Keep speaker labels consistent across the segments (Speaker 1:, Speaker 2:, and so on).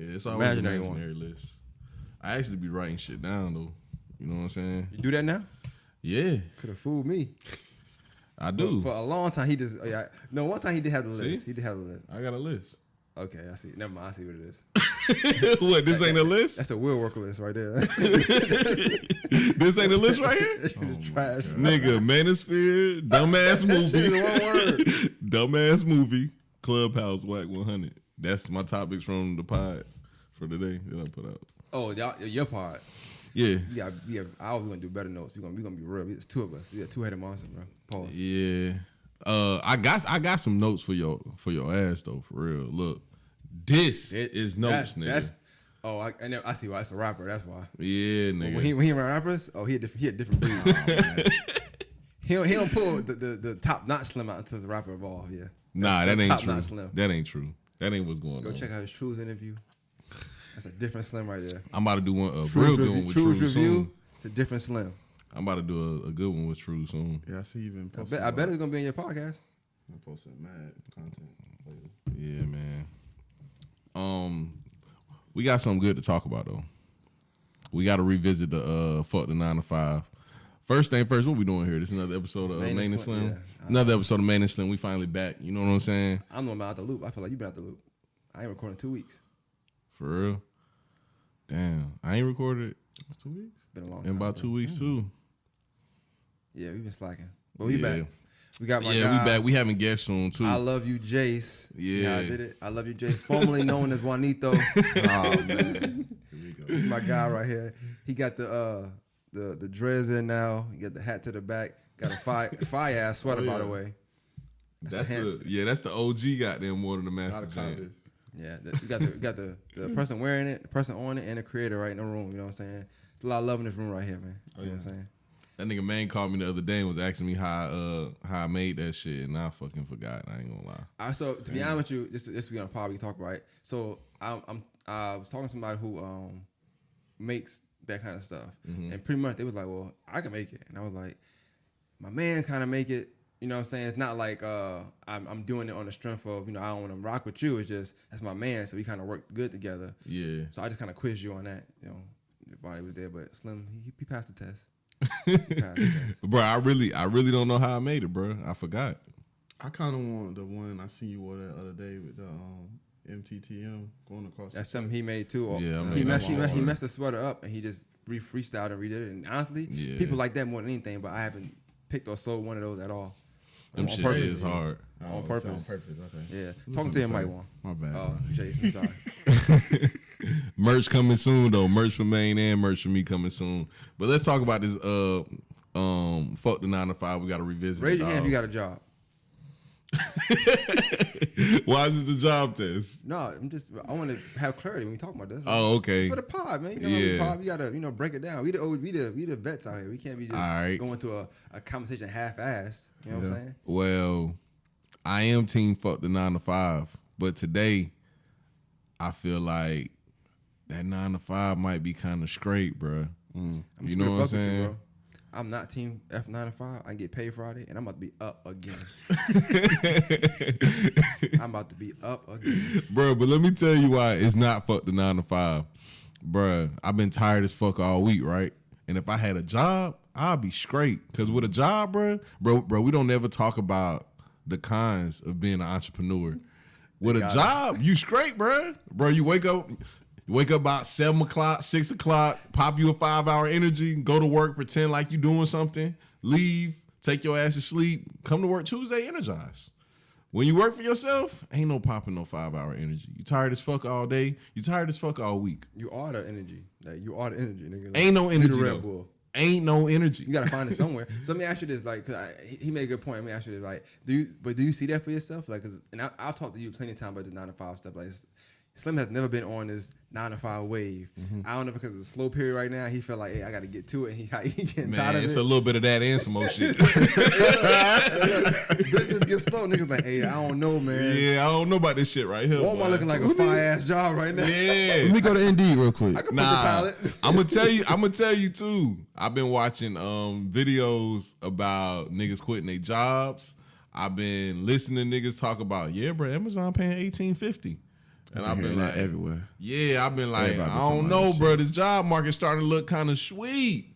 Speaker 1: Yeah, it's always an imaginary list. I actually be writing shit down though. You know what I'm saying?
Speaker 2: You do that now?
Speaker 1: Yeah.
Speaker 2: Could have fooled me.
Speaker 1: I do.
Speaker 2: For a long time, he just one time he did have the list.
Speaker 1: See?
Speaker 2: He did have the list.
Speaker 1: I got a list.
Speaker 2: Okay, I see. Never mind. I see what it is.
Speaker 1: What? This ain't a list?
Speaker 2: That's a will worker list right there.
Speaker 1: This ain't a list right here?
Speaker 2: Trash.
Speaker 1: Nigga, Manosphere, dumbass movie.
Speaker 2: One word.
Speaker 1: Dumbass movie, Clubhouse, Whack 100. That's my topics from the pod for the day that I put out.
Speaker 2: Oh, your pod.
Speaker 1: Yeah.
Speaker 2: Yeah. I always want to do better notes. We're gonna be real. It's two of us. We got two-headed monsters, bro. Pause.
Speaker 1: Yeah. I got some notes for your ass though, for real. Look, this is notes, nigga.
Speaker 2: I see why. It's a rapper. That's why.
Speaker 1: Yeah, nigga.
Speaker 2: When he around rappers, he a different breed. He don't pull the top notch Slim out until the rapper evolve. Yeah.
Speaker 1: Nah, that ain't true.
Speaker 2: Slim.
Speaker 1: That ain't true. That ain't what's going on.
Speaker 2: Go check out his Trues interview. That's a different Slim right there.
Speaker 1: I'm about to do a real good one with Trues
Speaker 2: review.
Speaker 1: soon.
Speaker 2: It's a different Slim.
Speaker 1: I'm about to do a good one with Trues soon.
Speaker 3: Yeah, I see you been posting.
Speaker 2: I bet it's gonna be in your podcast.
Speaker 3: I'm posting mad content lately.
Speaker 1: Yeah, man. We got something good to talk about though. We got to revisit the fuck the 9 to 5. First thing first, what we doing here? This is another episode of Maine&Slim.
Speaker 2: Yeah.
Speaker 1: Another episode of Maine&Slim. We finally back. You know what I'm saying?
Speaker 2: I'm the one out the loop. I feel like you've been out the loop. I ain't recording 2 weeks.
Speaker 1: For real? Damn, I ain't recorded.
Speaker 3: It's 2 weeks.
Speaker 2: Been a long time.
Speaker 1: In about 2 weeks too.
Speaker 2: Yeah, we've been slacking, but we back. We got my guy.
Speaker 1: We back. We having guests soon too.
Speaker 2: I love you, Jace.
Speaker 1: Yeah,
Speaker 2: I did it. I love you, Jace, formerly known as Juanito. Oh man, here we go. This is my guy right here. He got the dreads in now. He got the hat to the back. Got a fire ass sweater, by the way.
Speaker 1: That's the OG goddamn more than the master jam.
Speaker 2: Yeah, you got the person wearing it, the person on it, and the creator right in the room. You know what I'm saying? There's a lot of love in this room right here, man. You know what I'm saying?
Speaker 1: That nigga man called me the other day and was asking me how I made that shit, and I fucking forgot. I ain't gonna lie.
Speaker 2: All right, so to be honest with you, this we on probably talk right. So I was talking to somebody who makes that kind of stuff, and pretty much they was like, "Well, I can make it," and I was like, "My man kind of make it." You know what I'm saying? It's not like I'm doing it on the strength of, I don't want to rock with you. It's just that's my man, so we kind of work good together. Yeah. So I just kind of quizzed you on that. Your body was there, but Slim he passed the test.
Speaker 1: Bro, I really don't know how I made it, bro. I forgot.
Speaker 3: I kind of want the one I seen you wore that other day with the MTTM going across.
Speaker 2: That's something he made too.
Speaker 1: Yeah,
Speaker 2: he messed the sweater up and he just freestyled and redid it. And honestly, people like that more than anything. But I haven't picked or sold one of those at all.
Speaker 1: Them shit is hard.
Speaker 2: On purpose.
Speaker 3: On purpose, okay.
Speaker 2: Yeah. Talking to your mic one.
Speaker 3: My bad.
Speaker 2: Jason, sorry.
Speaker 1: Merch coming soon though. Merch for Maine and merch for me coming soon. But let's talk about this fuck the 9 to 5. We gotta revisit.
Speaker 2: Raise your hand if you got a job.
Speaker 1: Why is this a job test?
Speaker 2: No, I want to have clarity when we talk about this.
Speaker 1: Oh, okay.
Speaker 2: For the pod, man. Pod, we gotta, we gotta, break it down. We the vets out here. We can't be just going to a conversation half-assed. You know what I'm saying?
Speaker 1: Well, I am team fuck the 9 to 5, but today I feel like that 9 to 5 might be kind of straight, bro. You know what I'm saying?
Speaker 2: Bro. I'm not team F9 to 5. I get paid Friday, and I'm about to be up again. I'm about to be up again.
Speaker 1: Bro, but let me tell you why it's not fuck the 9 to 5. Bro, I've been tired as fuck all week, right? And if I had a job, I'd be straight. Because with a job, bro, we don't ever talk about the cons of being an entrepreneur. With a job, you straight, bro. Bro, you wake up about 7 o'clock, 6 o'clock, pop you a 5-hour energy, go to work, pretend like you doing something, leave, take your ass to sleep, come to work Tuesday, energized. When you work for yourself, ain't no popping no 5-hour energy. You tired as fuck all day. You tired as fuck all week.
Speaker 2: You are the energy. Like, you are the energy, nigga. Like,
Speaker 1: ain't no energy.
Speaker 2: Red Bull.
Speaker 1: Ain't no energy.
Speaker 2: You gotta find it somewhere. So let me ask you this, like, cause he made a good point. Let me ask you this, like, do you see that for yourself? Like, I've talked to you plenty of time about the 9 to 5 stuff. Like, Slim has never been on this 9 to 5 wave. I don't know if because it's a slow period right now. He felt like, hey, I got to get to it. He getting tired of it.
Speaker 1: It's a little bit of that and some more shit.
Speaker 2: Business gets slow. Niggas like, hey, I don't know, man.
Speaker 1: Yeah, I don't know about this shit right here.
Speaker 2: Walmart looking like a fire-ass job right now.
Speaker 1: Yeah.
Speaker 3: Let me go to Indeed real quick.
Speaker 2: I can put the pilot.
Speaker 1: I'm gonna tell you too. I've been watching videos about niggas quitting their jobs. I've been listening to niggas talk about, yeah, bro, Amazon paying $18.50. And I've been like,
Speaker 3: everywhere.
Speaker 1: Yeah, I've been like,
Speaker 3: Everybody
Speaker 1: I don't know, bro. This job market starting to look kind of sweet.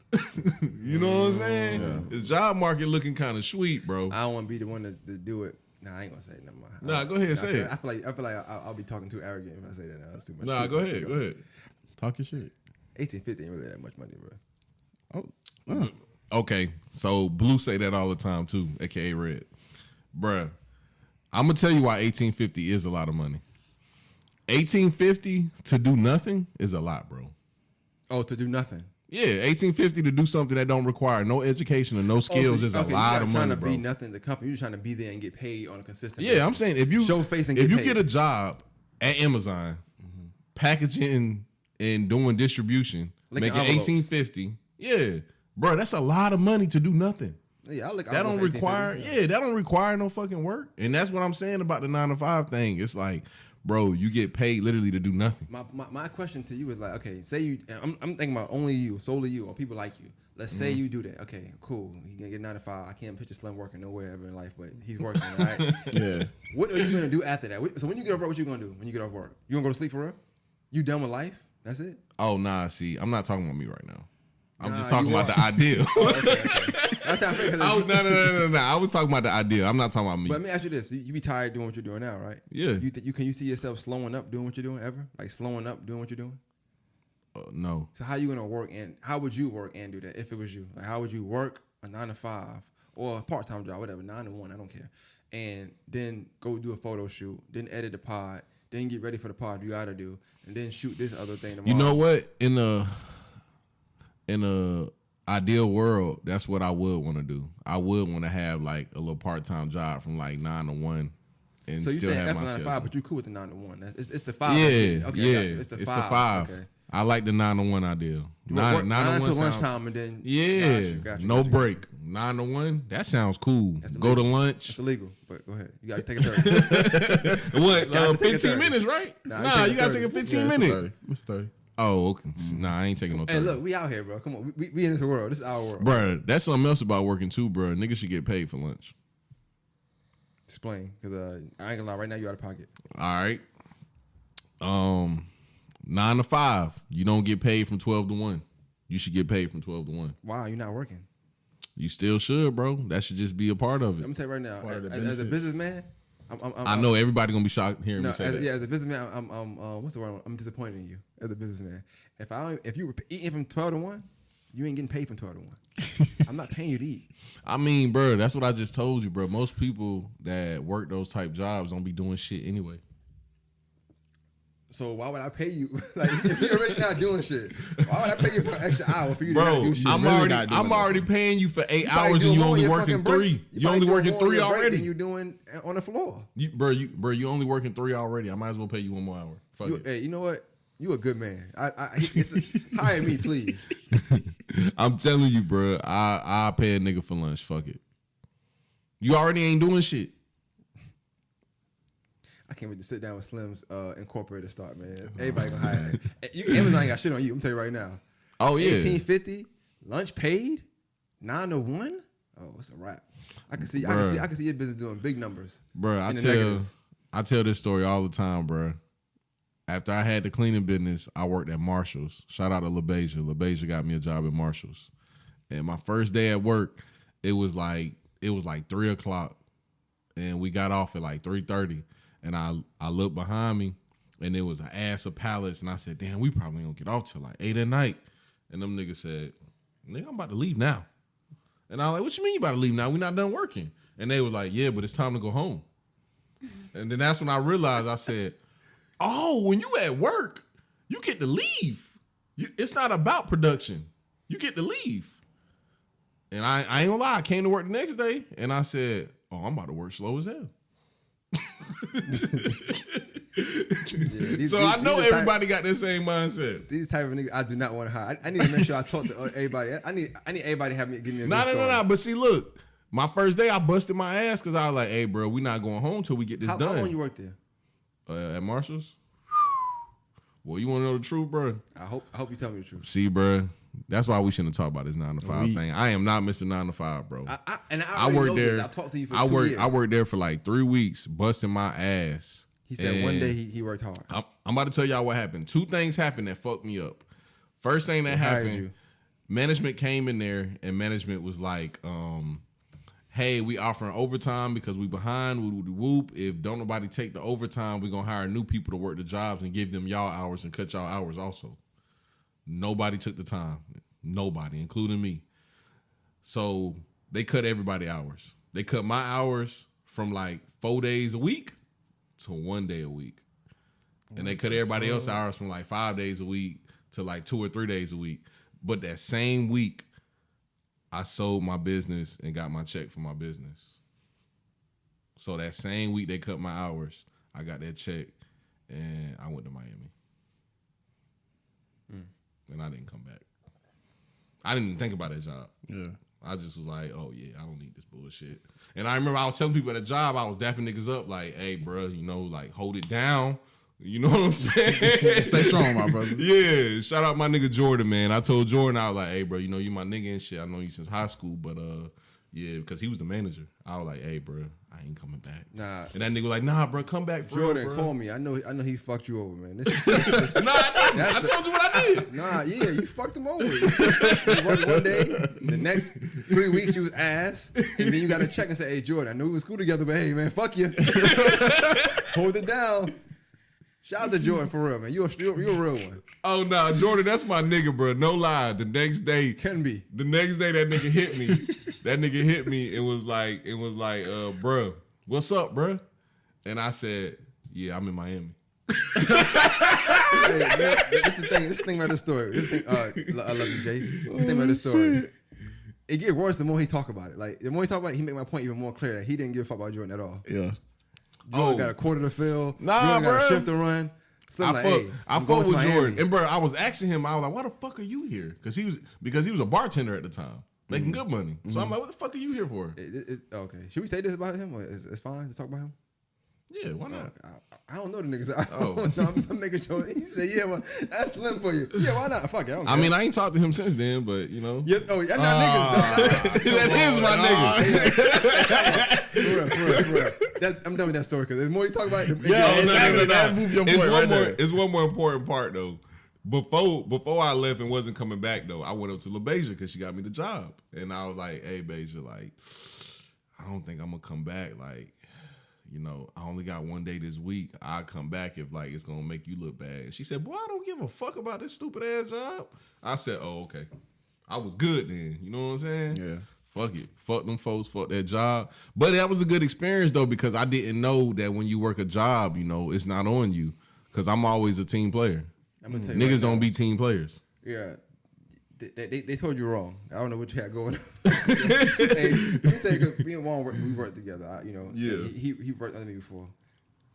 Speaker 1: You know what I'm saying?
Speaker 3: Yeah.
Speaker 1: This job market looking kind of sweet, bro.
Speaker 2: I don't want to be the one to do it. Nah, I ain't gonna say it. Never mind.
Speaker 1: Nah, go ahead and say it.
Speaker 2: I feel like I'll be talking too arrogant if I say that now. That's too much.
Speaker 1: Nah, go ahead.
Speaker 3: Talk your shit.
Speaker 2: 1850 ain't really that much money, bro.
Speaker 1: Okay, so Blue say that all the time too, aka Red. Bruh, I'm gonna tell you why 1850 is a lot of money. 1850 to do nothing is a lot, bro.
Speaker 2: Oh, to do nothing.
Speaker 1: Yeah, 1850 to do something that don't require no education or no skills is a lot of money,
Speaker 2: trying to
Speaker 1: bro.
Speaker 2: be nothing to the company. You're trying to be there and get paid on a consistent.
Speaker 1: Yeah, I'm saying if you
Speaker 2: show face and
Speaker 1: if
Speaker 2: get
Speaker 1: you
Speaker 2: paid.
Speaker 1: get a job at Amazon, packaging and doing distribution,
Speaker 2: Licking
Speaker 1: making
Speaker 2: envelopes.
Speaker 1: 1850, yeah, bro, that's a lot of money to do nothing.
Speaker 2: Yeah, I look.
Speaker 1: That don't require, that don't require no fucking work. And that's what I'm saying about the 9 to 5 thing. It's like, bro, you get paid literally to do nothing.
Speaker 2: My question to you is like, okay, say you. I'm thinking about only you, solely you, or people like you. Let's say you do that. Okay, cool. You can get 9 to 5. I can't picture Slim working nowhere ever in life, but he's working, right?
Speaker 3: Yeah.
Speaker 2: What are you gonna do after that? So when you get off work, what you gonna do? When you get off work, you gonna go to sleep for real? You done with life? That's it?
Speaker 1: Oh, nah, see, I'm not talking about me right now. I'm
Speaker 2: Nah,
Speaker 1: just talking
Speaker 2: you
Speaker 1: about
Speaker 2: are.
Speaker 1: the ideal.
Speaker 2: That's how I feel, 'cause
Speaker 1: No. I was talking about the ideal. I'm not talking about me.
Speaker 2: But let me ask you this: you be tired doing what you're doing now, right?
Speaker 1: Yeah.
Speaker 2: Can you see yourself slowing up doing what you're doing ever? Like slowing up doing what you're doing?
Speaker 1: No.
Speaker 2: So how you gonna work and how would you work and do that if it was you? Like how would you work a 9 to 5 or a part-time job, whatever, 9 to 1, I don't care, and then go do a photo shoot, then edit the pod, then get ready for the pod you gotta do, and then shoot this other thing tomorrow.
Speaker 1: You know what? In a ideal world, that's what I would want to do. I would want to have like a little part-time job from like 9 to 1 and
Speaker 2: So you
Speaker 1: still
Speaker 2: saying
Speaker 1: have
Speaker 2: F
Speaker 1: my
Speaker 2: 9 to
Speaker 1: schedule.
Speaker 2: 5, but you cool with the 9 to 1? It's the 5.
Speaker 1: Yeah,
Speaker 2: Okay, I got
Speaker 1: yeah.
Speaker 2: you. It's the 5. Okay.
Speaker 1: I like the 9 to 1 ideal.
Speaker 2: You work 9
Speaker 1: to
Speaker 2: to
Speaker 1: 1
Speaker 2: lunchtime and then
Speaker 1: Yeah,
Speaker 2: got you,
Speaker 1: no
Speaker 2: got you.
Speaker 1: break. 9 to 1. That sounds cool.
Speaker 2: That's
Speaker 1: Go to
Speaker 2: illegal.
Speaker 1: lunch.
Speaker 2: It's illegal, but go ahead. You gotta take a turn.
Speaker 1: What?
Speaker 2: Gotta take a
Speaker 1: 15
Speaker 2: turn.
Speaker 1: minutes, right?
Speaker 2: Nah,
Speaker 1: Nah,
Speaker 2: you
Speaker 1: you
Speaker 2: take a
Speaker 1: gotta take a
Speaker 2: 30.
Speaker 1: 15
Speaker 3: Yeah, it's
Speaker 1: minutes.
Speaker 3: 30. It's 30.
Speaker 1: Oh, okay. Nah, I ain't taking no 30.
Speaker 2: Hey, look, we out here, bro. Come on, we in this world. This is our world.
Speaker 1: Bruh, that's something else about working too, bruh. Niggas should get paid for lunch.
Speaker 2: Explain, because I ain't gonna lie. Right now, you out of pocket.
Speaker 1: All right. 9 to 5. You don't get paid from 12 to 1. You should get paid from 12 to 1.
Speaker 2: Wow, you're not working.
Speaker 1: You still should, bro. That should just be a part of
Speaker 2: Let
Speaker 1: it.
Speaker 2: me tell you right now.
Speaker 3: Part of the
Speaker 2: As a
Speaker 3: benefits.
Speaker 2: businessman,
Speaker 1: I know everybody gonna be shocked hearing
Speaker 2: No,
Speaker 1: me say that.
Speaker 2: as a businessman, I'm what's the word? I'm disappointed in you as a businessman. If you were eating from 12 to 1, you ain't getting paid from 12 to 1. I'm not paying you to eat.
Speaker 1: I mean, bro, that's what I just told you, bro. Most people that work those type jobs don't be doing shit anyway.
Speaker 2: So why would I pay you? Like if you're already not doing shit, why would I pay you for an extra hour for you to
Speaker 1: Bro,
Speaker 2: not do shit?
Speaker 1: I'm
Speaker 3: really not doing
Speaker 1: already paying you for 8
Speaker 2: probably
Speaker 1: hours
Speaker 2: do
Speaker 1: and you
Speaker 2: more on
Speaker 1: only
Speaker 2: your
Speaker 1: working
Speaker 2: fucking break.
Speaker 1: 3. You only
Speaker 2: probably
Speaker 1: working
Speaker 2: do more on
Speaker 1: 3
Speaker 2: your break
Speaker 1: already.
Speaker 2: than you doing on the floor.
Speaker 1: You only working 3 already. I might as well pay you 1 more hour. Fuck it.
Speaker 2: Hey, you know what? You a good man. Hire me, please.
Speaker 1: I'm telling you, bro. I pay a nigga for lunch. Fuck it. You already ain't doing shit.
Speaker 2: I can't wait to sit down with Slim's Incorporated start, man. Everybody gonna hire you. Amazon ain't got shit on you. I'm telling you right now.
Speaker 1: Oh yeah.
Speaker 2: 1850, lunch paid, 9 to 1. Oh, it's a wrap. I can see your business doing big numbers.
Speaker 1: Bro,
Speaker 2: in the negatives.
Speaker 1: I tell this story all the time, bro. After I had the cleaning business, I worked at Marshall's. Shout out to LaBeija. LaBeija got me a job at Marshall's. And my first day at work, it was like 3:00, and we got off at like 3:30. And I looked behind me, and there was an ass of pallets, and I said, "Damn, we probably gonna get off till like 8 at night." And them niggas said, "Nigga, I'm about to leave now." And I was like, "What you mean you about to leave now? We not done working." And they was like, "Yeah, but it's time to go home." And then that's when I realized, I said, "Oh, when you at work, you get to leave. It's not about production. You get to leave." And I ain't gonna lie, I came to work the next day, and I said, "Oh, I'm about to work slow as hell." So I know everybody got that same mindset.
Speaker 2: These type of niggas I do not want to hire. I need to make sure I talk to everybody. I need everybody to give me a good story.
Speaker 1: No. But see, look, my first day I busted my ass because I was like, "Hey, bro, we not going home till we get this done."
Speaker 2: How long you worked there?
Speaker 1: At Marshall's? Well, you want to know the truth, bro?
Speaker 2: I hope you tell me the truth.
Speaker 1: See, bro, that's why we shouldn't talk about this 9 to 5 thing. I am not missing 9 to 5, bro.
Speaker 2: I worked there. I talked to you for 2 years.
Speaker 1: I worked there for like 3 weeks, busting my ass
Speaker 2: He said one day he worked hard.
Speaker 1: I'm about to tell y'all what happened. 2 things happened that fucked me up. First thing that happened, management came in there and management was like, hey, we offering overtime because we behind, whoop. If don't nobody take the overtime, we gonna hire new people to work the jobs and give them y'all hours and cut y'all hours also. Nobody took the time. Nobody, including me. So they cut everybody hours. They cut my hours from like 4 days a week to 1 day a week. And they cut everybody else's hours from like 5 days a week to like 2 or 3 days a week. But that same week, I sold my business and got my check for my business. So that same week they cut my hours, I got that check and I went to Miami. And I didn't come back. I didn't even think about that job.
Speaker 3: Yeah.
Speaker 1: I just was like, oh yeah, I don't need this bullshit. And I remember I was telling people at the job, I was dapping niggas up like, hey, bro, you know, like hold it down. You know what I'm saying?
Speaker 3: Stay strong, my brother.
Speaker 1: Yeah. Shout out my nigga Jordan, man. I told Jordan, I was like, hey, bro, you know, you my nigga and shit. I know you since high school, but yeah, because he was the manager. I was like, hey, bro, I ain't coming back.
Speaker 2: Nah.
Speaker 1: And that nigga was like, nah, bro, come back for
Speaker 2: Jordan,
Speaker 1: real, bro.
Speaker 2: call me. I know he fucked you over, man.
Speaker 1: Nah, I didn't. I told you what I did.
Speaker 2: Nah, yeah, you fucked him over. one day, the next 3 weeks you was ass, and then you got to check and say, hey, Jordan, I know we was cool together, but hey, man, fuck you. Hold it down. Shout out to Jordan for real, man. You're a real one.
Speaker 1: Oh, nah, Jordan, that's my nigga, bro. No lie. The next day.
Speaker 2: Can be.
Speaker 1: The next day that nigga hit me. That nigga hit me. It was like, bro, what's up, bro? And I said, yeah, I'm in Miami.
Speaker 2: Hey, man, this the thing about the story. I love you, Jace. This thing about the story. Shit. It get worse the more he talk about it. Like the more he talk about it, he make my point even more clear that he didn't give a fuck about Jordan at all.
Speaker 3: Yeah.
Speaker 2: Jordan got a quarter to fill.
Speaker 1: Nah,
Speaker 2: Jordan
Speaker 1: bro.
Speaker 2: got a shift to run. So
Speaker 1: I fuck with Jordan. And bro, I was asking him, I was like, why the fuck are you here? Because he was a bartender at the time, making good money. So I'm like, what the fuck are you here for?
Speaker 2: Okay. Should we say this about him? Or it's fine to talk about him?
Speaker 1: Yeah, why not?
Speaker 2: I don't know the niggas. I'm making sure. He said, yeah, well, that's Slim for you. Yeah, why not? Fuck it. I mean,
Speaker 1: I ain't talked to him since then, but you know.
Speaker 2: Yeah, oh, y'all not niggas.
Speaker 1: That is my
Speaker 2: nigga. For real. I'm done with that story because the more you talk about it,
Speaker 1: It's one more important part though. Before I left and wasn't coming back though, I went up to LaBeija because she got me the job, and I was like, "Hey, Beja, like, I don't think I'm gonna come back. Like, you know, I only got 1 day this week. I'll come back if like it's gonna make you look bad." And she said, "Boy, I don't give a fuck about this stupid ass job." I said, "Oh, okay." I was good then. You know what I'm saying?
Speaker 3: Yeah.
Speaker 1: Fuck it. Fuck them folks. Fuck that job. But that was a good experience though because I didn't know that when you work a job, you know, it's not on you. Because I'm always a team player.
Speaker 2: I'm gonna tell you
Speaker 1: niggas don't be team players.
Speaker 2: Yeah. They told you wrong. I don't know what you had going on. Hey, let me tell you, because me and Juan we worked together. He worked under me before.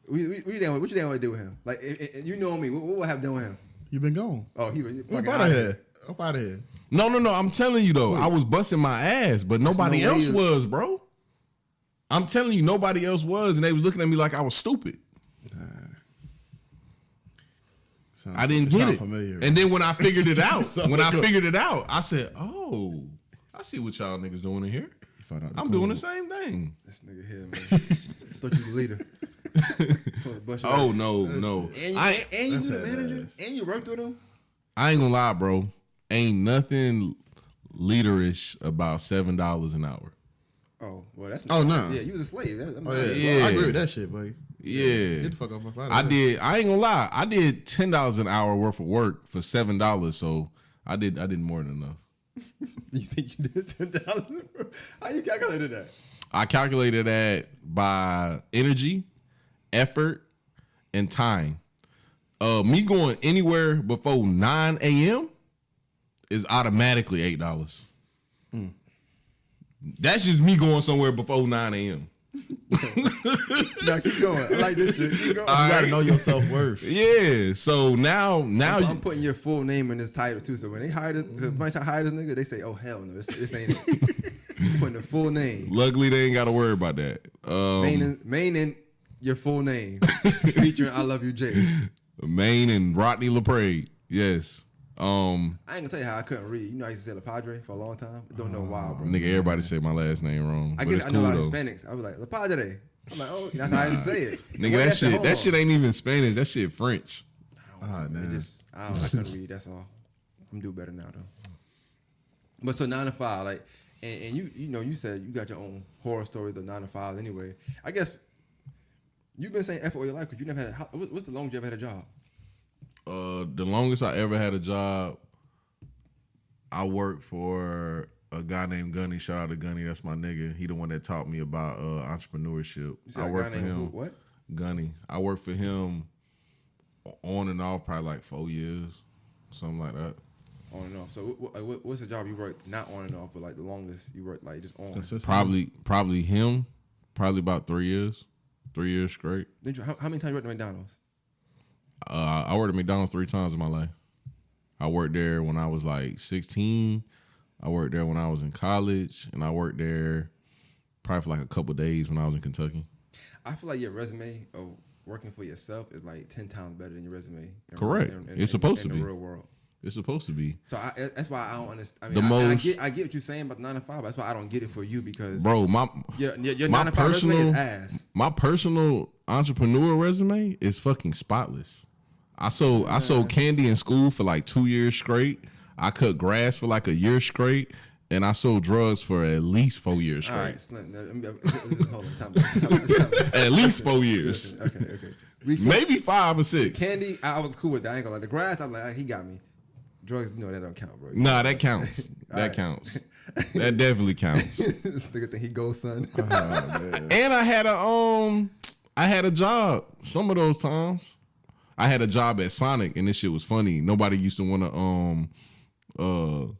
Speaker 2: What you think I would do with him? Like, you know me. What would I have done with him?
Speaker 3: You been gone.
Speaker 2: Oh, he was
Speaker 3: fucking out of here. Up out of here.
Speaker 1: No. I'm telling you though, I was busting my ass, but nobody else was, bro. I'm telling you, nobody else was, and they was looking at me like I was stupid. I didn't get it. Familiar, and then when I figured it out, I said, "Oh, I see what y'all niggas doing in here. I'm doing the same thing."
Speaker 2: This nigga here, man. I thought you were the leader.
Speaker 1: Oh no.
Speaker 2: And you the manager, and you worked with him.
Speaker 1: I ain't gonna lie, bro. Ain't nothing leaderish about $7 an hour.
Speaker 2: Oh well, that's not.
Speaker 3: Oh no.
Speaker 2: Yeah, you was a slave.
Speaker 3: Yeah. I agree with that shit, buddy.
Speaker 1: Yeah.
Speaker 3: Get the fuck up.
Speaker 1: I ain't gonna lie. I did $10 an hour worth of work for $7, so I did more than enough.
Speaker 2: You think you did $10? How you calculated that?
Speaker 1: I calculated that by energy, effort, and time. Me going anywhere before 9 a.m. is automatically $8. That's just me going somewhere before 9 a.m.
Speaker 2: Now keep going. I like this shit. Keep going.
Speaker 3: You gotta know your self-worth.
Speaker 1: Yeah. So now
Speaker 2: I'm putting your full name in this title too. So when they hire this nigga, they say, "Oh hell no, this ain't it." You putting the full name.
Speaker 1: Luckily, they ain't got to worry about that.
Speaker 2: Maine and your full name featuring "I Love You, Jay."
Speaker 1: Maine and Rodney LaPrade. Yes.
Speaker 2: I ain't gonna tell you how I couldn't read. You know, I used to say La Padre for a long time. Don't know why, bro.
Speaker 1: Nigga, everybody said my last name wrong.
Speaker 2: I know a lot of Hispanics. I was like, La Padre. I'm like, oh, that's how I say it.
Speaker 1: Nigga, that shit ain't even Spanish. That shit French.
Speaker 2: I couldn't read. That's all. I'm do better now though. But so 9 to 5, like, and you said you got your own horror stories of 9 to 5 anyway. I guess you've been saying F all your life because you never had. What's the longest you ever had a job?
Speaker 1: The longest I ever had a job, I worked for a guy named Gunny. Shout out to Gunny, that's my nigga. He the one that taught me about entrepreneurship.
Speaker 2: I worked for him. What?
Speaker 1: Gunny. I worked for him on and off probably like 4 years, something like that.
Speaker 2: On and off. So what's the job you worked not on and off, but like the longest you worked like just on?
Speaker 1: Probably him. Probably about 3 years. 3 years straight.
Speaker 2: How many times you worked at McDonald's?
Speaker 1: I worked at McDonald's 3 times in my life. I worked there when I was like 16. I worked there when I was in college, and I worked there probably for like a couple days when I was in Kentucky.
Speaker 2: I feel like your resume of working for yourself is like 10 times better than your resume.
Speaker 1: Correct. It's supposed to be.
Speaker 2: In the real world.
Speaker 1: It's supposed to be.
Speaker 2: So that's why I don't understand. I mean, I get what you're saying about 9 to 5. But that's why I don't get it for you because
Speaker 1: bro,
Speaker 2: your 9 to 5 resume is ass.
Speaker 1: My personal entrepreneur resume is fucking spotless. I sold candy in school for like 2 years straight. I cut grass for like a year straight, and I sold drugs for at least 4 years straight.
Speaker 2: All right, hold on, time.
Speaker 1: At least 4 years.
Speaker 2: Okay.
Speaker 1: Maybe 5 or 6.
Speaker 2: Candy, I was cool with that. I ain't gonna like the grass. I was like, he got me. Drugs, that don't count, bro.
Speaker 1: Nah, that counts. That counts. That definitely counts.
Speaker 2: This nigga think he goes, son.
Speaker 1: And I had a job some of those times. I had a job at Sonic, and this shit was funny. Nobody used to want to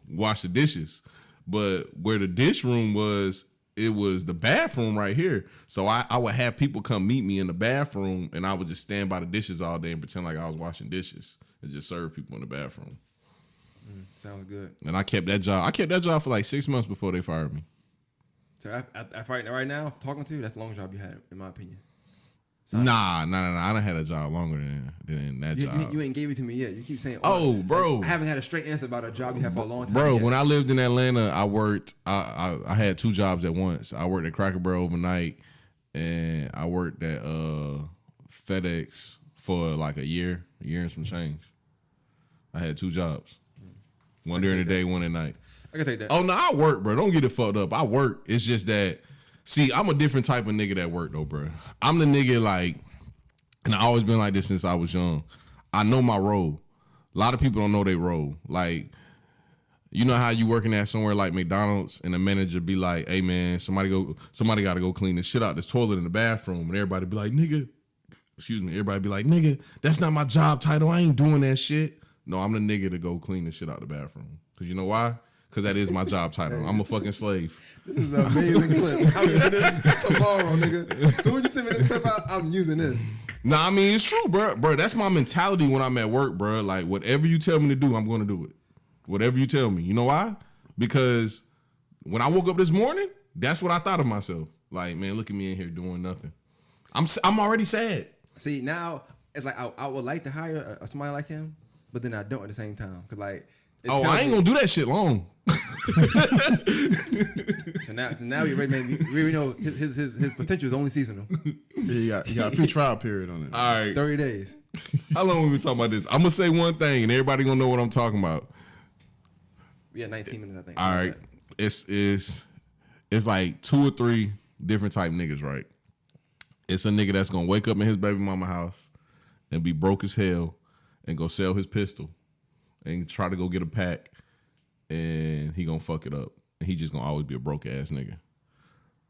Speaker 1: wash the dishes, but where the dish room was, it was the bathroom right here. So I would have people come meet me in the bathroom, and I would just stand by the dishes all day and pretend like I was washing dishes and just serve people in the bathroom.
Speaker 2: Sounds good.
Speaker 1: And I kept that job for like 6 months before they fired me.
Speaker 2: So right now, talking to you, that's the longest job you had, in my opinion.
Speaker 1: Nah. I done had a job longer than that job.
Speaker 2: You ain't gave it to me yet. You keep saying,
Speaker 1: bro.
Speaker 2: I haven't had a straight answer about a job you had for a long time.
Speaker 1: Bro, when I lived in Atlanta, I worked. I had 2 jobs at once. I worked at Cracker Barrel overnight, and I worked at FedEx for like a year and some change. I had 2 jobs. One during the day, one at night.
Speaker 2: I can take that.
Speaker 1: Oh no, I work, bro. Don't get it fucked up. I work. It's just that. See, I'm a different type of nigga that work though, bro. I'm the nigga like, and I always been like this since I was young. I know my role. A lot of people don't know their role. Like, you know how you working at somewhere like McDonald's and the manager be like, "Hey man, somebody got to go clean this shit out this toilet in the bathroom," and everybody be like, "Nigga," everybody be like, "Nigga, that's not my job title. I ain't doing that shit." No, I'm the nigga to go clean the shit out the bathroom. Cause you know why? Cause that is my job title. I'm a fucking slave.
Speaker 2: This is an amazing clip. I'm using this tomorrow, nigga. So when you send me this clip out, I'm using this.
Speaker 1: Nah, I mean it's true, bro. Bro, that's my mentality when I'm at work, bro. Like whatever you tell me to do, I'm gonna do it. Whatever you tell me. You know why? Because when I woke up this morning, that's what I thought of myself. Like, man, look at me in here doing nothing. I'm already sad.
Speaker 2: See, now it's like I would like to hire somebody like him, but then I don't at the same time. Cause like,
Speaker 1: I ain't gonna do that shit long.
Speaker 2: So now we already know his potential is only seasonal.
Speaker 3: Yeah, you got a free trial period on it.
Speaker 1: All right,
Speaker 2: 30 days.
Speaker 1: How long we been talking about this? I'm gonna say one thing, and everybody gonna know what I'm talking about.
Speaker 2: We had 19 minutes, I think.
Speaker 1: All right, it's like 2 or 3 different type niggas, right? It's a nigga that's gonna wake up in his baby mama house and be broke as hell and go sell his pistol and try to go get a pack, and he gonna fuck it up. And he just gonna always be a broke ass nigga.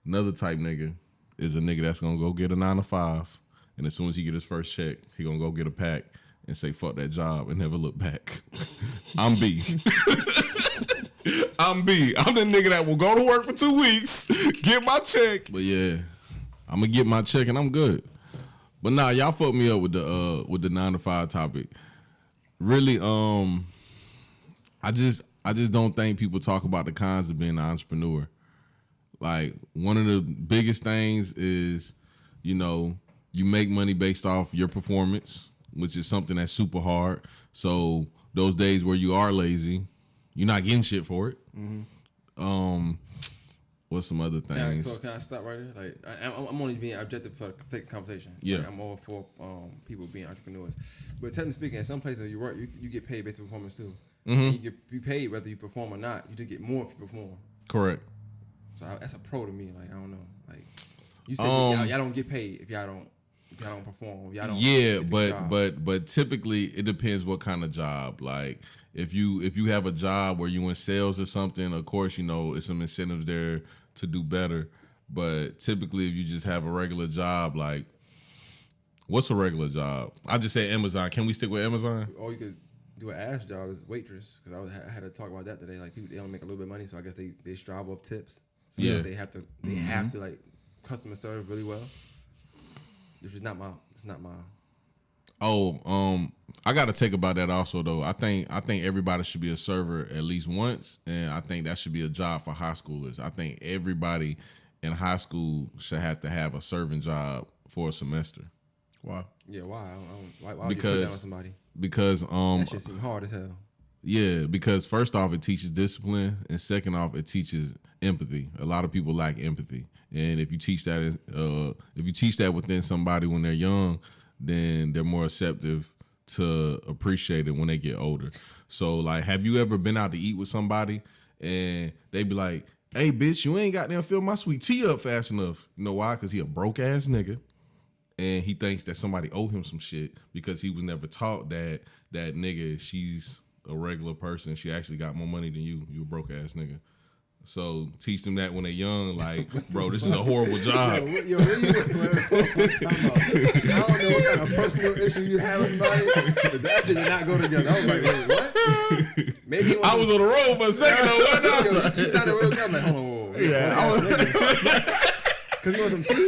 Speaker 1: Another type nigga is a nigga that's gonna go get a 9 to 5, and as soon as he get his first check, he gonna go get a pack and say fuck that job and never look back. I'm B. I'm B. I'm the nigga that will go to work for 2 weeks, get my check. But yeah, I'm gonna get my check and I'm good. But nah, y'all fucked me up with the 9 to 5 topic. Really, I just don't think people talk about the cons of being an entrepreneur. Like, one of the biggest things is, you make money based off your performance, which is something that's super hard. So those days where you are lazy, you're not getting shit for it. Mm-hmm. What's some other things?
Speaker 2: Can I stop right there? Like, I'm only being objective for the conversation.
Speaker 1: Yeah.
Speaker 2: Like, I'm all for people being entrepreneurs. But technically speaking, in some places you work, you get paid based on performance too.
Speaker 1: Mm-hmm.
Speaker 2: You paid whether you perform or not. You just get more if you perform.
Speaker 1: Correct.
Speaker 2: So that's a pro to me. Like, I don't know. Like, you said y'all don't get paid if y'all don't perform. If y'all don't
Speaker 1: but typically it depends what kind of job. Like if you have a job where you in sales or something, of course it's some incentives there to do better. But typically if you just have a regular job, like what's a regular job? I just say Amazon. Can we stick with Amazon?
Speaker 2: Or you could do an ass job as waitress, because I had to talk about that today. Like, people, they only make a little bit of money, so I guess they strive off tips. So
Speaker 1: yeah,
Speaker 2: they have to like customer serve really well. Which is not my. It's not my.
Speaker 1: Oh, I got to take about that also though. I think everybody should be a server at least once, and I think that should be a job for high schoolers. I think everybody in high school should have to have a serving job for a semester.
Speaker 3: Why?
Speaker 2: Yeah, why? Why would you put that on somebody?
Speaker 1: Because
Speaker 2: that shit seem hard as hell.
Speaker 1: Yeah, because first off, it teaches discipline, and second off, it teaches empathy. A lot of people lack empathy, and if you teach that within somebody when they're young, then they're more receptive to appreciate it when they get older. So, like, have you ever been out to eat with somebody and they be like, "Hey, bitch, you ain't got them fill my sweet tea up fast enough"? You know why? Because he a broke ass nigga. And he thinks that somebody owe him some shit because he was never taught that nigga, she's a regular person. She actually got more money than you. You a broke ass nigga. So teach them that when they're young, like, bro, this is a horrible job.
Speaker 2: What you talking about? I don't know what kind of personal issue you have with somebody, but that shit did not go together. I was like, wait, what? Maybe
Speaker 1: I was on the road for a second.
Speaker 2: You sounded real good. I'm like, hold on, whoa. Yeah, because he wants some tea.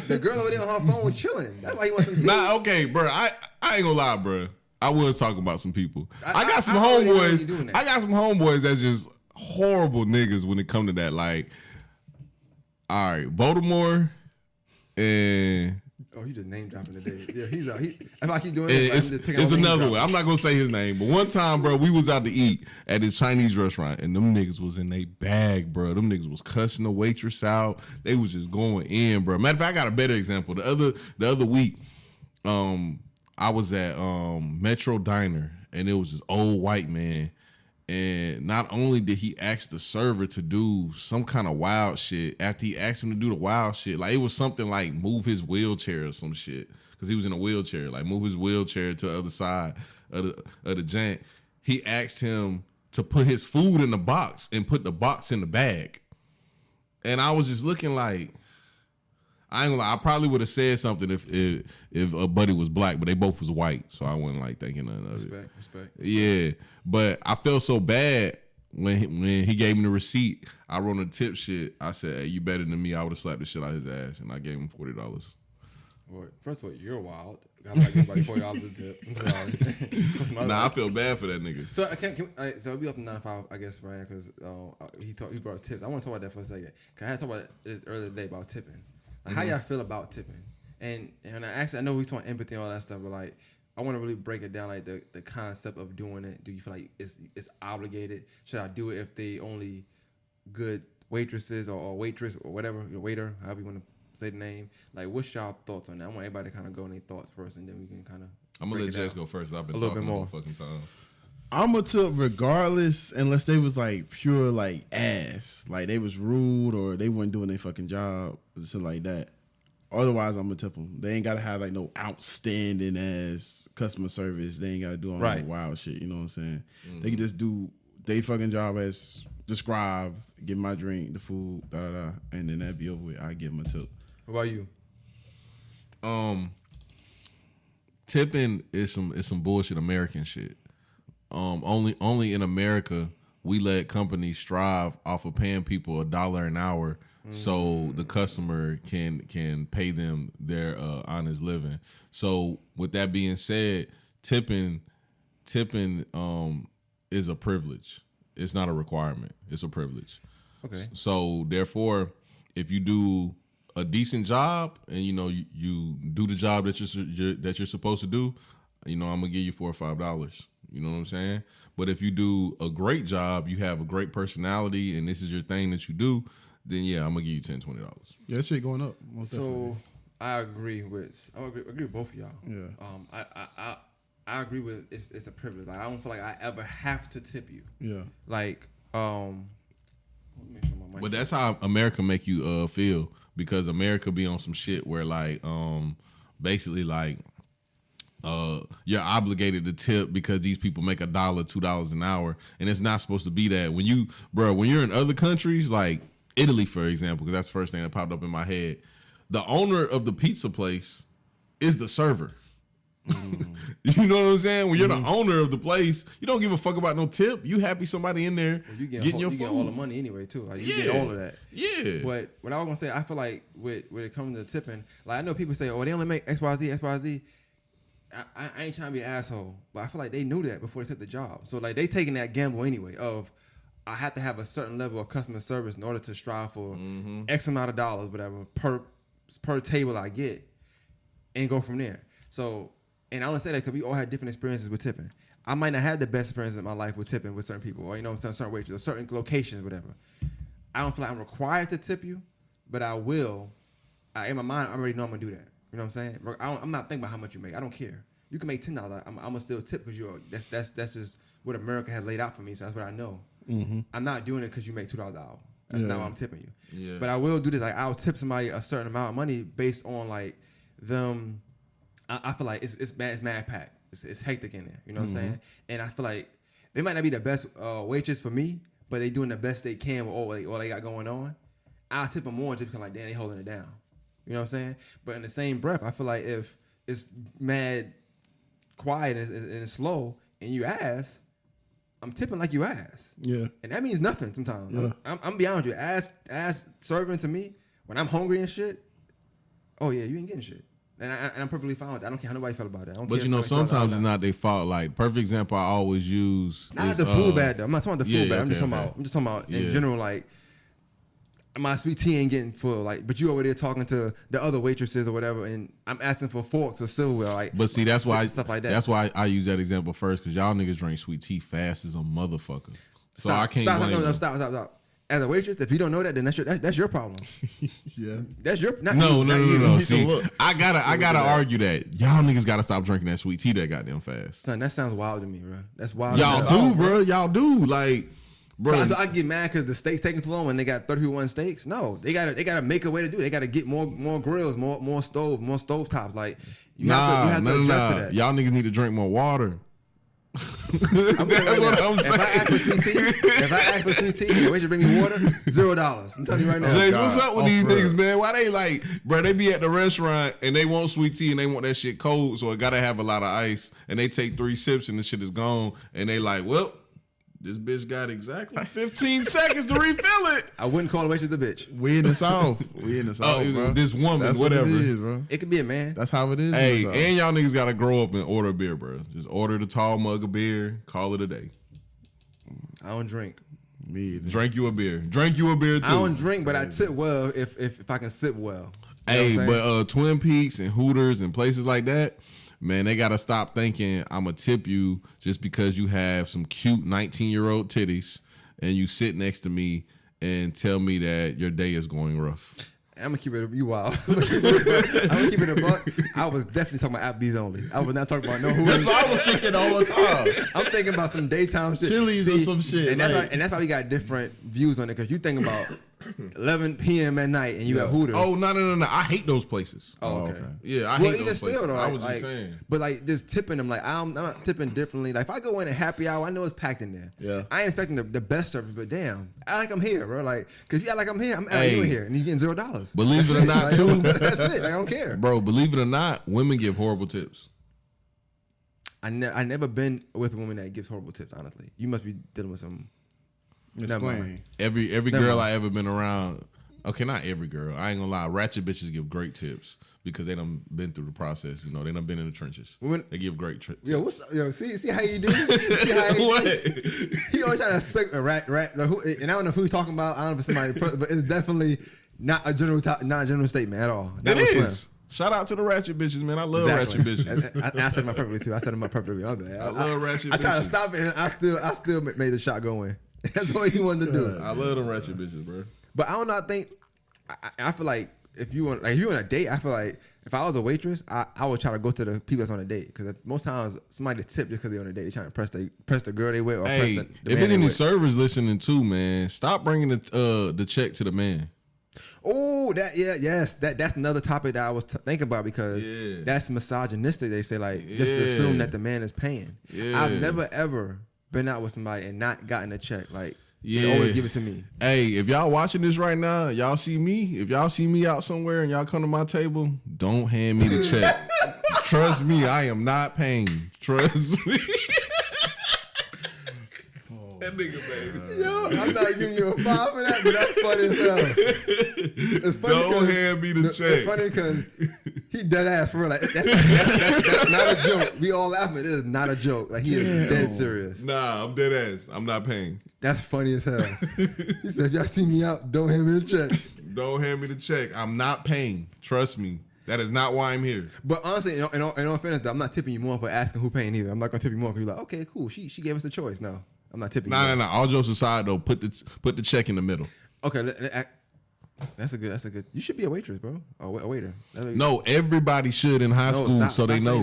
Speaker 2: The girl over there on her phone was chilling. That's why he wants some tea.
Speaker 1: Nah, okay, bro. I ain't gonna lie, bro. I was talking about some people. I got some homeboys. I got some homeboys that's just horrible niggas when it come to that. Like, all right, Baltimore and.
Speaker 2: Oh, you just name dropping today. Yeah, if I keep doing this,
Speaker 1: it's another one. I'm not gonna say his name, but one time, bro, we was out to eat at this Chinese restaurant, and them niggas was in they bag, bro. Them niggas was cussing the waitress out. They was just going in, bro. Matter of fact, I got a better example. The other week, I was at Metro Diner, and it was this old white man. And not only did he ask the server to do some kind of wild shit, after he asked him to do the wild shit, like it was something like move his wheelchair or some shit, because he was in a wheelchair, like move his wheelchair to the other side of the jank. He asked him to put his food in the box and put the box in the bag. And I was just looking like, I ain't gonna lie, I probably would have said something if a buddy was black, but they both was white, so I wasn't like thinking nothing of it.
Speaker 2: Respect.
Speaker 1: Yeah, but I felt so bad when he gave me the receipt. I wrote on the tip shit. I said, "Hey, you better than me." I would have slapped the shit out of his ass, and I gave him $40.
Speaker 2: Well, first of all, you're wild. I'm like, give $40 a tip. I'm sorry.
Speaker 1: Nah, I feel bad for that nigga.
Speaker 2: So so we up to 9 to 5, I guess, Ryan, because he brought tips. I want to talk about that for a second. Cause I had to talk about it earlier today about tipping. Like, how y'all feel about tipping? And I know we talking empathy and all that stuff, but like, I want to really break it down, like the concept of doing it. Do you feel like it's obligated? Should I do it if they only good waitresses or waitress or whatever, waiter, however you want to say the name? Like, what's y'all thoughts on that? I want everybody to kind of go in their thoughts first, and then we can kind of.
Speaker 1: I'm gonna let Jess go first. I've been talking all fucking time.
Speaker 3: I'm a tip regardless, unless they was like pure like ass, like they was rude or they weren't doing their fucking job or something like that. Otherwise, I'm gonna tip them. They ain't gotta have like no outstanding ass customer service. They ain't gotta do all that wild shit. You know what I'm saying? Mm-hmm. They can just do their fucking job as described, get my drink, the food, and then that'd be over with. I give them a tip.
Speaker 2: What about you?
Speaker 1: Tipping is some bullshit American shit. Only in America we let companies strive off of paying people $1 an hour so the customer can pay them their honest living. So with that being said, tipping is a privilege. It's not a requirement. It's a privilege.
Speaker 2: Okay.
Speaker 1: So therefore, if you do a decent job and you do the job that you're supposed to do, I'm gonna give you $4 or $5. You know what I'm saying? But if you do a great job, you have a great personality, and this is your thing that you do, then yeah, I'm gonna give you $10, $20.
Speaker 3: Yeah, that shit going up. Most
Speaker 2: So
Speaker 3: definitely.
Speaker 2: I agree with both of y'all.
Speaker 3: Yeah.
Speaker 2: I agree with it's a privilege. Like I don't feel like I ever have to tip you.
Speaker 3: Yeah.
Speaker 2: Like let me make sure my money.
Speaker 1: But that's how America make you feel, because America be on some shit where like basically like you're obligated to tip because these people make $1, $2 an hour, and it's not supposed to be that. When you're in other countries like Italy, for example, because that's the first thing that popped up in my head, the owner of the pizza place is the server. You know what I'm saying? When you're the owner of the place, you don't give a fuck about no tip. You happy somebody in there getting your food.
Speaker 2: Get all the money anyway too. Like you get all of that.
Speaker 1: Yeah.
Speaker 2: But what I was gonna say, I feel like when it comes to tipping, like I know people say, oh, they only make XYZ. I ain't trying to be an asshole, but I feel like they knew that before they took the job. So like they taking that gamble anyway of I have to have a certain level of customer service in order to strive for X amount of dollars, whatever, per table I get, and go from there. So, and I only say that because we all had different experiences with tipping. I might not have the best experiences in my life with tipping with certain people, or certain waitresses, or certain locations, whatever. I don't feel like I'm required to tip you, but I will. In my mind, I already know I'm gonna do that. You know what I'm saying? I'm not thinking about how much you make. I don't care. You can make $10. I'm gonna still tip because that's just what America has laid out for me. So that's what I know. Mm-hmm. I'm not doing it because you make $2 an hour. That's not why I'm tipping you. Yeah. But I will do this. Like I'll tip somebody a certain amount of money based on like them. I feel like it's mad packed. It's hectic in there. You know what I'm saying? And I feel like they might not be the best waitress for me, but they doing the best they can with all they got going on. I'll tip them more just because like, damn, they holding it down. You know what I'm saying? But in the same breath, I feel like if it's mad quiet and it's slow and you ask, I'm tipping like you ask. Yeah. And that means nothing sometimes. Yeah. I'm be honest with you. Ask serving to me when I'm hungry and shit. Oh yeah, you ain't getting shit. And I'm perfectly fine with that. I don't care how nobody felt about it.
Speaker 1: But sometimes it's not their fault. Like perfect example I always use.
Speaker 2: Not the food bad though. I'm not talking about the food bad. I'm just talking about in general, like my sweet tea ain't getting full. Like, but you over there talking to the other waitresses or whatever, and I'm asking for forks or silverware. Like,
Speaker 1: but see, that's why
Speaker 2: stuff like that.
Speaker 1: That's why I use that example first, because y'all niggas drink sweet tea fast as a motherfucker. So I can't.
Speaker 2: Stop. As a waitress, if you don't know that, then that's your problem.
Speaker 1: Yeah,
Speaker 2: that's your
Speaker 1: no. See, I gotta argue that y'all niggas gotta stop drinking that sweet tea that goddamn fast.
Speaker 2: Son, that sounds wild to me, bro. That's wild.
Speaker 1: Y'all do, bro. Y'all do, like. Bro,
Speaker 2: so I get mad because the steaks taking too long when they got 31 steaks. No, they gotta make a way to do it. They gotta get more grills, more stove tops. Like you have to adjust to that.
Speaker 1: Y'all niggas need to drink more water.
Speaker 2: That's what I'm saying. If I ask for sweet tea, the waiter bring me water, $0. I'm telling you right now.
Speaker 1: James, what's up with these niggas, man? Why they like, bro? They be at the restaurant and they want sweet tea and they want that shit cold, so it gotta have a lot of ice. And they take 3 sips and the shit is gone. And they like, well, this bitch got exactly 15 seconds to refill it.
Speaker 2: I wouldn't call a waitress a bitch.
Speaker 3: We in the South. Bro.
Speaker 1: This woman,
Speaker 3: that's
Speaker 1: whatever.
Speaker 3: What it is, bro.
Speaker 2: It could be a man.
Speaker 3: That's how it is.
Speaker 1: Hey, and y'all niggas gotta grow up and order a beer, bro. Just order the tall mug of beer. Call it a day.
Speaker 2: I don't drink.
Speaker 3: Me either.
Speaker 1: Drink you a beer. Drink you a beer too.
Speaker 2: I don't drink, but I tip well if I can sip well.
Speaker 1: You know but Twin Peaks and Hooters and places like that, man, they gotta stop thinking I'm gonna tip you just because you have some cute 19-year-old titties and you sit next to me and tell me that your day is going rough.
Speaker 2: I'm gonna keep it you wild. I'm gonna keep it a buck. I was definitely talking about Applebee's only. I was not talking about no Hooters.
Speaker 3: That's what I was thinking all the time.
Speaker 2: I'm thinking about some daytime shit.
Speaker 3: Chili's or some shit.
Speaker 2: And that's why we got different views on it, because you think about 11 p.m. at night and you got Hooters.
Speaker 1: Oh, no. I hate those places.
Speaker 2: Oh, okay.
Speaker 1: Yeah, I hate those places.
Speaker 2: Though,
Speaker 1: I was
Speaker 2: like,
Speaker 1: just saying.
Speaker 2: But like just tipping them, like I'm not tipping differently. Like if I go in at happy hour, I know it's packed in there. Yeah. I ain't expecting the best service, but damn, I like I'm here, bro. Like, cause if you act like I'm here, I'm you in here, and you getting $0.
Speaker 1: Believe it or not, too.
Speaker 2: That's it. Like, I don't care,
Speaker 1: bro. Believe it or not, women give horrible tips.
Speaker 2: I never been with a woman that gives horrible tips. Honestly, you must be dealing with some.
Speaker 3: Explain.
Speaker 1: Every girl I ever been around. Okay, not every girl. I ain't gonna lie. Ratchet bitches give great tips because they done been through the process. You know, they done been in the trenches. They give great tips.
Speaker 2: Yo, see how you do? See how you
Speaker 1: what?
Speaker 2: Do? He always trying to suck a rat. And I don't know who he talking about. I don't know if it's somebody, but it's definitely not a general statement at all.
Speaker 1: It is. Slim. Shout out to the ratchet bitches, man. I love ratchet bitches.
Speaker 2: I set them up perfectly too. I set them up perfectly. I
Speaker 1: love ratchet bitches.
Speaker 2: I tried to stop it, and I still made the shot go in. That's what he wanted to do.
Speaker 1: I love them ratchet bitches, bro.
Speaker 2: But I don't know. I think I feel like if you want, like, if you on a date, I feel like if I was a waitress, I would try to go to the people that's on a date because most times somebody tip just because they're on a date. They're trying to press the girl they with or
Speaker 1: Hey,
Speaker 2: press the
Speaker 1: if
Speaker 2: man
Speaker 1: it's
Speaker 2: they
Speaker 1: any
Speaker 2: with.
Speaker 1: servers listening too, man, stop bringing the check to the man.
Speaker 2: Oh, that's another topic that I was thinking about because that's misogynistic. They say like just assume that the man is paying.
Speaker 1: Yeah.
Speaker 2: I've never ever been out with somebody and not gotten a check. Like they always give it to me.
Speaker 1: Hey, if y'all watching this right now, y'all see me. If y'all see me out somewhere and y'all come to my table, don't hand me the check. Trust me, I am not paying. Trust me. That nigga, baby.
Speaker 2: Yo, I'm not giving you a 5 for that, but that's funny as hell. It's funny.
Speaker 1: Don't hand me the check.
Speaker 2: It's funny because he dead ass for real. Like, that's not a joke. We all laughing. It is not a joke. Like he is dead serious.
Speaker 1: Nah, I'm dead ass. I'm not paying.
Speaker 2: That's funny as hell. He said, if y'all see me out, don't hand me the check.
Speaker 1: Don't hand me the check. I'm not paying. Trust me. That is not why I'm here.
Speaker 2: But honestly, in all fairness, I'm not tipping you more for asking who paying either. I'm not gonna tip you more because you're like, okay, cool. She gave us the choice. No, I'm not tipping.
Speaker 1: Nah. All jokes aside, though, put the check in the middle.
Speaker 2: Okay, that's a good. You should be a waitress, bro. A waiter.
Speaker 1: No, everybody should in high school, so they know.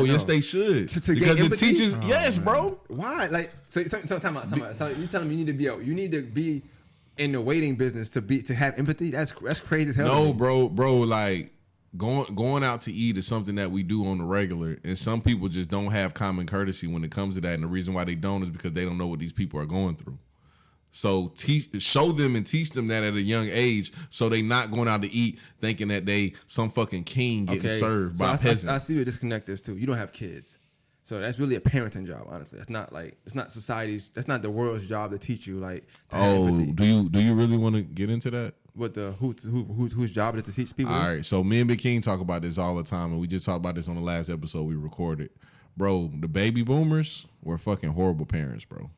Speaker 1: Yes, they should. Because it teaches. Yes, bro.
Speaker 2: Why? Like, so time out. So you telling me you need to be in the waiting business to have empathy? That's crazy as hell.
Speaker 1: No, bro. Like going out to eat is something that we do on the regular, and some people just don't have common courtesy when it comes to that. And the reason why they don't is because they don't know what these people are going through. So show them and teach them that at a young age, so they not going out to eat thinking that they some fucking king getting served by peasants.
Speaker 2: I see where disconnect is too. You don't have kids, so that's really a parenting job. Honestly, it's not society's. That's not the world's job to teach you. Like,
Speaker 1: do you really want to get into that?
Speaker 2: What the whose job is to teach people?
Speaker 1: All right, so me and Big King talk about this all the time, and we just talked about this on the last episode we recorded. Bro, the baby boomers were fucking horrible parents, bro.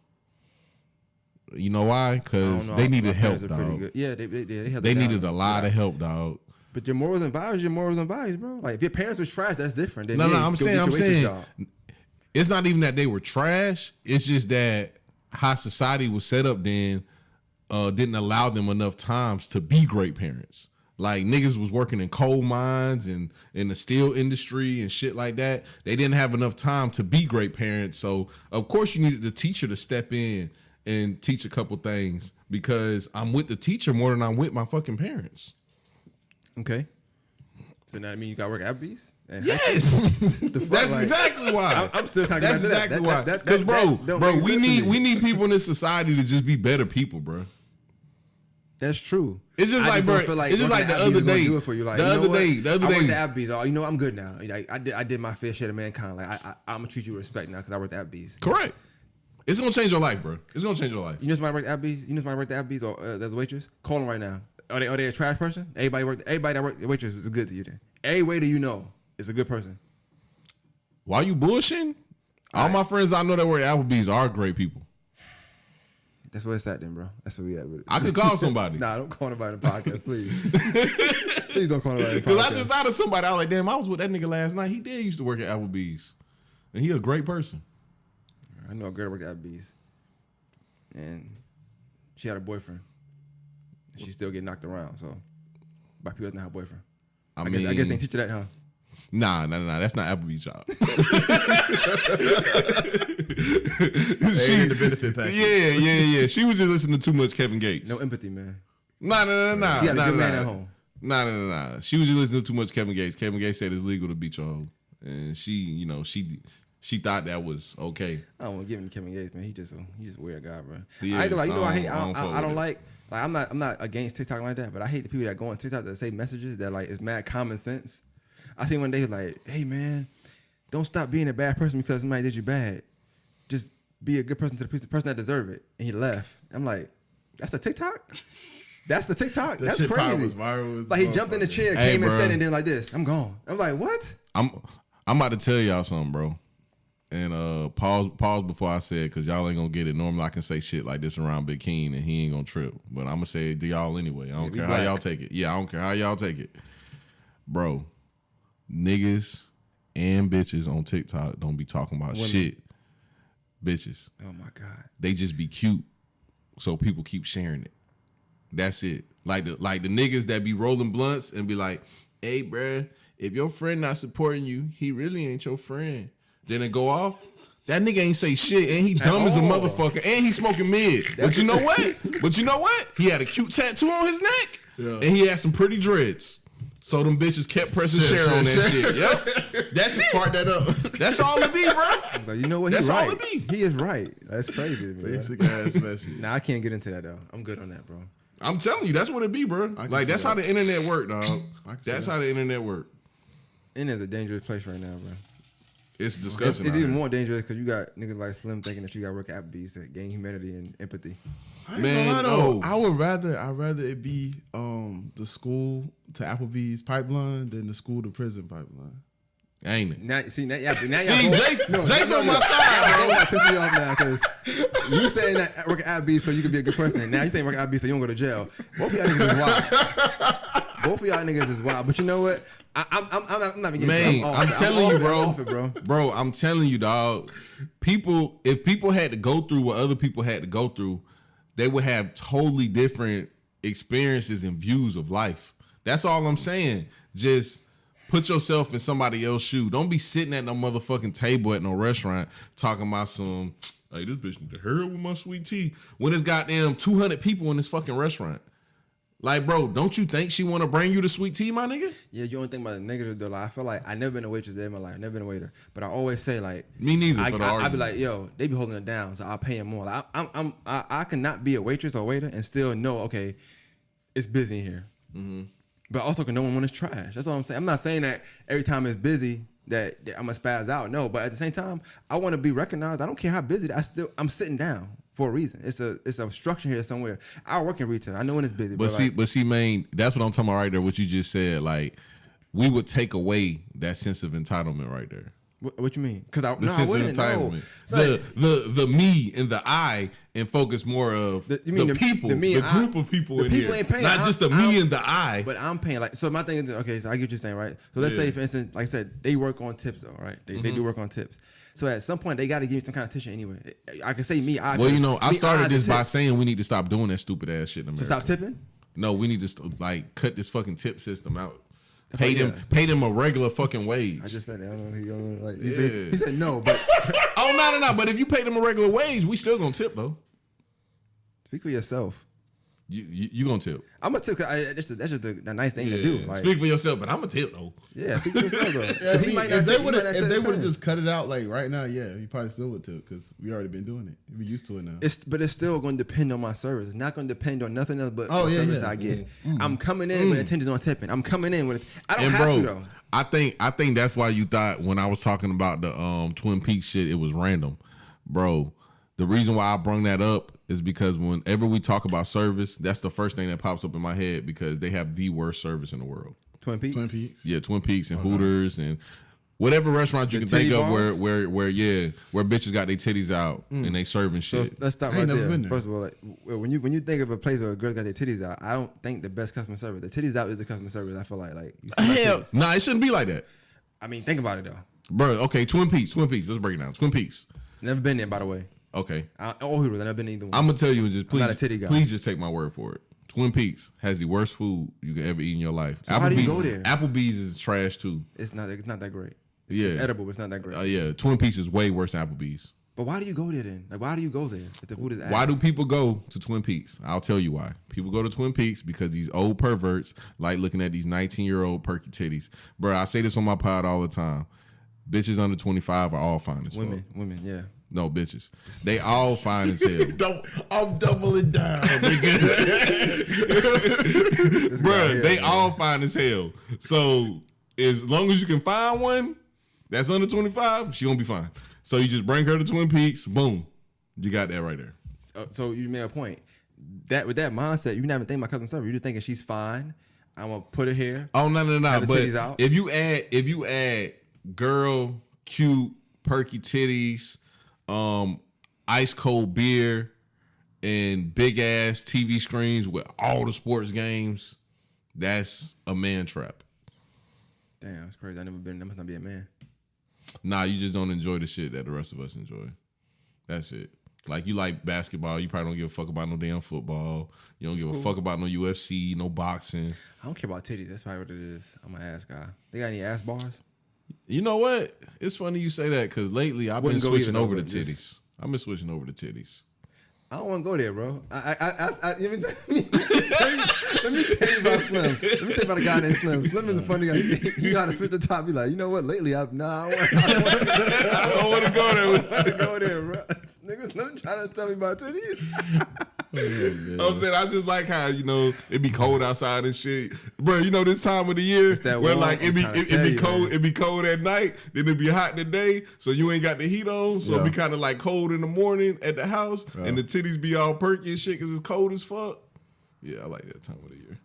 Speaker 1: You know why? Because they needed help, dog.
Speaker 2: Yeah, they
Speaker 1: needed a lot of help, dog.
Speaker 2: But your morals and values, bro. Like if your parents was trash, that's different.
Speaker 1: No, I'm saying it's not even that they were trash. It's just that how society was set up then didn't allow them enough times to be great parents. Like niggas was working in coal mines and in the steel industry and shit like that. They didn't have enough time to be great parents. So of course you needed the teacher to step in and teach a couple things because I'm with the teacher more than I'm with my fucking parents.
Speaker 2: Okay. So now I mean you got to work at Applebee's?
Speaker 1: Yes. That's exactly why.
Speaker 2: I'm still talking
Speaker 1: That's
Speaker 2: about
Speaker 1: exactly why. Because bro, we need people in this society to just be better people, bro.
Speaker 2: That's true.
Speaker 1: It's just like, bro. It's just like the other day.
Speaker 2: Do it for you. Like, the other day. I worked at Applebee's. Oh, you know I'm good now. Like I did my fair share of mankind. Like I'm gonna treat you with respect now because I worked at Applebee's.
Speaker 1: Correct. It's gonna change your life, bro. It's gonna change your life.
Speaker 2: You know somebody worked at Applebee's? You know somebody worked at Applebee's or there's a waitress? Call them right now. Are they a trash person? Everybody that worked at waitress is good to you then. Every waiter you know is a good person.
Speaker 1: Why you bullshitting? All my friends I know that work at Applebee's are great people.
Speaker 2: That's where it's at then, bro. That's where we at with it.
Speaker 1: I could call somebody.
Speaker 2: Nah, don't call nobody in the podcast, please. Please don't call nobody in the podcast.
Speaker 1: Because I just thought of somebody. I was like, damn, I was with that nigga last night. He did used to work at Applebee's. And he a great person.
Speaker 2: I know a girl worked at Applebee's. And she had a boyfriend. And she still get knocked around, so by people that's not her boyfriend. I guess they teach you that, huh?
Speaker 1: Nah. That's not Applebee's job.
Speaker 3: She in the benefit package.
Speaker 1: Yeah. She was just listening to too much Kevin Gates.
Speaker 2: No empathy, man.
Speaker 1: Nah.
Speaker 2: She had a good man at home.
Speaker 1: Nah. She was just listening to too much Kevin Gates. Kevin Gates said it's legal to beat your hoe. And she thought that was okay.
Speaker 2: I don't want to give him to Kevin Gates, man. He's just a weird guy, bro.
Speaker 1: Yeah,
Speaker 2: I ain't gonna lie, you know what I hate? I don't
Speaker 1: like.
Speaker 2: Like I'm not against TikTok like that, but I hate the people that go on TikTok that say messages that like is mad common sense. I think one day like, hey man, don't stop being a bad person because somebody did you bad. Just be a good person to the person that deserve it. And he left. I'm like, that's a TikTok? That's the TikTok? That's crazy. Was viral, like he jumped in the chair, came and said it, and then like this, I'm gone. I'm like, what?
Speaker 1: I'm about to tell y'all something, bro. And pause before I say it, because y'all ain't gonna get it. Normally I can say shit like this around Big King and he ain't gonna trip. But I'm gonna say it to y'all anyway. I don't care how y'all take it. Yeah, I don't care how y'all take it. Bro, niggas and bitches on TikTok don't be talking about shit. Bitches.
Speaker 2: Oh my God.
Speaker 1: They just be cute. So people keep sharing it. That's it. Like the niggas that be rolling blunts and be like, hey, bruh, if your friend not supporting you, he really ain't your friend. Then it go off. That nigga ain't say shit, and he dumb as a motherfucker, and he smoking mid. But you know what? He had a cute tattoo on his neck, and he had some pretty dreads. So them bitches kept pressing share on that shit. Yep. That's it.
Speaker 3: Part that up.
Speaker 1: That's all it be, bro.
Speaker 2: But you know what?
Speaker 1: That's
Speaker 2: He's
Speaker 1: all
Speaker 2: right.
Speaker 1: it be.
Speaker 2: He is right. That's crazy, man.
Speaker 3: Basic ass message.
Speaker 2: Nah, I can't get into that though. I'm good on that, bro.
Speaker 1: I'm telling you, that's what it be, bro. Like that's how the internet work, dog. That's how the internet work.
Speaker 2: Internet's a dangerous place right now, bro.
Speaker 1: It's disgusting.
Speaker 2: It's even more dangerous because you got niggas like Slim thinking that you got to work at Applebee's to gain humanity and empathy.
Speaker 3: Man, no. I'd rather it be the school to Applebee's pipeline than the school to prison pipeline.
Speaker 1: Ain't it?
Speaker 2: Now
Speaker 1: See,
Speaker 2: y'all
Speaker 1: Jason on my side,
Speaker 2: bro. Piss me off now because you saying that work at Applebee's so you can be a good person. Now you saying work at Applebee's so you don't go to jail. Both of y'all niggas is wild. Both of y'all niggas is wild. But you know what? I'm not even getting
Speaker 1: I'm telling you, bro. Bro, I'm telling you, dog. If people had to go through what other people had to go through, they would have totally different experiences and views of life. That's all I'm saying. Just put yourself in somebody else's shoe. Don't be sitting at no motherfucking table at no restaurant talking about some, hey, this bitch need to hurry up with my sweet tea. When there's goddamn 200 people in this fucking restaurant. Like, bro, don't you think she want to bring you the sweet tea, my nigga?
Speaker 2: Yeah, you only think about the negative though. Like, I feel like I never been a waitress in my life. Never been a waiter. But I always say like,
Speaker 1: me neither.
Speaker 2: I be like, yo, they be holding it down, so I'll pay them more. Like, I cannot be a waitress or waiter and still know, okay, it's busy in here. Mm-hmm. But I also can know when it's trash. That's all I'm saying. I'm not saying that every time it's busy that I'm gonna spaz out. No, but at the same time, I want to be recognized. I don't care how busy. I'm sitting down for a reason. It's a structure here somewhere. I work in retail. I know when it's busy.
Speaker 1: But see, man, that's what I'm talking about right there. What you just said, like, we would take away that sense of entitlement right there.
Speaker 2: What you mean? Because
Speaker 1: the sense of entitlement, the me and the I, and focus more of the people, the group of people in here, ain't paying. Not just the me and the I.
Speaker 2: But I'm paying. Like, so my thing is, okay, so I get what you're saying, right? So let's say, for instance, like I said, they work on tips, though, right? They do work on tips. So at some point, they got to give you some kind of attention anyway. I can say me.
Speaker 1: I started this by saying we need to stop doing that stupid ass shit in America.
Speaker 2: So stop tipping?
Speaker 1: No, we need to cut this fucking tip system out. Pay them a regular fucking wage.
Speaker 2: I just said that. I don't know. He said no, but
Speaker 1: no. But if you pay them a regular wage, we still gonna tip though.
Speaker 2: Speak for yourself.
Speaker 1: You gonna tip?
Speaker 2: I'm gonna tip. That's just the nice thing to do. Like,
Speaker 1: speak for yourself, but I'm gonna tip though.
Speaker 2: Yeah, speak for yourself though.
Speaker 3: If they would have just cut it out like right now, yeah, you probably still would tip because we already been doing it. We used to it now.
Speaker 2: But it's still going to depend on my service. It's not going to depend on nothing else but the service I get. I'm coming in with intentions on tipping. I'm coming in with it. I don't have to though.
Speaker 1: I think that's why you thought when I was talking about the Twin Peaks shit, it was random, bro. The reason why I brung that up is because whenever we talk about service, that's the first thing that pops up in my head because they have the worst service in the world.
Speaker 2: Twin Peaks?
Speaker 1: Yeah, Twin Peaks and Hooters and whatever restaurant you can think of where bitches got their titties out and they serving shit.
Speaker 2: So let's stop right there. First of all, like, when you think of a place where a girl got their titties out, I don't think the best customer service. The titties out is the customer service. I feel like you see
Speaker 1: nah, it shouldn't be like that.
Speaker 2: I mean, think about it though,
Speaker 1: bro. Okay, Twin Peaks. Let's break it down. Twin Peaks.
Speaker 2: Never been there, by the way.
Speaker 1: Okay.
Speaker 2: Hooters. I've never been either one.
Speaker 1: I'm gonna tell you, just please just take my word for it. Twin Peaks has the worst food you can ever eat in your life.
Speaker 2: So how do you go there?
Speaker 1: Applebee's is trash too.
Speaker 2: It's not that great. It's edible, but it's not that great.
Speaker 1: Yeah, Twin Peaks is way worse than Applebee's.
Speaker 2: But why do you go there then? Like, why do you go there if the food is ass?
Speaker 1: Why do people go to Twin Peaks? I'll tell you why. People go to Twin Peaks because these old perverts like looking at these 19-year-old perky titties. Bro, I say this on my pod all the time. Bitches under 25 are all fine as fuck.
Speaker 2: Women, yeah.
Speaker 1: No, bitches. They all fine as hell.
Speaker 3: I'm doubling down, nigga.
Speaker 1: Bruh, they all fine as hell. So as long as you can find one that's under 25, she gonna be fine. So you just bring her to Twin Peaks, boom. You got that right there.
Speaker 2: So you made a point. That with that mindset, you never think about customer service. You're just thinking she's fine. I'm gonna put her here.
Speaker 1: Oh no. But if you add girl, cute, perky titties, ice cold beer, and big ass TV screens with all the sports games, that's a man trap.
Speaker 2: Damn, that's crazy. I never been. That must not be a man.
Speaker 1: Nah, you just don't enjoy the shit that the rest of us enjoy. That's it. Like you like basketball, you probably don't give a fuck about no damn football. You don't give a fuck about no UFC, no boxing.
Speaker 2: I don't care about titties. That's probably what it is. I'm an ass guy. They got any ass bars?
Speaker 1: You know what? It's funny you say that because lately I've been switching over to titties.
Speaker 2: Just...
Speaker 1: I've been switching over to titties.
Speaker 2: I don't want to go there, bro. Let me tell you about Slim. Let me tell you about a guy named Slim. Slim is a funny guy. He got to switch the top. Be like, you know what? Lately, I don't want to go there. Go there, bro. Nigga, Slim trying to tell me about titties.
Speaker 1: I'm saying I just like how it be cold outside and shit, bro. You know this time of the year where like it be cold. Man. It be cold at night, then it be hot in the day. So you ain't got the heat on, so it be kind of like cold in the morning at the house, and the titties be all perky and shit because it's cold as fuck. Yeah, I like that time of the year.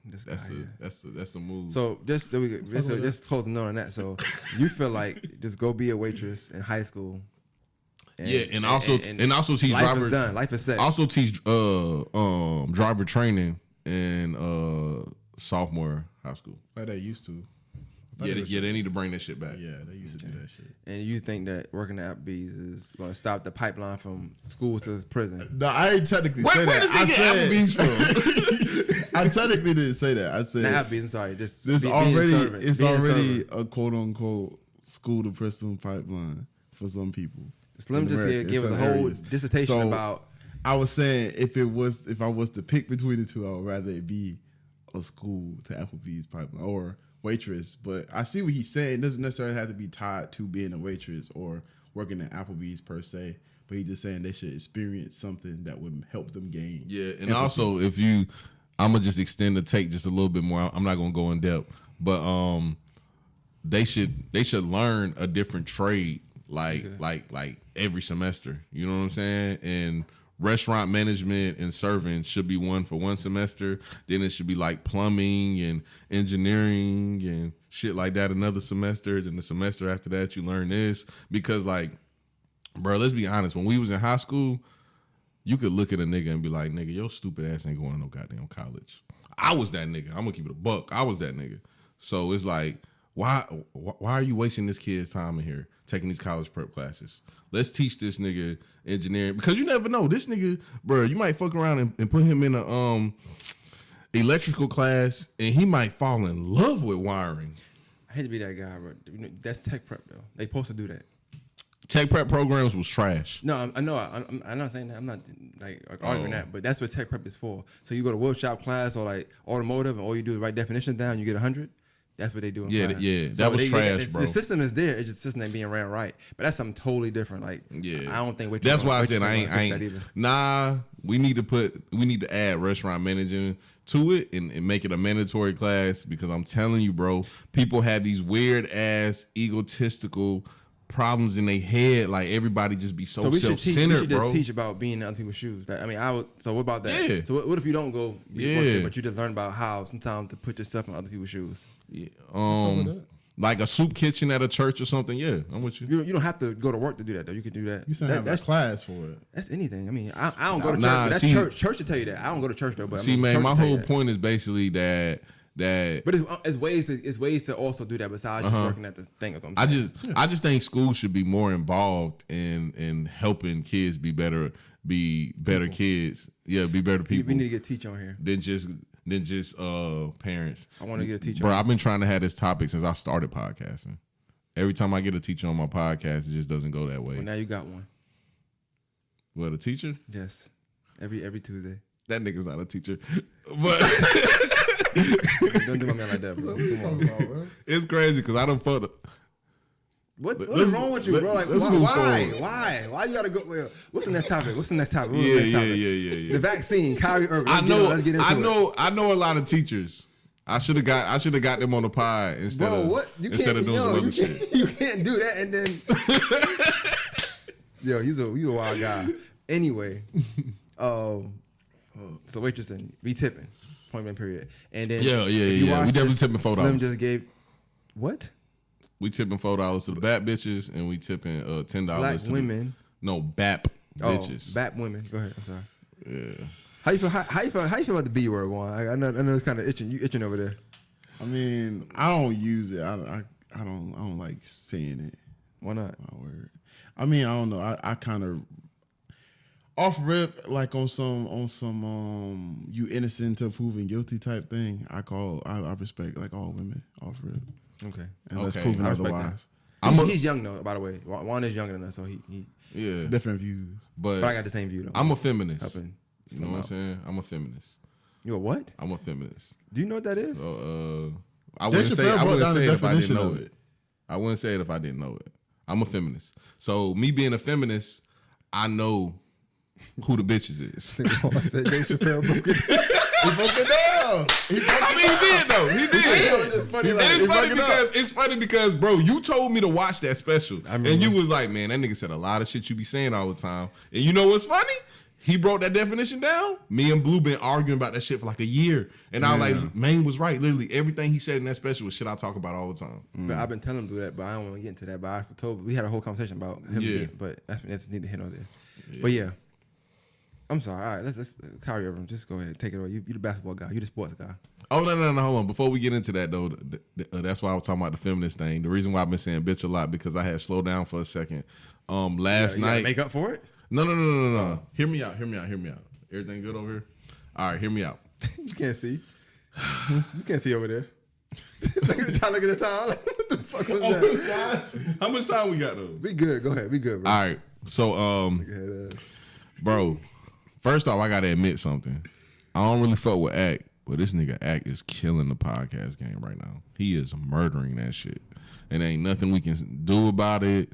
Speaker 1: That's a move.
Speaker 2: So just closing note on that. So you feel like just go be a waitress in high school.
Speaker 1: And also teach
Speaker 2: life
Speaker 1: driver.
Speaker 2: Is done. Life is set.
Speaker 1: Also teach driver training in sophomore high school.
Speaker 3: Like they used to.
Speaker 1: Yeah, they need to bring that shit back.
Speaker 3: Yeah, they used to do that shit.
Speaker 2: And you think that working at Applebee's is going to stop the pipeline from school to prison?
Speaker 3: No, I ain't technically say that. I said Applebee's from. I technically didn't say that. I said
Speaker 2: Applebee's. I'm sorry.
Speaker 3: It's already a quote unquote school to prison pipeline for some people.
Speaker 2: Slim just gave us a whole dissertation about.
Speaker 3: I was saying if I was to pick between the two, I would rather it be a school to Applebee's pipeline or waitress. But I see what he's saying. It doesn't necessarily have to be tied to being a waitress or working at Applebee's per se. But he's just saying they should experience something that would help them gain.
Speaker 1: Yeah, and also I'm gonna just extend the take just a little bit more. I'm not gonna go in depth, but they should learn a different trade. Like every semester, you know what I'm saying? And restaurant management and serving should be one for one semester. Then it should be like plumbing and engineering and shit like that another semester. Then the semester after that, you learn this because like, bro, let's be honest. When we was in high school, you could look at a nigga and be like, nigga, your stupid ass ain't going to no goddamn college. I was that nigga. I'm gonna keep it a buck. I was that nigga. So it's like, why are you wasting this kid's time in here taking these college prep classes? Let's teach this nigga engineering because you never know. This nigga, bro, you might fuck around and put him in a electrical class and he might fall in love with wiring.
Speaker 2: I hate to be that guy, but that's tech prep though. They supposed to do that.
Speaker 1: Tech prep programs was trash.
Speaker 2: No, I know. I'm not saying that. I'm not like arguing that, but that's what tech prep is for. So you go to workshop class or like automotive, and all you do is write definitions down. You get 100. That's what they do in class.
Speaker 1: Yeah. So that was trash, bro.
Speaker 2: The system is there. It's just the system ain't being ran right. But that's something totally different. Like, I don't think.
Speaker 1: That's why I said I ain't. Nah, we need to add restaurant managing to it and make it a mandatory class because I'm telling you, bro, people have these weird ass egotistical problems in their head. Like everybody just be so self-centered,
Speaker 2: we should
Speaker 1: bro.
Speaker 2: just teach about being in other people's shoes. So what about that?
Speaker 1: Yeah.
Speaker 2: So what if you don't go working, but you just learn about how sometimes to put yourself in other people's shoes?
Speaker 1: Yeah. Like a soup kitchen at a church or something. Yeah, I'm with you.
Speaker 2: You don't have to go to work to do that though. You can do that.
Speaker 3: You said have a class for it.
Speaker 2: That's anything. I mean, I don't go to church. That's church. Church to tell you that. I don't go to church though. But
Speaker 1: man, my whole point is basically that.
Speaker 2: But it's ways to also do that besides just working at the thing.
Speaker 1: I just think schools should be more involved in helping kids be better kids. Yeah, be better people.
Speaker 2: We need to get a teacher on here.
Speaker 1: Than just parents.
Speaker 2: I want to get a teacher.
Speaker 1: Bro, I've been trying to have this topic since I started podcasting. Every time I get a teacher on my podcast, it just doesn't go that way.
Speaker 2: Well, now you got one.
Speaker 1: What, a teacher?
Speaker 2: Yes. Every Tuesday.
Speaker 1: That nigga's not a teacher. But
Speaker 2: don't do my man like that, bro. Come on, bro.
Speaker 1: It's crazy because I don't fuck.
Speaker 2: What is wrong with you, bro? Like, why you gotta go? Well, what's the next topic?
Speaker 1: Yeah.
Speaker 2: The vaccine, Kyrie Irving. Let's get into it.
Speaker 1: I know a lot of teachers. I should have got them on the pod instead of doing some other shit.
Speaker 2: You can't do that and then. Yo, you a wild guy. Anyway, so waitressing, be tipping, point blank period, and then
Speaker 1: we definitely tipping $4.
Speaker 2: Slim just gave what?
Speaker 1: We tipping $4 to the BAP bitches, and we tipping $10.
Speaker 2: Black women.
Speaker 1: BAP bitches.
Speaker 2: BAP women. Go ahead. I'm sorry.
Speaker 1: Yeah.
Speaker 2: How you feel about the B word, Juan? I know it's kind of itching. You itching over there.
Speaker 3: I mean, I don't use it. I don't like saying it.
Speaker 2: Why not?
Speaker 3: My word. I mean, I don't know. I kind of off rip, like on some you innocent until proven guilty type thing. I respect like all women off rip.
Speaker 2: Okay.
Speaker 3: Unless
Speaker 1: Okay.
Speaker 3: proven
Speaker 2: I respect
Speaker 3: otherwise.
Speaker 2: He's young though, by the way. Juan is younger than us, so he
Speaker 1: Yeah.
Speaker 3: Different views.
Speaker 1: But
Speaker 2: but I got the same view though.
Speaker 1: I'm a feminist.
Speaker 2: Helping
Speaker 1: You know what I'm saying? I'm a feminist.
Speaker 2: You a what?
Speaker 1: I'm a feminist.
Speaker 2: Do you know what that is?
Speaker 1: So I
Speaker 3: Dave
Speaker 1: wouldn't say
Speaker 3: Chappelle brought down the
Speaker 1: it if I didn't
Speaker 3: definition
Speaker 1: know
Speaker 3: of
Speaker 1: it.
Speaker 3: it.
Speaker 1: I wouldn't say it if I didn't know it. I'm a feminist. So me being a feminist, I know who the bitches is.
Speaker 2: I said Dave Chappelle broke it.
Speaker 3: He broke it down.
Speaker 1: I mean, he did though. He did.
Speaker 3: It's funny,
Speaker 1: And
Speaker 3: like,
Speaker 1: it's
Speaker 3: he
Speaker 1: funny
Speaker 3: broke it
Speaker 1: because it's funny because, bro, you told me to watch that special,
Speaker 2: remember.
Speaker 1: and you was like, "Man, that nigga said a lot of shit you be saying all the time." And you know what's funny? He broke that definition down. Me and Blue been arguing about that shit for like a year, and I was like, "Maine was right. Literally everything he said in that special was shit I talk about all the time."
Speaker 2: But I've been telling him to do that, but I don't want to get into that. But I still told we had a whole conversation about him.
Speaker 1: Yeah.
Speaker 2: But that's neither here nor there. But yeah. I'm sorry. All right, let's Kyrie Irving. Just go ahead, take it away. You the basketball guy. You the sports guy.
Speaker 1: Oh no, hold on. Before we get into that though, that's why I was talking about the feminist thing. The reason why I've been saying bitch a lot because I had slowed down for a second. Last
Speaker 2: You gotta
Speaker 1: night,
Speaker 2: make up for it.
Speaker 1: no. Hear me out. Everything good over here? All right, hear me out.
Speaker 2: You can't see. You can't see over there. Trying to look at the time. What the fuck was that?
Speaker 1: How much time we got though?
Speaker 2: Be good. Go ahead. Be good, bro.
Speaker 1: All right, so bro, first off, I gotta admit something. I don't really fuck with Act, but this nigga Act is killing the podcast game right now. He is murdering that shit, and ain't nothing we can do about it.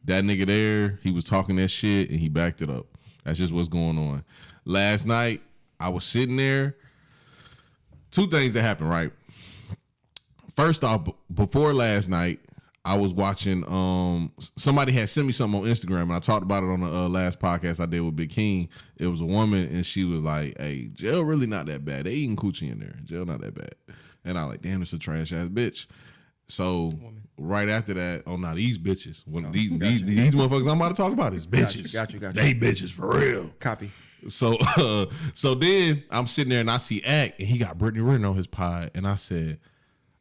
Speaker 1: That nigga there, he was talking that shit and he backed it up. That's just what's going on. Last night, I was sitting there. Two things that happened, right? First off, before last night, I was watching. Somebody had sent me something on Instagram, and I talked about it on the last podcast I did with Big King. It was a woman, and she was like, "Hey, jail really not that bad. They eating coochie in there. Jail not that bad." And I was like, "Damn, it's a trash ass bitch." So right after that, oh no, these bitches. These motherfuckers I'm about to talk about is bitches.
Speaker 2: Got you.
Speaker 1: They bitches for real.
Speaker 2: Copy.
Speaker 1: So then I'm sitting there and I see Act, and he got Brittany Renner on his pod, and I said,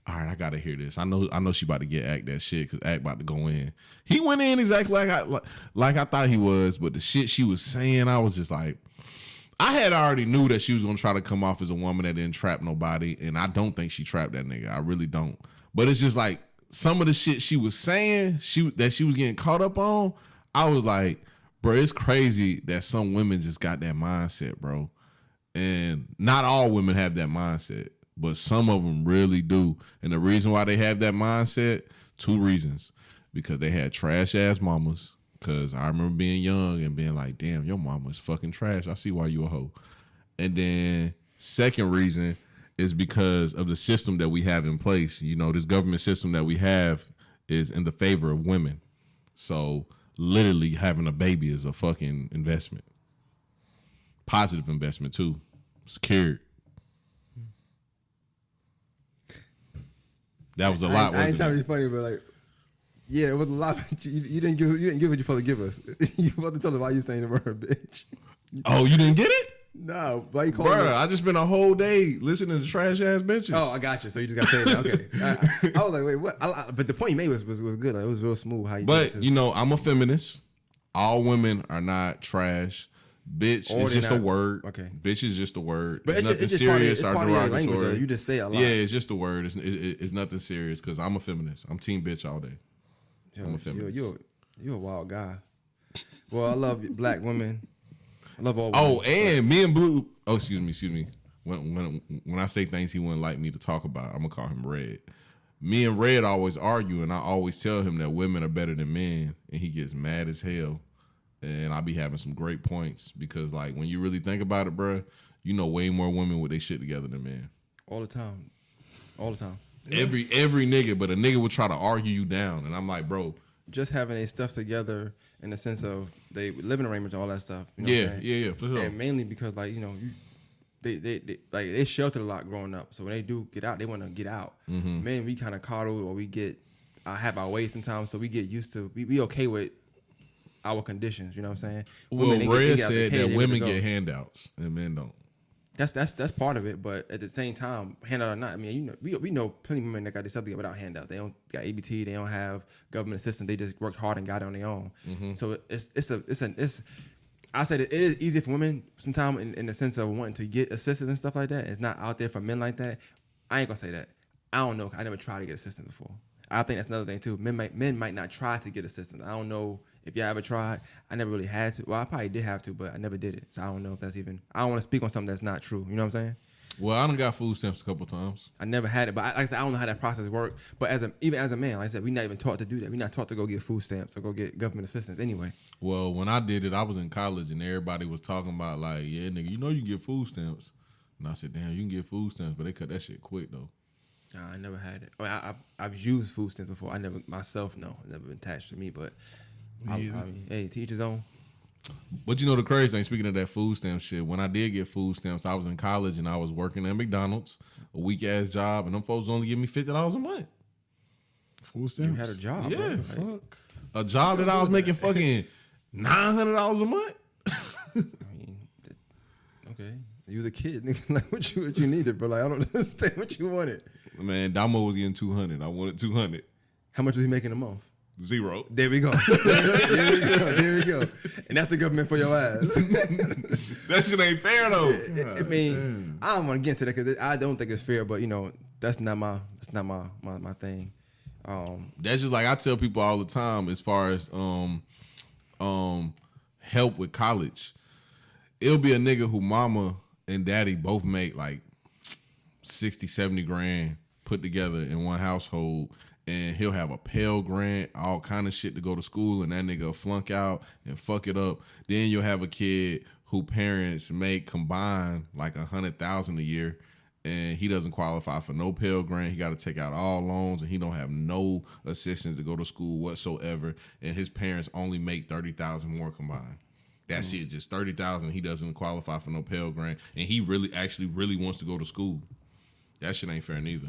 Speaker 1: all right, I gotta hear this. I know she about to get Act that shit because Act about to go in. He went in exactly like I thought he was, but the shit she was saying, I was just like, I had already knew that she was gonna try to come off as a woman that didn't trap nobody, and I don't think she trapped that nigga. I really don't. But it's just like some of the shit she was saying, that she was getting caught up on. I was like, bro, it's crazy that some women just got that mindset, bro. And not all women have that mindset, but some of them really do. And the reason why they have that mindset, two reasons. Because they had trash ass mamas. Because I remember being young and being like, damn, your mama's fucking trash. I see why you a hoe. And then second reason is because of the system that we have in place. You know, this government system that we have is in the favor of women. So literally having a baby is a fucking investment. Positive investment too. Secured. That was a lot.
Speaker 2: I ain't trying to be funny, but like, yeah, it was a lot. But you didn't give what you're supposed to give us. You supposed to tell us why you saying the word bitch.
Speaker 1: Oh, you didn't get it?
Speaker 2: No, why you calling?
Speaker 1: Bruh, I just spent a whole day listening to trash ass bitches.
Speaker 2: Oh, I got you. So you just got to say it. Okay. I was like, wait, what? But the point you made was good. Like, it was real smooth how you.
Speaker 1: But
Speaker 2: did it
Speaker 1: you know, I'm a feminist. All women are not trash. Bitch
Speaker 2: Or
Speaker 1: is
Speaker 2: they're
Speaker 1: just
Speaker 2: not-
Speaker 1: a word.
Speaker 2: okay.
Speaker 1: Bitch is just a word.
Speaker 2: But
Speaker 1: It's nothing serious
Speaker 2: it's
Speaker 1: or
Speaker 2: part of your language,
Speaker 1: derogatory.
Speaker 2: though. You just say it a lot.
Speaker 1: Yeah, it's just a word. It's nothing serious because I'm a feminist. I'm team bitch all day.
Speaker 2: Yo,
Speaker 1: I'm a feminist.
Speaker 2: You're a wild guy. Well, I love black women. I love all women.
Speaker 1: Oh, and me and Blue. Oh, excuse me. When I say things he wouldn't like me to talk about, I'm gonna call him Red. Me and Red always argue, and I always tell him that women are better than men, and he gets mad as hell. And I be having some great points because, like, when you really think about it, bruh, you know way more women with their shit together than men.
Speaker 2: All the time.
Speaker 1: Yeah. Every nigga, but a nigga would try to argue you down, and I'm like, bro.
Speaker 2: Just having their stuff together in the sense of they living arrangements and all that stuff. You know what I'm saying?
Speaker 1: Yeah, for sure.
Speaker 2: And mainly because, like, you know, they sheltered a lot growing up. So when they do get out, they want to get out.
Speaker 1: Mm-hmm.
Speaker 2: Man, we kind of coddle or we get have our way sometimes, so we get used to we okay with our conditions. You know what I'm saying?
Speaker 1: Well,
Speaker 2: Women,
Speaker 1: Red
Speaker 2: they get out the
Speaker 1: said
Speaker 2: cage,
Speaker 1: that
Speaker 2: they
Speaker 1: women
Speaker 2: ready to
Speaker 1: get
Speaker 2: go.
Speaker 1: handouts and men don't.
Speaker 2: That's part of it, but at the same time, handout or not, I mean, we know plenty of women that got this stuff without handout. They don't got ABT, they don't have government assistance. They just worked hard and got it on their own. So it's I say that it is easy for women sometimes in the sense of wanting to get assistance and stuff like that. It's not out there for men like that. I ain't gonna say that. I don't know. I never tried to get assistance before. I think that's another thing too. Men might not try to get assistance. I don't know if y'all ever tried. I never really had to. Well, I probably did have to, but I never did it. So I don't know if that's even. I don't want to speak on something that's not true. You know what I'm saying?
Speaker 1: Well, I done got food stamps a couple times.
Speaker 2: I never had it, but like I said, I don't know how that process works. But even as a man, like I said, we're not even taught to do that. We're not taught to go get food stamps or go get government assistance anyway.
Speaker 1: Well, when I did it, I was in college and everybody was talking about like, yeah, nigga, you know you get food stamps. And I said, damn, you can get food stamps, but they cut that shit quick though.
Speaker 2: I never had it. I mean, I've used food stamps before. I never myself, no, never been attached to me. But I mean, hey, to each his own.
Speaker 1: But you know the crazy thing, speaking of that food stamp shit, when I did get food stamps, I was in college and I was working at McDonald's, a weak ass job, and them folks only give me $50 a month.
Speaker 3: Food stamps?
Speaker 2: You had a job,
Speaker 1: Yeah.
Speaker 2: bro.
Speaker 3: What the fuck?
Speaker 1: A job that I was making fucking $900 a month.
Speaker 2: I mean, okay. You was a kid, nigga. Like what you needed, bro. Like I don't understand what you wanted.
Speaker 1: Man, Damo was getting 200. I wanted 200.
Speaker 2: How much was he making a month?
Speaker 1: 0.
Speaker 2: There we go. There we go. And that's the government for your ass.
Speaker 1: That shit ain't fair though.
Speaker 2: I mean, I don't want to get into that because I don't think it's fair. But you know, that's not my thing.
Speaker 1: That's just like I tell people all the time as far as help with college. It'll be a nigga who mama and daddy both make like 60, 70 grand put together in one household, and he'll have a Pell Grant, all kind of shit to go to school, and that nigga will flunk out and fuck it up. Then you'll have a kid who parents make combined like $100,000 a year, and he doesn't qualify for no Pell Grant. He got to take out all loans, and he don't have no assistance to go to school whatsoever. And his parents only make $30,000 more combined. That shit just $30,000. He doesn't qualify for no Pell Grant, and he really wants to go to school. That shit ain't fair neither.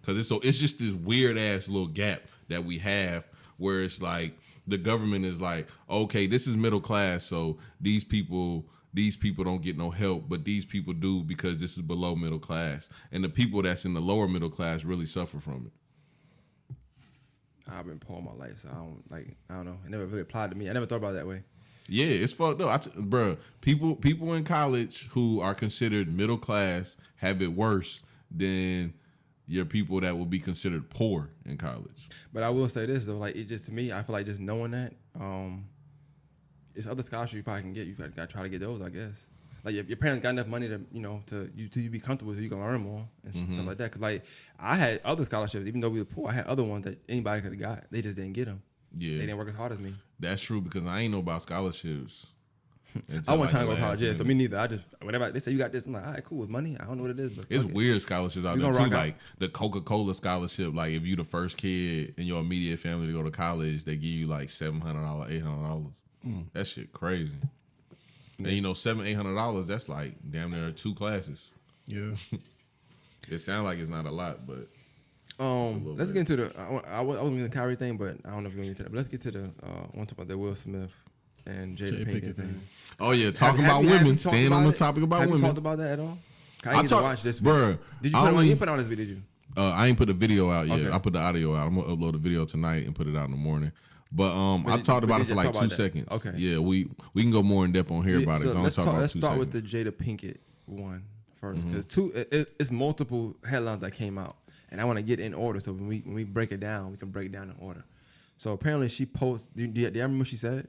Speaker 1: Cause it's just this weird ass little gap that we have where it's like the government is like, okay, this is middle class, so these people don't get no help, but these people do because this is below middle class, and the people that's in the lower middle class really suffer from it.
Speaker 2: I've been poor my life, so I don't know. It never really applied to me. I never thought about it that way.
Speaker 1: Yeah, it's fucked up. Bruh, people in college who are considered middle class have it worse than your people that will be considered poor in college.
Speaker 2: But I will say this though, like it just to me, I feel like just knowing that, it's other scholarships you probably can get. You gotta try to get those, I guess. Like your parents got enough money to you be comfortable so you can earn more and stuff like that. Cause like I had other scholarships, even though we were poor, I had other ones that anybody could have got. They just didn't get them. Yeah, they didn't work as hard as me.
Speaker 1: That's true because I ain't know about scholarships.
Speaker 2: I wasn't trying to go to college, so me neither. I just whenever they say you got this, I'm like, all right, cool, it's money. I don't know what it is, but
Speaker 1: it's weird scholarships out there too. Like the Coca-Cola scholarship, like if you the first kid in your immediate family to go to college, they give you like $700, $800. That shit crazy. And $700-$800, that's like damn near 2 classes.
Speaker 3: Yeah.
Speaker 1: It sounds like it's not a lot, but
Speaker 2: let's get into the. I wasn't in the Kyrie thing, but I don't know if we're going to get to that. But let's get to the one talk about the Will Smith and Jada Pinkett thing.
Speaker 1: Oh yeah, talking about women. Staying on the topic about women.
Speaker 2: Have you talked about that at all? I didn't get to watch this,
Speaker 1: bro.
Speaker 2: Did you put on this video? Did you?
Speaker 1: I ain't put the video out yet.
Speaker 2: Okay.
Speaker 1: I put the audio out. I'm gonna upload the video tonight and put it out in the morning. But I talked about it for like 2 seconds.
Speaker 2: Okay.
Speaker 1: Yeah, we can go more in depth on here about it. So let's
Speaker 2: start with the Jada Pinkett one first, because it's multiple headlines that came out, and I want to get in order. So when we break it down, we can break it down in order. So apparently she posted. Do you remember what she said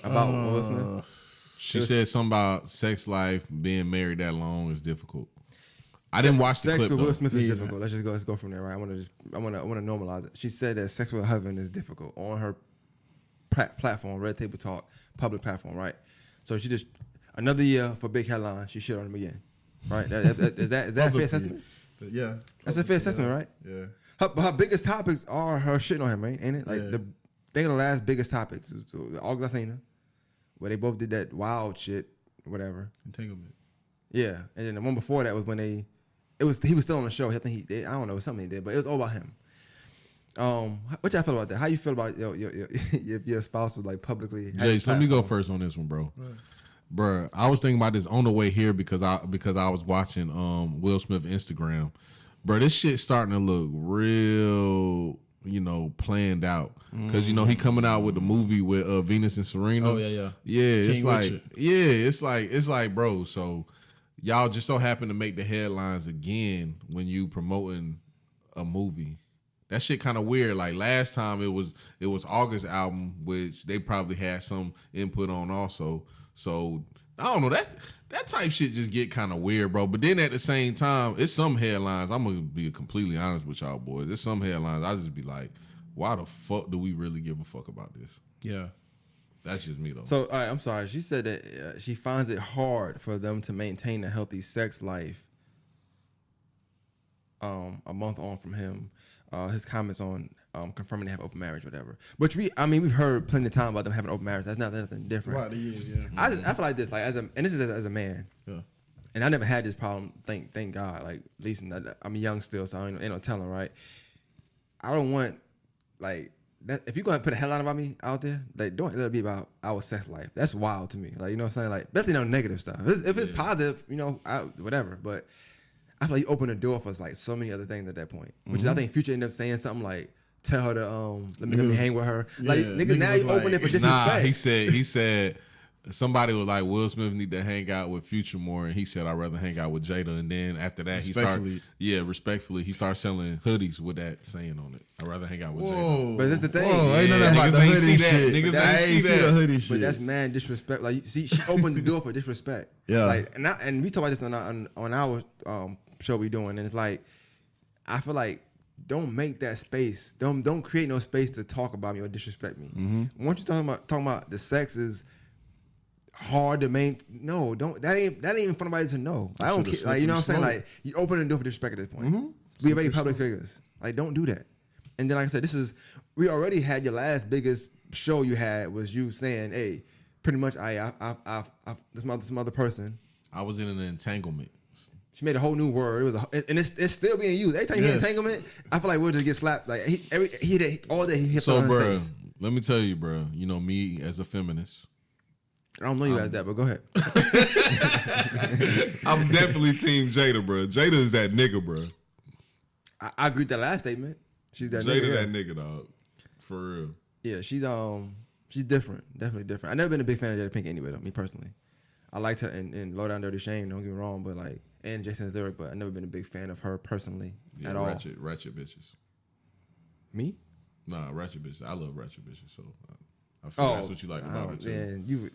Speaker 2: about Will Smith?
Speaker 1: She said something about sex life, being married that long is difficult. I didn't watch the clip.
Speaker 2: Sex with Will Smith is difficult. Let's go from there, right? I want to normalize it. She said that sex with her husband is difficult on her platform, Red Table Talk, public platform, right? So she just another year for big headline. She shit on him again, right? Is that a fair assessment?
Speaker 3: Yeah,
Speaker 2: that's a fair assessment, right?
Speaker 3: Yeah.
Speaker 2: Her biggest topics are her shitting on him, right? Ain't it? Like think of the last biggest topics, the August Alsina, where they both did that wild shit, whatever.
Speaker 3: Entanglement.
Speaker 2: Yeah, and then the one before that was when he was still on the show. I think I don't know, it was something he did, but it was all about him. What y'all feel about that? How you feel about your spouse was like publicly?
Speaker 1: Jace, let me go first on this one, bro. Right. Bruh, I was thinking about this on the way here because I was watching Will Smith Instagram. Bruh, this shit starting to look real, planned out. Because he coming out with the movie with Venus and Serena.
Speaker 3: Oh yeah.
Speaker 1: Yeah,
Speaker 3: King
Speaker 1: it's like, bro. So y'all just so happen to make the headlines again when you promoting a movie. That shit kind of weird. Like last time it was August album, which they probably had some input on also. So I don't know, that type shit just get kind of weird, bro. But then at the same time, it's some headlines. I'm gonna be completely honest with y'all boys. There's some headlines I just be like, why the fuck do we really give a fuck about this?
Speaker 3: Yeah.
Speaker 1: That's just me though.
Speaker 2: So, all right, I'm sorry. She said that she finds it hard for them to maintain a healthy sex life. A month on from him, his comments on confirming they have open marriage, whatever. Which we've heard plenty of time about them having open marriage. That's not nothing different.
Speaker 3: Right, it is, yeah.
Speaker 2: I feel like this, like and this is as a man.
Speaker 3: Yeah.
Speaker 2: And I never had this problem. Thank God. Like at least I'm young still, so ain't no telling, right? I don't want like that. If you're gonna put a headline about me out there, like don't let it be about our sex life. That's wild to me. Like you know what I'm saying? Like definitely no negative stuff. If it's positive, whatever. But I feel like you open the door for like so many other things at that point. Which is I think Future ended up saying something like, tell her to let me hang with her. Like nigga, now you open it for disrespect.
Speaker 1: Nah, he said somebody was like, Will Smith need to hang out with Future more, and he said I'd rather hang out with Jada. And then after that, respectfully, he started selling hoodies with that saying on it. I'd rather hang out with Jada.
Speaker 2: But that's the thing.
Speaker 3: Ain't nothing about the hoodie shit.
Speaker 1: Niggas
Speaker 3: ain't see the hoodie shit.
Speaker 2: But that's man disrespect. Like see, she opened the door for disrespect.
Speaker 3: Yeah.
Speaker 2: Like and we talk about this on our show we doing, and it's like I feel like don't make that space. Don't create no space to talk about me or disrespect me. Mm-hmm. Once you talking about the sex is hard to no, don't that ain't even for nobody to know. I don't care. Like you know what I'm saying? Like you open the door for disrespect at this point. Mm-hmm. We already public figures. Like don't do that. And then like I said, we already had your last biggest show you had was you saying, hey, pretty much this other person.
Speaker 1: I was in an entanglement.
Speaker 2: She made a whole new word. It was and it's still being used. Every time you hear entanglement, I feel like we'll just get slapped. Like he did all day he hit
Speaker 1: so,
Speaker 2: on
Speaker 1: bro,
Speaker 2: his face.
Speaker 1: Let me tell you, bro. You know me as a feminist.
Speaker 2: I don't know you as that, but go ahead.
Speaker 1: I'm definitely Team Jada, bro. Jada is that nigga, bro.
Speaker 2: I agree with that last statement. She's that
Speaker 1: Jada,
Speaker 2: nigga.
Speaker 1: that nigga, dog. For real.
Speaker 2: Yeah, she's different. Definitely different. I've never been a big fan of Jada Pinkett anyway, though, me personally. I liked her in Low Down Dirty Shame, don't get me wrong, but like, and Jason's lyric, but I've never been a big fan of her personally at all.
Speaker 1: Ratchet bitches.
Speaker 2: Me?
Speaker 1: Nah, ratchet bitches. I love ratchet bitches, so I feel that's what you like about her too.
Speaker 2: Man,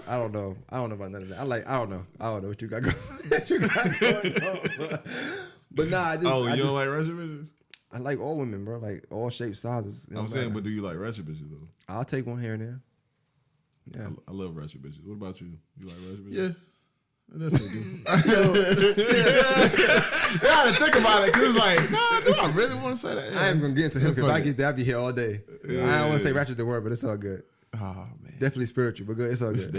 Speaker 2: I don't know. I don't know about none of that. I don't know what you got going on. But nah,
Speaker 1: you don't like ratchet bitches?
Speaker 2: I like all women, bro. Like all shapes, sizes.
Speaker 1: I'm saying, but do you like ratchet bitches though?
Speaker 2: I'll take one here and there. Yeah,
Speaker 1: I love ratchet bitches. What about you? You like ratchet bitches?
Speaker 3: Yeah. I definitely do. I had to think about it because it's like, nah, do I really want to say that? Yeah.
Speaker 2: I ain't gonna get into him because if I get there, I'll be here all day. Yeah. I don't want to say ratchet the word, but it's all good.
Speaker 3: Oh man,
Speaker 2: definitely spiritual, but good. It's all good.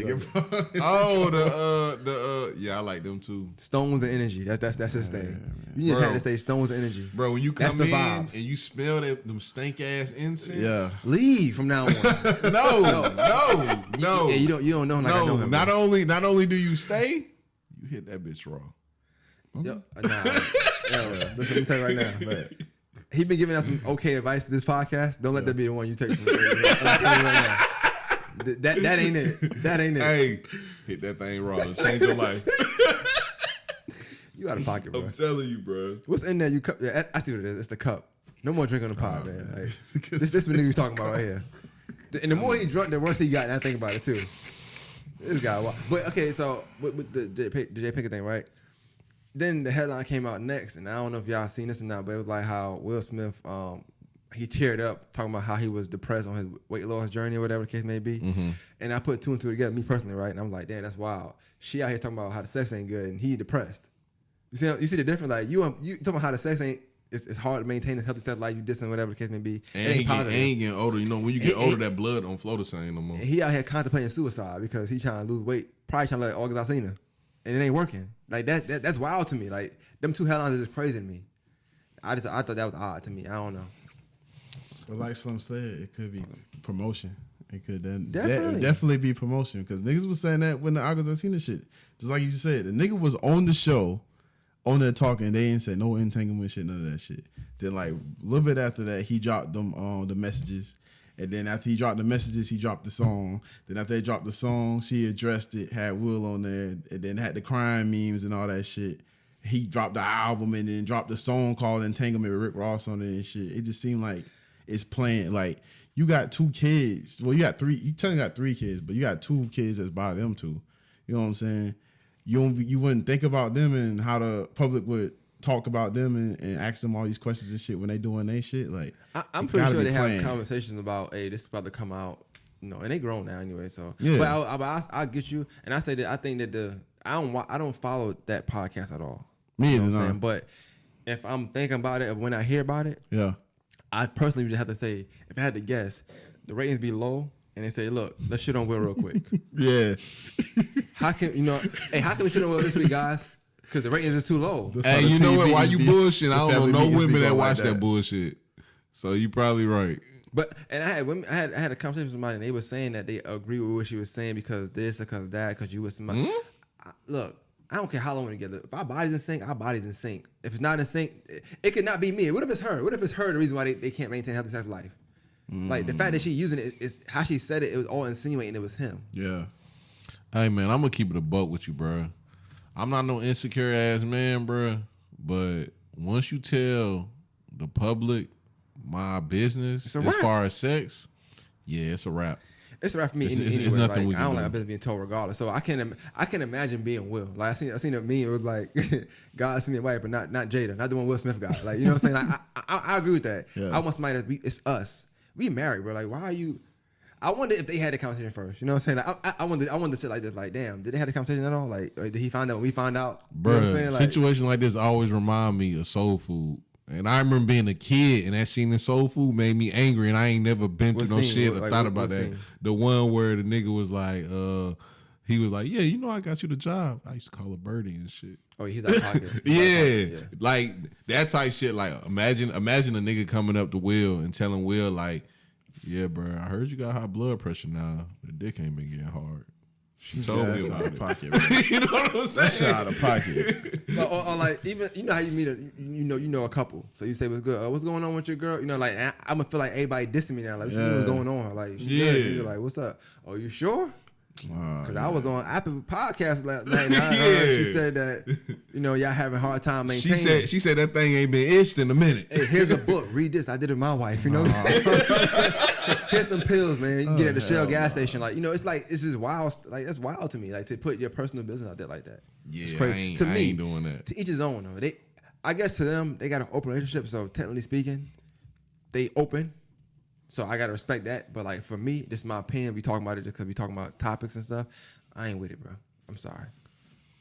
Speaker 1: Yeah, I like them too.
Speaker 2: Stones and energy. That's his thing. You just had to say stones and energy,
Speaker 1: bro. When you come in
Speaker 2: vibes.
Speaker 1: and you smell them stank ass incense,
Speaker 3: yeah,
Speaker 2: leave from now on.
Speaker 1: No.
Speaker 2: Yeah, you don't know. Like I know him,
Speaker 1: not only do you stay, you hit that bitch raw.
Speaker 2: Yo, listen, let me tell you right now, but he been giving us some okay advice to this podcast. Don't let that be the one you take from me. That ain't it. That ain't it.
Speaker 1: Hey, hit that thing raw. Change your life.
Speaker 2: You out of pocket, bro.
Speaker 1: I'm telling you, bro.
Speaker 2: What's in there? You cup? Yeah, I see what it is. It's the cup. No more drink on the pot, man. Like, this what nigga we talking about right here. And the more he drunk, the worse he got. And I think about it too. This guy. But okay, so with the Jay Pinkett thing, right? Then the headline came out next, and I don't know if y'all seen this or not, but it was like how Will Smith, he teared up talking about how he was depressed on his weight loss journey or whatever the case may be. Mm-hmm. And I put two and two together, me personally, right? And I'm like, damn, that's wild. She out here talking about how the sex ain't good, and he depressed. You see the difference? Like you talking about how the sex ain't. It's hard to maintain a healthy sex life. You distant, whatever the case may be.
Speaker 1: And he ain't getting older. You know, when you get older, that blood don't flow the same no more.
Speaker 2: He out here contemplating suicide because he trying to lose weight. Probably trying to like August Alsina, and it ain't working. Like that's wild to me. Like them two headlines are just crazy to me. I thought that was odd to me. I don't know.
Speaker 3: But like Slim said, it could be promotion. It could then
Speaker 2: Definitely.
Speaker 3: definitely be promotion because niggas was saying that when the August Alsina shit. Just like you just said, the nigga was on the show, on there talking. They ain't say no entanglement shit, none of that shit. Then like a little bit after that, he dropped them the messages. And then after he dropped the messages, he dropped the song. Then after they dropped the song, she addressed it, had Will on there, and then had the crime memes and all that shit. He dropped the album and then dropped the song called Entanglement with Rick Ross on it and shit. It just seemed like it's playing like you got 2 kids. Well, you got 3. You technically got 3 kids, but you got 2 kids that's by them 2. You know what I'm saying? You wouldn't think about them and how the public would talk about them and ask them all these questions and shit when they doing their shit. Like
Speaker 2: I'm pretty sure they have conversations about, hey, this is about to come out. No, and they grown now anyway. So
Speaker 3: yeah.
Speaker 2: But I'll get you. And I say that I think that I don't follow that podcast at all.
Speaker 3: Me
Speaker 2: you know
Speaker 3: either.
Speaker 2: what I'm
Speaker 3: No.
Speaker 2: saying? But if I'm thinking about it, when I hear about it,
Speaker 3: Yeah.
Speaker 2: I personally would just have to say, if I had to guess, the ratings be low, and they say, look, let's shit on Will real quick.
Speaker 3: Yeah.
Speaker 2: How can we shit on Will this week, guys? Because the ratings is too low.
Speaker 1: Hey, you know what? Why you bullshit? I don't
Speaker 3: family
Speaker 1: know no
Speaker 3: meetings be
Speaker 1: women that
Speaker 3: going like
Speaker 1: watch that
Speaker 3: that.
Speaker 1: bullshit. So you probably right.
Speaker 2: But and I had women, I had a conversation with somebody, and they were saying that they agree with what she was saying because this or because that, because you was somebody. Look, I don't care how long we're together. If our body's in sync, our body's in sync. If it's not in sync, it could not be me. What if it's her? What if it's her the reason why they can't maintain a healthy sex life? Like the fact that she using it is how she said it. It was all insinuating it was him.
Speaker 3: Yeah.
Speaker 1: Hey man, I'm gonna keep it a buck with you, bro. I'm not no insecure ass man, bro. But once you tell the public my business
Speaker 2: a
Speaker 1: as
Speaker 2: wrap.
Speaker 1: far as sex, yeah, it's a wrap.
Speaker 2: It's a wrap for me.
Speaker 1: It's
Speaker 2: Anyway.
Speaker 1: nothing
Speaker 2: Like,
Speaker 1: we
Speaker 2: I
Speaker 1: can
Speaker 2: don't
Speaker 1: do.
Speaker 2: like a business being told regardless. So I can imagine being Will. Like I seen a meme. It was like God sent me a wife, but not Jada, not the one Will Smith got. Like you know what I'm saying? Like I agree with that.
Speaker 3: Yeah.
Speaker 2: I want somebody it's us. We married, bro. Like why are you? I wonder if they had the conversation first. You know what I'm saying? Like, I wonder shit like this. Like damn, did they have the conversation at all? Like or did he find out when we found out?
Speaker 1: Bro,
Speaker 2: you know what I'm saying? Like,
Speaker 1: situations like this always remind me of soul food. And I remember being a kid and that scene in Soul Food made me angry and I ain't never been
Speaker 2: What
Speaker 1: through no
Speaker 2: scene?
Speaker 1: shit
Speaker 2: What-
Speaker 1: or
Speaker 2: like,
Speaker 1: thought
Speaker 2: what
Speaker 1: about that.
Speaker 2: scene?
Speaker 1: The one where the nigga was like, he was like, yeah, you know I got you the job. I used to call her Birdie and shit.
Speaker 2: oh, he's out of pocket.
Speaker 1: Yeah. Like that type shit. Like imagine a nigga coming up to Will and telling Will like, yeah, bro, I heard you got high blood pressure now. The dick ain't been getting hard. She told me
Speaker 3: That's
Speaker 1: about
Speaker 3: out of
Speaker 1: it.
Speaker 3: pocket, bro.
Speaker 1: You know what I'm saying?
Speaker 3: That shit out of pocket.
Speaker 2: or like even you know how you meet you know a couple, so you say what's good, what's going on with your girl, you know, like I'm gonna feel like everybody dissing me now, like what you mean what's going on, like she good, and you're like what's up, oh you sure? Because I was on Apple Podcast last night and I heard she said that you know y'all having a hard time maintaining.
Speaker 1: She said that thing ain't been itched in a minute.
Speaker 2: Hey, here's a book, read this, I did it with my wife, you know what I'm saying? Here's some pills, man, you can get at the Shell gas station, like you know, it's just wild, like that's wild to me, like to put your personal business out there like that.
Speaker 1: Yeah,
Speaker 2: It's crazy.
Speaker 1: I ain't doing that.
Speaker 2: To each his own though. I guess to them, they got an open relationship, so technically speaking, they open. So I gotta respect that. But like for me, this is my opinion. We talking about it just because we talking about topics and stuff. I ain't with it, bro. I'm sorry.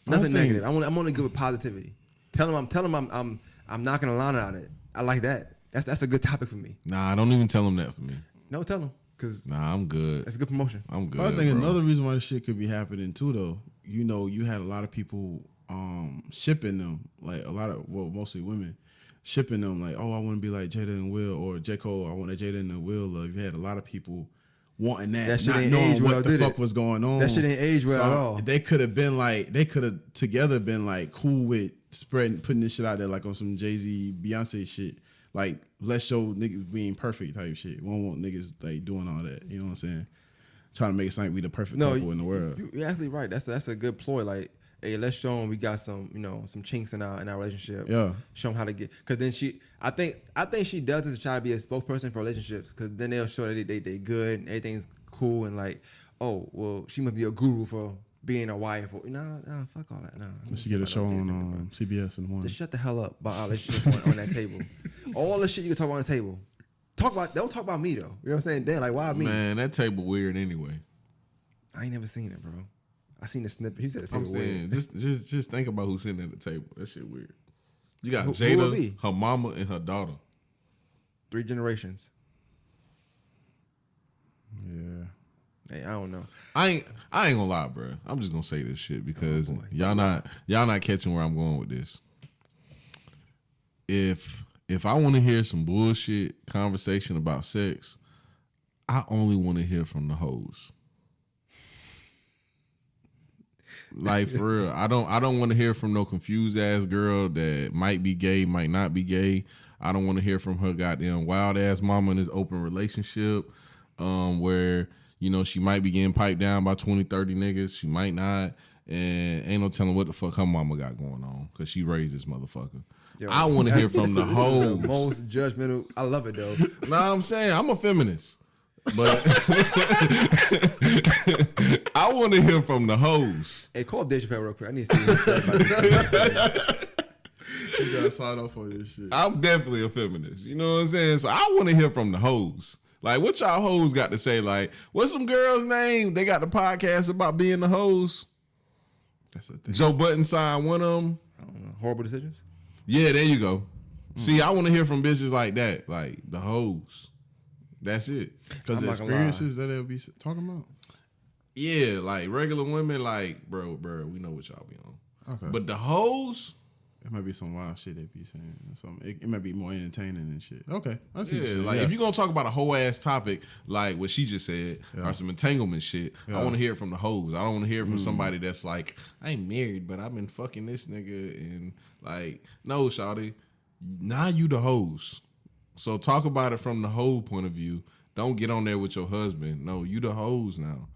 Speaker 2: Nothing negative. I'm only good with positivity. Tell them I'm knocking a line on it. I like that. That's a good topic for me.
Speaker 1: Nah, don't even tell him that for me.
Speaker 2: No, tell them because
Speaker 1: Nah, I'm good.
Speaker 2: that's a good promotion.
Speaker 1: I'm good.
Speaker 3: I think
Speaker 1: bro.
Speaker 3: another reason why this shit could be happening too, though, you know, you had a lot of people shipping them, like mostly women shipping them, like, oh, I want to be like Jada and Will, or J. Cole, I want that Jada and Will love. You had a lot of people wanting that
Speaker 2: shit
Speaker 3: not
Speaker 2: ain't
Speaker 3: knowing
Speaker 2: age
Speaker 3: what
Speaker 2: well,
Speaker 3: the
Speaker 2: did
Speaker 3: fuck
Speaker 2: it?
Speaker 3: was going on.
Speaker 2: That shit ain't age well at all.
Speaker 3: They could have been like, they could have together been like cool with putting this shit out there like on some Jay-Z, Beyonce shit. Like, let's show niggas being perfect type shit. We don't want niggas like doing all that. You know what I'm saying? Trying to make it seem like we the perfect couple in the world.
Speaker 2: You're actually right. That's a good ploy. Like, hey, let's show them we got some, you know, some chinks in our relationship.
Speaker 3: Yeah.
Speaker 2: Show them how to get. Because then I think she does this to try to be a spokesperson for relationships. Because then they'll show that they good and everything's cool and like, oh, well, she must be a guru for being a wife. Or nah, fuck all that. Nah.
Speaker 3: She get a show on CBS in the morning.
Speaker 2: Just shut the hell up about our relationship on that table. All the shit you can talk about on the table. Don't talk about me though. You know what I'm saying? Damn, like why me?
Speaker 1: Man, that table weird anyway.
Speaker 2: I ain't never seen it, bro. I seen the snippet. He said the table
Speaker 1: I'm saying,
Speaker 2: weird.
Speaker 1: just think about who's sitting at the table. That shit weird. You got
Speaker 2: Who would it
Speaker 1: Jada,
Speaker 2: be?
Speaker 1: her mama, and her daughter.
Speaker 2: 3 generations.
Speaker 3: Yeah.
Speaker 2: Hey, I don't know.
Speaker 1: I ain't gonna lie, bro. I'm just gonna say this shit because y'all not catching where I'm going with this. If I want to hear some bullshit conversation about sex, I only want to hear from the hoes. Like for real, I don't want to hear from no confused ass girl that might be gay, might not be gay. I don't want to hear from her goddamn wild ass mama in this open relationship, where she might be getting piped down by 20, 30 niggas. She might not, and ain't no telling what the fuck her mama got going on because she raised this motherfucker. Yo, I want to hear from the hoes.
Speaker 2: The most judgmental. I love it though.
Speaker 1: Nah, I'm saying I'm a feminist. But I want to hear from the hoes.
Speaker 2: Hey, call up Dave Chappelle real quick. I need to see what this.
Speaker 3: You gotta sign off on this shit.
Speaker 1: I'm definitely a feminist. You know what I'm saying? So I want to hear from the hoes. Like, what y'all hoes got to say? Like, what's some girl's name? They got the podcast about being the hoes.
Speaker 3: That's a thing.
Speaker 1: Joe Button signed one of them.
Speaker 2: I don't know. Horrible Decisions?
Speaker 1: Yeah, there you go. See, I want to hear from bitches like that. Like, the hoes. That's it.
Speaker 3: Because the experiences that they'll be talking about?
Speaker 1: Yeah, like regular women, like, bro, we know what y'all be on.
Speaker 3: Okay.
Speaker 1: But the hoes,
Speaker 3: it might be some wild shit they be saying. It might be more entertaining and shit. Okay. I see
Speaker 1: yeah, like if you're going to talk about a whole ass topic, like what she just said, or some entanglement shit, I want to hear it from the hoes. I don't want to hear it from somebody that's like, I ain't married, but I've been fucking this nigga. And like, no, shawty, now you the hoes. So talk about it from the whole point of view. Don't get on there with your husband. No, you the hoes now.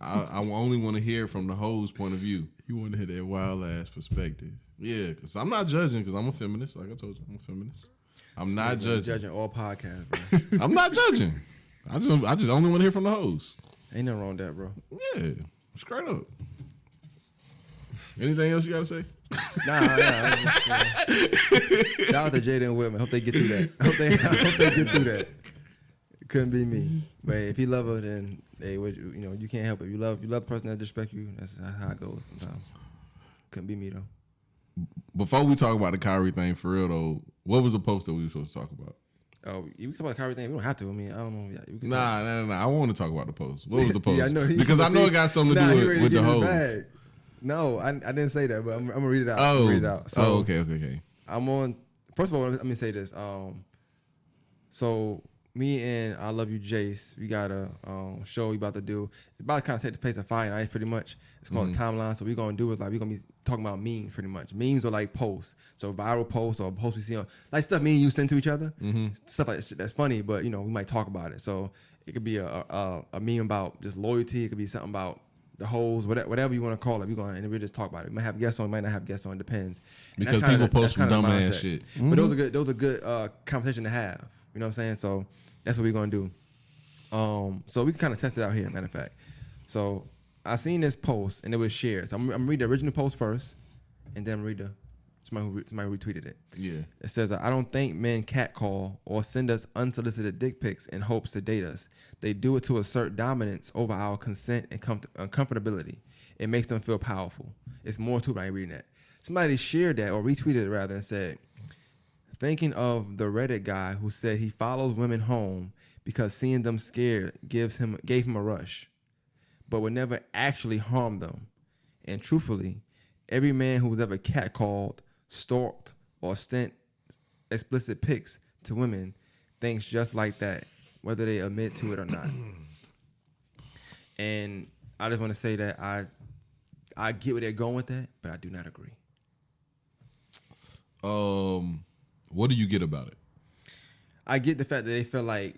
Speaker 1: I only want to hear from the hoes point of view.
Speaker 3: You want to hear that wild ass perspective.
Speaker 1: Yeah, because I'm not judging because I'm a feminist. Like I told you, I'm a feminist. I'm not judging.
Speaker 2: Judging all podcasts, bro.
Speaker 1: I'm not judging. I just only want to hear from the hoes.
Speaker 2: Ain't nothing wrong with that, bro.
Speaker 1: Yeah, straight up. Anything else you got to say?
Speaker 2: Nah. Shout out to Jada and Whitman. Hope they get through that. Hope they get through that. It couldn't be me. But if he love her, then you can't help it. You love the person that disrespect you. That's how it goes sometimes. Couldn't be me though.
Speaker 1: Before we talk about the Kyrie thing for real though, what was the post that we were supposed to talk about?
Speaker 2: Oh, you can talk about the Kyrie thing. We don't have to. I mean, I don't know.
Speaker 1: Nah. I want to talk about the post. What was the post?
Speaker 2: Yeah, I know.
Speaker 1: Because I know it got something to do with the hoes.
Speaker 2: No, I didn't say that, but I'm gonna read it out.
Speaker 1: Oh, okay.
Speaker 2: I'm on. First of all, let me say this. So me and I Love You Jace, we got a show we about to do. It's about to kind of take the place of Fire Night, pretty much. It's called The Timeline. So we're gonna do is like we're gonna be talking about memes, pretty much. Memes are like posts, so viral posts or posts we see on like stuff me and you send to each other, stuff like that's funny, but we might talk about it. So it could be a meme about just loyalty. It could be something about the hoes, whatever you want to call it. And we just talk about it. We might have guests on, might not have guests on. It depends.
Speaker 1: Because people post some dumb ass shit.
Speaker 2: But those are good conversation to have. You know what I'm saying? So that's what we're gonna do. So we can kind of test it out here. Matter of fact, so I seen this post and it was shared. So I'm gonna read the original post first, and then read somebody retweeted it.
Speaker 1: Yeah. It
Speaker 2: says, I don't think men catcall or send us unsolicited dick pics in hopes to date us. They do it to assert dominance over our consent and comfortability. It makes them feel powerful. It's more to it. I ain't reading that. Somebody shared that or retweeted it rather and said, thinking of the Reddit guy who said he follows women home because seeing them scared gave him a rush, but would never actually harm them. And truthfully, every man who's ever catcalled, stalked, or sent explicit pics to women thinks just like that, whether they admit to it or not. And I just want to say that I get where they're going with that, but I do not agree.
Speaker 1: What do you get about it?
Speaker 2: I get the fact that they feel like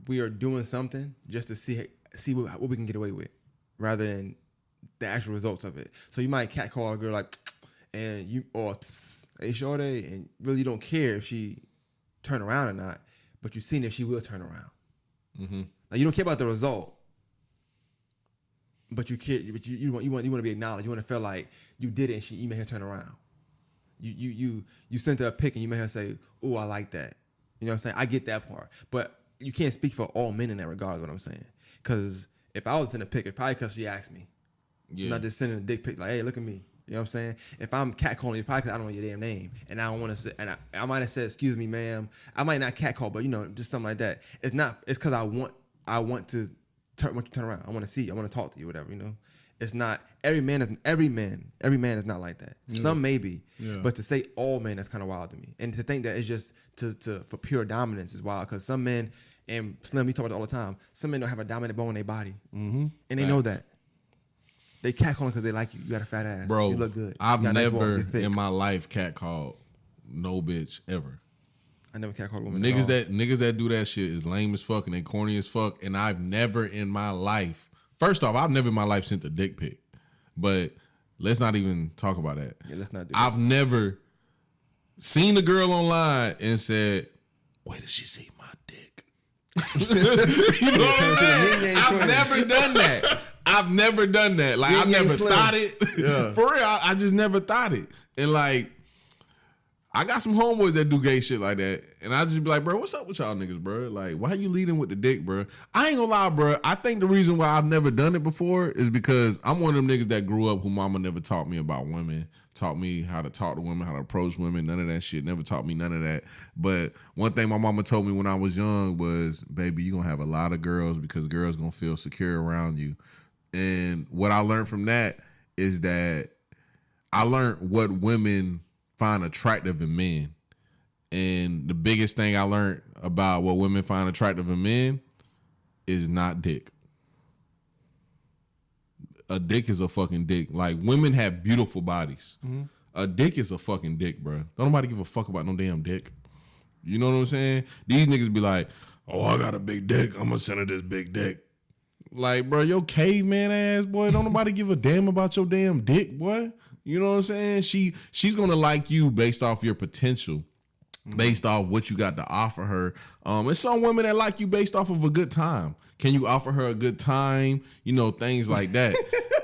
Speaker 2: we are doing something just to see what we can get away with, rather than the actual results of it. So you might catcall a girl like, and you or hey shorty, and really don't care if she turn around or not, but you've seen if she will turn around. Mm-hmm. Like you don't care about the result, but you care. But you want to be acknowledged. You want to feel like you did it, and you made her turn around. You sent her a pic, and you made her say, "Oh, I like that." You know what I'm saying? I get that part, but you can't speak for all men in that regard. Is what I'm saying. Because if I was sending a pic, it's probably because she asked me. Yeah. I'm not just sending a dick pic like, "Hey, look at me." You know what I'm saying? If I'm catcalling you, it's probably because I don't know your damn name, and I don't want to say. And I might have said, "Excuse me, ma'am." I might not catcall, but just something like that. It's not. It's because I want to turn around. I want to see you. I want to talk to you. Whatever. It's not every man is not like that. Yeah. Some may be, but to say all men, that's kind of wild to me. And to think that it's just for pure dominance is wild. Because some men, And Slim, you talk about it all the time. Some men don't have a dominant bone in their body, and they
Speaker 1: Facts.
Speaker 2: know that. They catcalling because they like you. You got a fat ass,
Speaker 1: Bro,
Speaker 2: you look good.
Speaker 1: I've
Speaker 2: You got a nice
Speaker 1: never
Speaker 2: walk, you're thick.
Speaker 1: in my life catcalled no bitch ever.
Speaker 2: I never catcalled a woman.
Speaker 1: Niggas that do that shit is lame as fuck and they corny as fuck. And I've never in my life, first off, I've never in my life sent a dick pic. But let's not even talk about that.
Speaker 2: Yeah, let's not do that.
Speaker 1: I've never seen a girl online and said, "Wait till she see my dick." You know what I'm saying? I've never done that. I've never done that. Like, I never thought it.
Speaker 3: Yeah.
Speaker 1: For real, I just never thought it. And like, I got some homeboys that do gay shit like that. And I just be like, bro, what's up with y'all niggas, bro? Like, why you leading with the dick, bro? I ain't gonna lie, bro. I think the reason why I've never done it before is because I'm one of them niggas that grew up who mama never taught me about women, taught me how to talk to women, how to approach women, none of that shit. Never taught me none of that. But one thing my mama told me when I was young was, baby, you gonna have a lot of girls because girls gonna feel secure around you. And what I learned from that is that I learned what women find attractive in men. And the biggest thing I learned about what women find attractive in men is not dick. A dick is a fucking dick. Like, women have beautiful bodies. Mm-hmm. A dick is a fucking dick, bro. Don't nobody give a fuck about no damn dick. You know what I'm saying? These niggas be like, oh, I got a big dick. I'm gonna send her this big dick. Like, bro, your caveman ass, boy, don't nobody give a damn about your damn dick, boy. You know what I'm saying? She's gonna like you based off your potential, based off what you got to offer her. There's some women that like you based off of a good time. Can you offer her a good time? You know, things like that.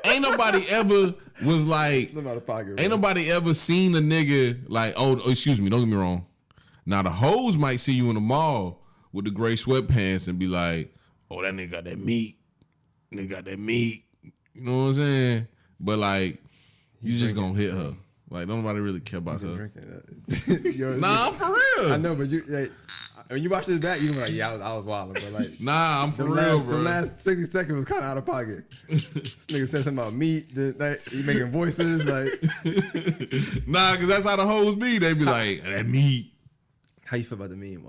Speaker 1: Ain't nobody ever was like, ain't nobody ever seen a nigga like, oh, excuse me, don't get me wrong. Now the hoes might see you in the mall with the gray sweatpants and be like, oh, that nigga got that meat. Nigga got that meat. You know what I'm saying? But like, you just gonna hit her. Like, don't nobody really care about her. Nah, I'm for real.
Speaker 2: I know, but you like, when you watch this back, you be like, yeah, I was wilding, but like,
Speaker 1: nah, I'm for real, bro.
Speaker 2: The last 60 seconds was kind of out of pocket. This nigga said something about meat. He making voices like,
Speaker 1: nah, because that's how the hoes be. They be like, that meat.
Speaker 2: How you feel about the meme?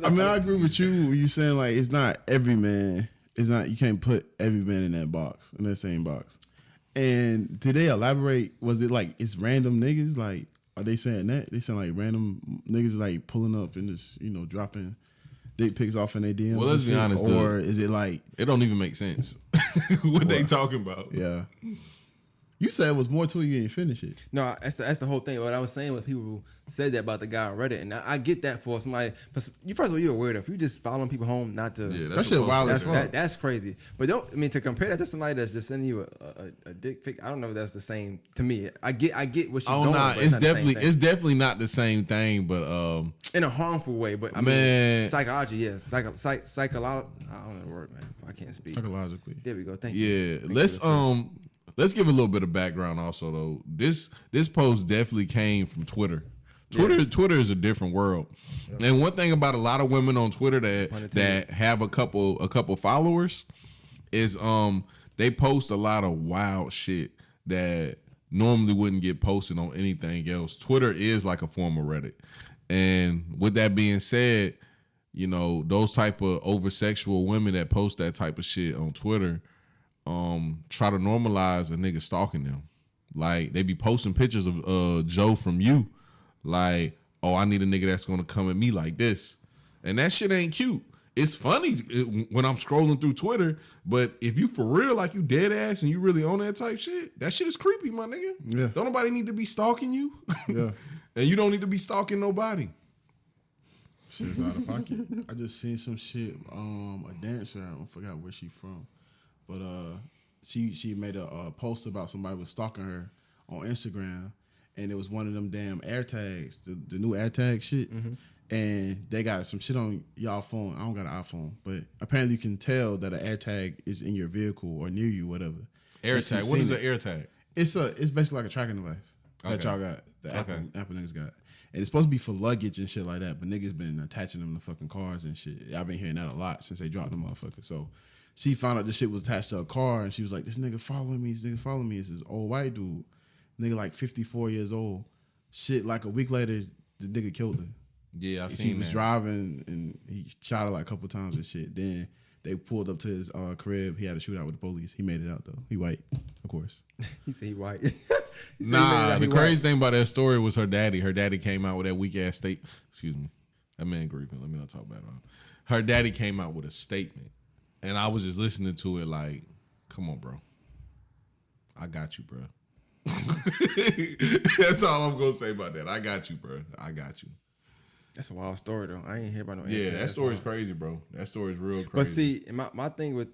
Speaker 3: I mean, I agree with you. You saying like it's not every man. It's not, you can't put every man in that box, in that same box. And did they elaborate? Was it like it's random niggas? Like, are they saying that? They saying like random niggas like pulling up and just, you know, dropping dick pics off in their DMs?
Speaker 1: Well, let's be honest,
Speaker 3: or is it like
Speaker 1: it don't even make sense what they talking about?
Speaker 3: Yeah. You said it was more to it, you didn't finish it.
Speaker 2: No, that's the whole thing. What I was saying was people who said that about the guy on Reddit, and I get that for somebody. But you first of all, you're a weirdo. If you just following people home, not to
Speaker 3: that shit wild as fuck.
Speaker 2: That's crazy. But don't, I mean, to compare that to somebody that's just sending you a dick pic, I don't know if that's the same to me. I get what she's going.
Speaker 1: Oh nah, it's definitely not the same thing, but
Speaker 2: in a harmful way. But I mean, psychology, yes, psychological. I don't know the word, man. I can't speak.
Speaker 3: Psychologically.
Speaker 2: There we go. Thank
Speaker 1: you.
Speaker 2: Yeah,
Speaker 1: let's give a little bit of background also though. This post definitely came from Twitter. Twitter is a different world. Yeah. And one thing about a lot of women on Twitter that have a couple followers is they post a lot of wild shit that normally wouldn't get posted on anything else. Twitter is like a form of Reddit. And with that being said, you know, those type of over-sexual women that post that type of shit on Twitter try to normalize a nigga stalking them. Like, they be posting pictures of Joe from You. Like, oh, I need a nigga that's gonna come at me like this. And that shit ain't cute. It's funny when I'm scrolling through Twitter, but if you for real, like you dead ass and you really on that type shit, that shit is creepy, my nigga.
Speaker 3: Yeah.
Speaker 1: Don't nobody need to be stalking you.
Speaker 3: Yeah.
Speaker 1: And you don't need to be stalking nobody.
Speaker 3: Shit's out of pocket. I just seen some shit. A dancer, I forgot where she from, but she made a post about somebody was stalking her on Instagram, and it was one of them damn AirTags, the new AirTag shit. Mm-hmm. And they got some shit on y'all phone. I don't got an iPhone, but apparently you can tell that an AirTag is in your vehicle or near you, whatever.
Speaker 1: AirTag. What is an AirTag?
Speaker 3: It's basically like a tracking device that y'all got. The Apple niggas got. And it's supposed to be for luggage and shit like that, but niggas been attaching them to fucking cars and shit. I've been hearing that a lot since they dropped them motherfuckers. So she found out this shit was attached to a car, and she was like, this nigga following me. It's this old white dude. Nigga like 54 years old. Shit, like a week later, the nigga killed her.
Speaker 1: Yeah, I
Speaker 3: He
Speaker 1: seen
Speaker 3: was
Speaker 1: that.
Speaker 3: driving and he shot her like a couple times and shit. Then they pulled up to his crib. He had a shootout with the police. He made it out though. He white, of course.
Speaker 2: He said he white.
Speaker 1: Nah, the crazy thing about that story was her daddy. Her daddy came out with that weak ass statement. Excuse me, that man grieving. Let me not talk bad about him. Her daddy came out with a statement, and I was just listening to it like, "Come on, bro, I got you, bro." That's all I'm gonna say about that. I got you, bro. I got you.
Speaker 2: That's a wild story though. I ain't hear about no.
Speaker 1: Yeah, that story's crazy, bro. That story's real crazy.
Speaker 2: But see, my thing with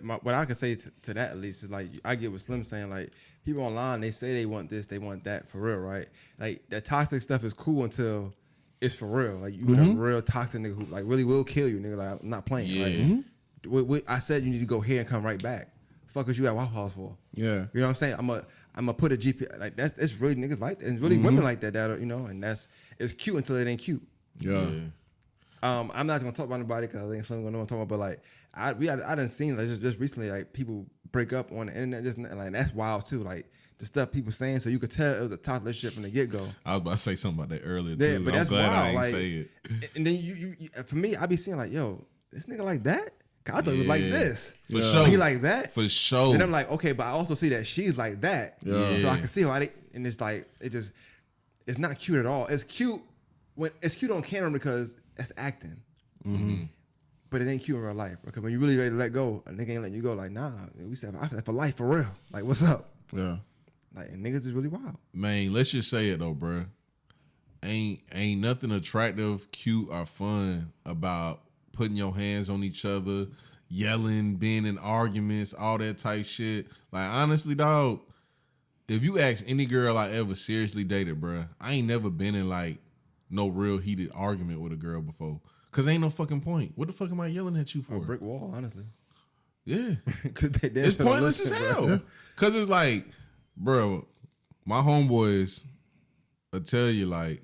Speaker 2: what I can say to that at least is like I get what Slim saying. Like people online, they say they want this, they want that for real, right? Like that toxic stuff is cool until it's for real. Like you a real toxic nigga who like really will kill you, nigga. Like I'm not playing.
Speaker 1: Yeah.
Speaker 2: Like, I said you need to go here and come right back. Fuck is you at Waffle House for?
Speaker 3: Yeah.
Speaker 2: You know what I'm saying? I'm gonna put a GP like it's really niggas like that, and it's really women like that are, you know, and it's cute until it ain't cute.
Speaker 3: Yeah.
Speaker 2: I'm not gonna talk about anybody because I think Slim gonna know what I'm talking about. But like, I done seen like just recently like people break up on the internet, just like that's wild too. Like the stuff people saying, so you could tell it was a toxic relationship from the get go.
Speaker 1: I was about to say something about that earlier too.
Speaker 2: Yeah, but
Speaker 1: I'm
Speaker 2: that's
Speaker 1: glad
Speaker 2: wild.
Speaker 1: I ain't
Speaker 2: Like,
Speaker 1: say it.
Speaker 2: And then you for me, I be seeing like, yo, this nigga like that. 'Cause I thought he was like this.
Speaker 1: For sure.
Speaker 2: He like that.
Speaker 1: For sure.
Speaker 2: And I'm like, okay, but I also see that she's like that.
Speaker 3: Yeah.
Speaker 2: So I can see why and it's like it's not cute at all. It's cute on camera because it's acting.
Speaker 1: Mm-hmm.
Speaker 2: But it ain't cute in real life. Because when you really ready to let go, a nigga ain't letting you go. Like, nah, we said I feel like for life, for real. Like, what's up?
Speaker 3: Yeah.
Speaker 2: Like, and niggas is really wild.
Speaker 1: Man, let's just say it though, bro. Ain't nothing attractive, cute, or fun about putting your hands on each other, yelling, being in arguments, all that type shit. Like, honestly, dog, if you ask any girl I ever seriously dated, bro, I ain't never been in like no real heated argument with a girl before. Cause ain't no fucking point. What the fuck am I yelling at you for?
Speaker 2: A brick wall, honestly.
Speaker 1: Yeah.
Speaker 2: They
Speaker 1: It's pointless as hell.
Speaker 2: Bro.
Speaker 1: Cause it's like, bro, my homeboys will tell you like,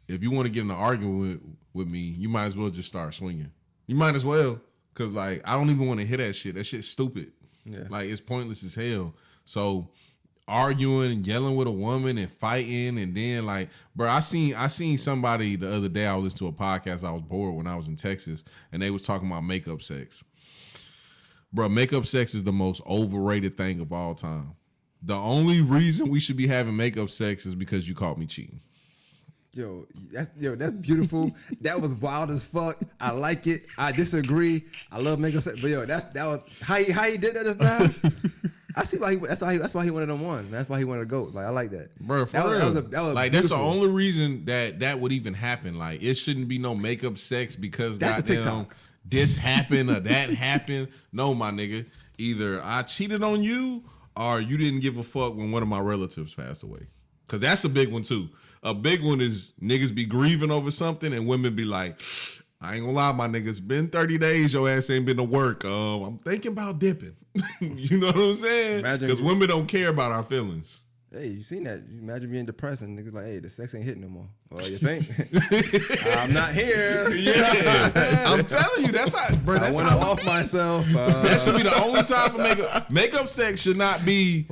Speaker 1: if you want to get in an argument with me, you might as well just start swinging. You might as well. Cause like, I don't even want to hear that shit. That shit's stupid.
Speaker 2: Yeah.
Speaker 1: Like, it's pointless as hell. So arguing and yelling with a woman and fighting, and then like, bro, I seen somebody the other day. I was listening to a podcast. I was bored when I was in Texas, and they was talking about makeup sex. Bro, makeup sex is the most overrated thing of all time. The only reason we should be having makeup sex is because you caught me cheating.
Speaker 2: That's beautiful. That was wild as fuck. I like it. I disagree. I love makeup sex, but that was how he did that just now. I see why that's why he wanted them one. That's why he wanted to go. Like I like that,
Speaker 1: bro. For
Speaker 2: that
Speaker 1: real,
Speaker 2: that was
Speaker 1: like
Speaker 2: beautiful.
Speaker 1: that's the only reason that would even happen. Like it shouldn't be no makeup sex because
Speaker 2: That's a
Speaker 1: goddamn
Speaker 2: TikTok.
Speaker 1: this happened or that happened. No, my nigga. Either I cheated on you or you didn't give a fuck when one of my relatives passed away. Cause that's a big one too. A big one is niggas be grieving over something and women be like, I ain't gonna lie, my nigga, it's been 30 days, your ass ain't been to work. I'm thinking about dipping. You know what I'm saying? Because women don't care about our feelings.
Speaker 2: Hey, you seen that? You imagine being depressed and niggas like, hey, the sex ain't hitting no more. Well, you think? I'm not here.
Speaker 1: Yeah. I'm telling you, that's how, bro. That's
Speaker 2: I
Speaker 1: how
Speaker 2: want to off myself.
Speaker 1: That should be the only time for makeup sex should not be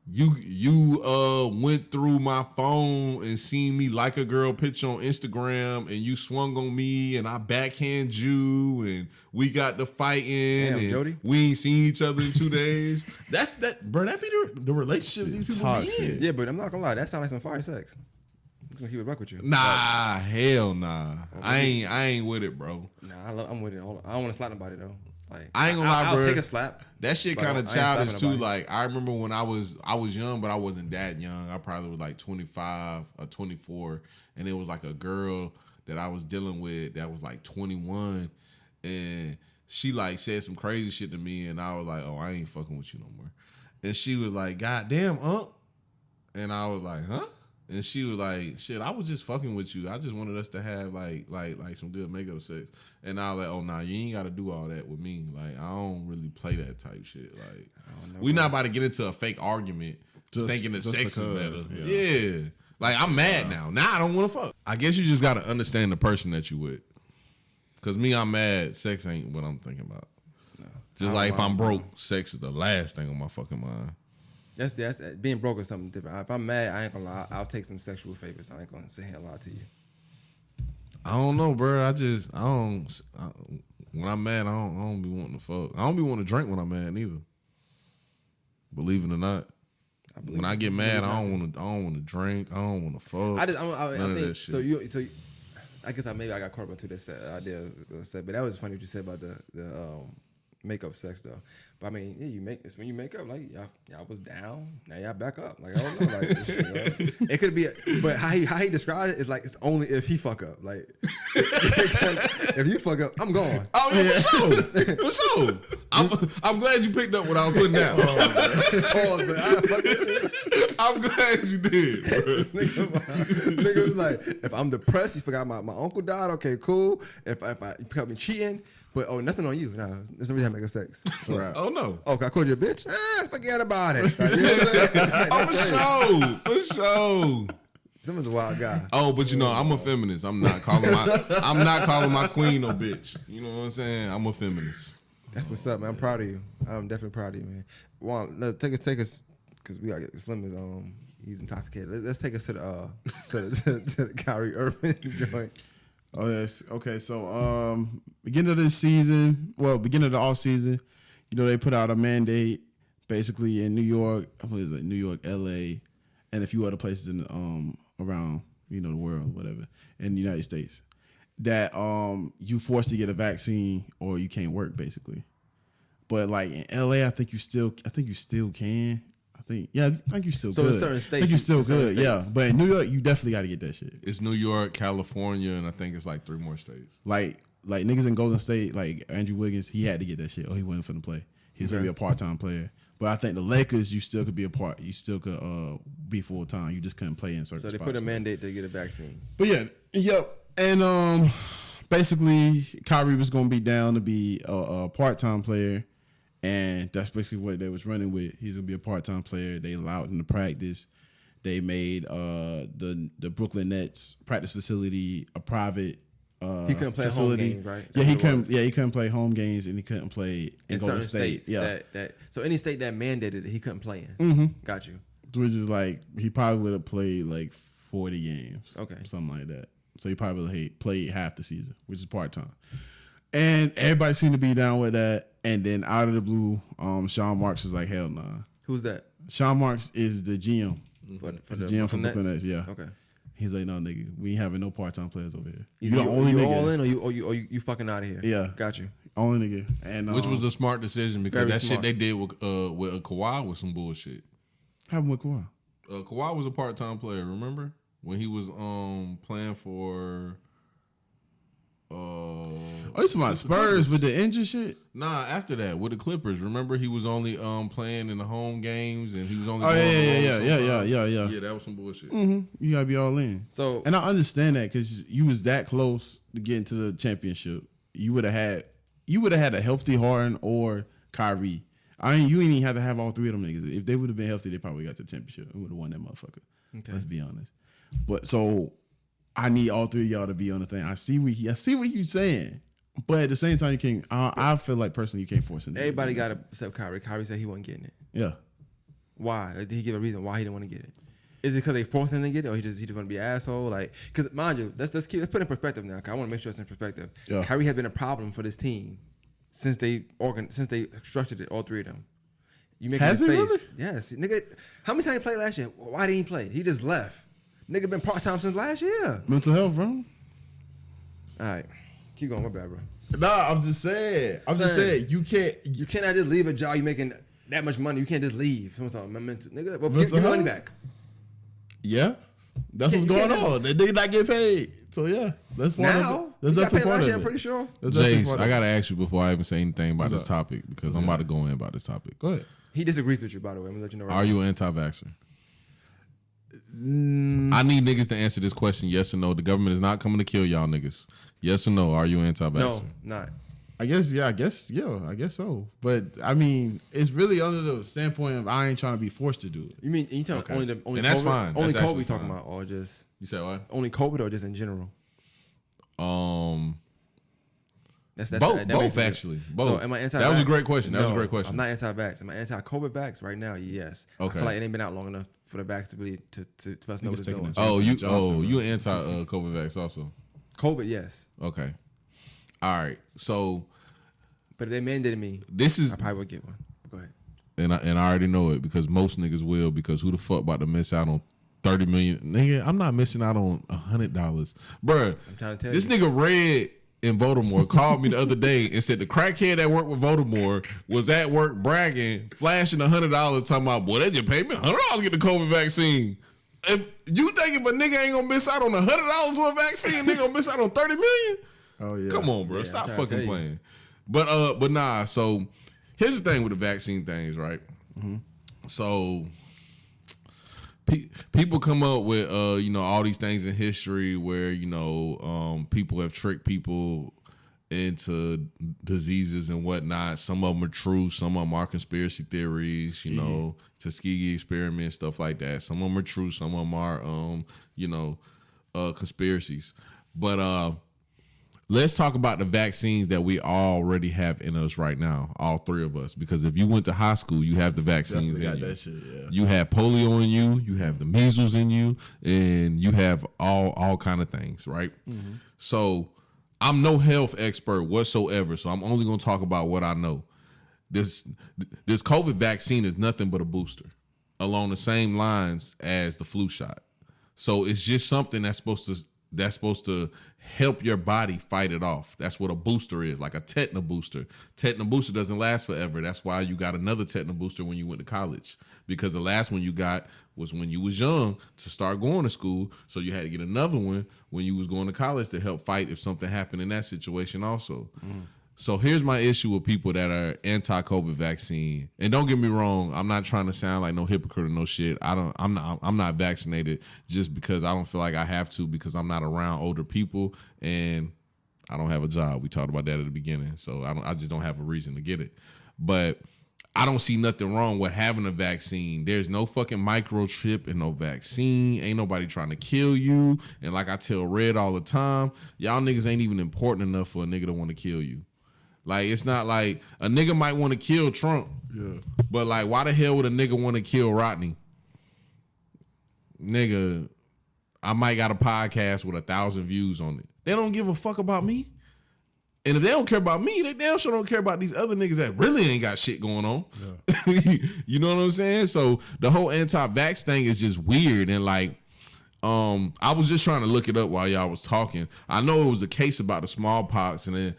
Speaker 1: you went through my phone and seen me like a girl picture on Instagram and you swung on me and I backhand you and we got to fighting.
Speaker 2: Damn,
Speaker 1: and
Speaker 2: Jody.
Speaker 1: we ain't seen each other in 2 days. Bro, that be the relationship these people be in.
Speaker 2: Yeah, but I'm not gonna lie, that sounds like some fire sex. I'm gonna keep it back with you.
Speaker 1: Nah, hell nah. I ain't with it, bro.
Speaker 2: Nah, I'm with it. I don't want to slap nobody though. Like
Speaker 1: I ain't gonna lie, bro.
Speaker 2: I'll take a slap.
Speaker 1: That shit
Speaker 2: but
Speaker 1: kind
Speaker 2: I
Speaker 1: of
Speaker 2: ain't
Speaker 1: childish
Speaker 2: slapping
Speaker 1: too.
Speaker 2: nobody.
Speaker 1: Like I remember when I was young, but I wasn't that young. I probably was like 25 or 24, and it was like a girl that I was dealing with that was like 21, and she like said some crazy shit to me, and I was like, oh, I ain't fucking with you no more. And she was like, God damn, and I was like, huh? And she was like, shit, I was just fucking with you. I just wanted us to have like some good makeup sex. And I was like, oh, nah, you ain't got to do all that with me. Like, I don't really play that type shit. Like, we not about to get into a fake argument thinking that sex is better. Yeah. Like, I'm mad now. Now I don't want to fuck. I guess you just got to understand the person that you with. Because me, I'm mad. Sex ain't what I'm thinking about. No. Just like if I'm broke, sex is the last thing on my fucking mind.
Speaker 2: That's being broke is something different. If I'm mad, I ain't gonna lie. I'll take some sexual favors. I ain't gonna sit here and lie to you.
Speaker 1: I don't know, bro. When I'm mad, I don't be wanting to fuck. I don't be wanting to drink when I'm mad neither. Believe it or not. When I get mad, I don't want to drink. I don't want to fuck.
Speaker 2: I think so. I guess maybe I got caught up into this idea, but that was funny what you said about the makeup sex though. But I mean, yeah, it's when you make up, like y'all was down, now y'all back up. Like I don't know, like it could be, but how he described it is like it's only if he fuck up. Like if you fuck up, I'm gone.
Speaker 1: Oh yeah, for sure. I'm glad you picked up what I was putting down. I'm glad you did.
Speaker 2: This nigga was like, if I'm depressed, you forgot my uncle died. Okay, cool. If I caught me cheating. But nothing on you. No, there's no reason to make sex. So,
Speaker 3: Right.
Speaker 1: Oh no.
Speaker 2: Oh, I called you a bitch. Forget about it. Like, you know what I'm saying?
Speaker 1: For sure.
Speaker 2: Someone's a wild guy.
Speaker 1: Oh, but you know, I'm a feminist. I'm not calling my queen no bitch. You know what I'm saying? I'm a feminist.
Speaker 2: That's what's up, man. I'm proud of you. I'm definitely proud of you, man. Well, take us, because we got to get Slim is he's intoxicated. Let's take us to the Kyrie Irving joint.
Speaker 3: Oh yes. Okay. So beginning of the off season, they put out a mandate basically in New York. What is it? New York, LA, and a few other places in around the world, whatever, in the United States, that you forced to get a vaccine or you can't work basically. But like in LA, I think you still can. I think you still
Speaker 2: so
Speaker 3: good.
Speaker 2: in certain states,
Speaker 3: I think you still good. Yeah, but in New York, you definitely got to get that shit.
Speaker 1: It's New York, California, and I think it's like 3 more states.
Speaker 3: Like niggas in Golden State, like Andrew Wiggins, he had to get that shit. Oh, he wasn't finna play. He's gonna be a part-time player. But I think the Lakers, you still could be you still could be full-time. You just couldn't play in certain spots.
Speaker 2: So they put a mandate to get a vaccine.
Speaker 3: But and basically Kyrie was gonna be down to be a part-time player, and that's basically what they was running with. He's gonna be a part-time player. They allowed him to practice. They made the Brooklyn Nets practice facility a private
Speaker 2: he couldn't play
Speaker 3: facility.
Speaker 2: Home games, right?
Speaker 3: Yeah, he couldn't. Yeah, he couldn't play home games, and he couldn't play in
Speaker 2: certain
Speaker 3: Golden State.
Speaker 2: states.
Speaker 3: Yeah,
Speaker 2: So any state that mandated it, he couldn't play in.
Speaker 3: Mm-hmm.
Speaker 2: Got you.
Speaker 3: Which is like he probably would have played like 40 games.
Speaker 2: Okay,
Speaker 3: something like that. So he probably would have played half the season, which is part time. And everybody seemed to be down with that. And then out of the blue, Sean Marks was like, "Hell nah."
Speaker 2: Who's that?
Speaker 3: Sean Marks is the GM.
Speaker 2: For
Speaker 3: the GM for Brooklyn Nets. Yeah.
Speaker 2: Okay.
Speaker 3: He's like, "No, nigga, we ain't having no part-time players over here.
Speaker 2: You the only nigga. All in, or you fucking out of here."
Speaker 3: Yeah,
Speaker 2: got you.
Speaker 3: Only nigga, and
Speaker 1: which was a smart decision because that
Speaker 2: smart.
Speaker 1: shit they did with Kawhi was some bullshit.
Speaker 3: Happened with Kawhi.
Speaker 1: Kawhi was a part-time player. Remember when he was playing for?
Speaker 3: You talking about Spurs with the injury shit?
Speaker 1: Nah, after that with the Clippers. Remember he was only playing in the home games and he was only.
Speaker 3: Yeah.
Speaker 1: That was some bullshit.
Speaker 3: Mm-hmm. You gotta be all in.
Speaker 2: So,
Speaker 3: and I understand that because you was that close to getting to the championship. You would have had a healthy Harden or Kyrie. You ain't even have to have all three of them niggas. If they would have been healthy, they probably got to the championship and would have won that motherfucker. Okay. Let's be honest. But so I need all three of y'all to be on the thing. I see what you're saying. But at the same time, you can't. I feel like personally, you can't force it.
Speaker 2: Everybody got to except Kyrie. Kyrie said he wasn't getting it.
Speaker 3: Yeah.
Speaker 2: Why? Did he give a reason why he didn't want to get it? Is it because they forced him to get it, or he just want to be an asshole? Like, because mind you, let's put it in perspective now. Cause I want to make sure it's in perspective.
Speaker 3: Yeah.
Speaker 2: Kyrie has been a problem for this team since they structured it. All three of them. You make his face.
Speaker 3: Really?
Speaker 2: Yes, nigga. How many times he played last year? Why didn't he play? He just left. Nigga been part time since last year.
Speaker 3: Mental health, bro.
Speaker 2: All right, keep going. My bad, bro.
Speaker 3: Nah, I'm just saying. You
Speaker 2: cannot just leave a job. You making that much money. You can't just leave. Something mental, nigga. Well,
Speaker 3: mental
Speaker 2: get your money back.
Speaker 3: Yeah, that's what's going on. They did not get paid. So yeah, that's part of it. That's definitely part of it.
Speaker 2: I'm pretty sure.
Speaker 1: Jace, I gotta ask you before I even say anything about this topic because I'm about to go in about this topic.
Speaker 3: Go ahead.
Speaker 2: He disagrees with you, by the way. I'm gonna let you know. Right
Speaker 1: Are you an anti-vaxxer? I need niggas to answer this question, yes or no. The government is not coming to kill y'all niggas. Yes or no, are you anti-vaxxer?
Speaker 2: No, not.
Speaker 3: I guess so. But I mean, it's really under the standpoint of I ain't trying to be forced to do it.
Speaker 2: You mean you talking only
Speaker 1: and
Speaker 2: COVID?
Speaker 1: That's fine.
Speaker 2: Only
Speaker 1: that's
Speaker 2: COVID talking about, or just
Speaker 1: you said what?
Speaker 2: Only COVID or just in general? That's
Speaker 1: both actually. Both.
Speaker 2: So am I anti-vax?
Speaker 1: That was a great question.
Speaker 2: No, I'm not anti-vax. Am I anti-COVID vax right now? Yes. Okay. I feel like it ain't been out long enough for the vax to really to us know what it's doing.
Speaker 1: You anti-COVID vax also?
Speaker 2: COVID, yes.
Speaker 1: Okay. All right. So,
Speaker 2: but if they mandated me, I probably would get one. Go ahead.
Speaker 1: And I already know it because most niggas will, because who the fuck about to miss out on 30 million? Nigga, I'm not missing out on $100. Bruh,
Speaker 2: I'm trying to tell
Speaker 1: this
Speaker 2: you.
Speaker 1: nigga Red in Baltimore called me the other day and said the crackhead that worked with Baltimore was at work bragging, flashing $100, talking about, boy, they just paid me $100 to get the COVID vaccine. If you think if a nigga ain't gonna miss out on $100 for a vaccine, nigga gonna miss out on 30 million?
Speaker 3: Oh yeah.
Speaker 1: Come on, bro.
Speaker 2: Yeah,
Speaker 1: Stop
Speaker 2: I'm
Speaker 1: fucking playing. But nah, so here's the thing with the vaccine things, right? Mm-hmm. So people come up with all these things in history where people have tricked people into diseases and whatnot. Some of them are true, some of them are conspiracy theories, Tuskegee experiments, stuff like that. Some of them are true, some of them are conspiracies. But let's talk about the vaccines that we already have in us right now, all three of us. Because if you went to high school, you have the vaccines in you.
Speaker 3: That shit, yeah.
Speaker 1: You have polio in you, you have the measles in you, and you have all kind of things, right? Mm-hmm. So I'm no health expert whatsoever, so I'm only going to talk about what I know. This COVID vaccine is nothing but a booster along the same lines as the flu shot. So it's just something that's supposed to help your body fight it off. That's what a booster is, like a tetanus booster. Tetanus booster doesn't last forever. That's why you got another tetanus booster when you went to college, because the last one you got was when you was young to start going to school. So you had to get another one when you was going to college to help fight if something happened in that situation also. Mm. So here's my issue with people that are anti-COVID vaccine. And don't get me wrong, I'm not trying to sound like no hypocrite or no shit. I'm not vaccinated just because I don't feel like I have to, because I'm not around older people and I don't have a job. We talked about that at the beginning. So I just don't have a reason to get it. But I don't see nothing wrong with having a vaccine. There's no fucking microchip and no vaccine. Ain't nobody trying to kill you. And like I tell Red all the time, y'all niggas ain't even important enough for a nigga to want to kill you. Like, it's not like a nigga might want to kill Trump. Yeah. But like, why the hell would a nigga want to kill Rodney? Nigga, I might got a podcast with 1,000 views on it. They don't give a fuck about me. And if they don't care about me, they damn sure don't care about these other niggas that really ain't got shit going on. Yeah. You know what I'm saying? So the whole anti-vax thing is just weird. And like, I was just trying to look it up while y'all was talking. I know it was a case about the smallpox, and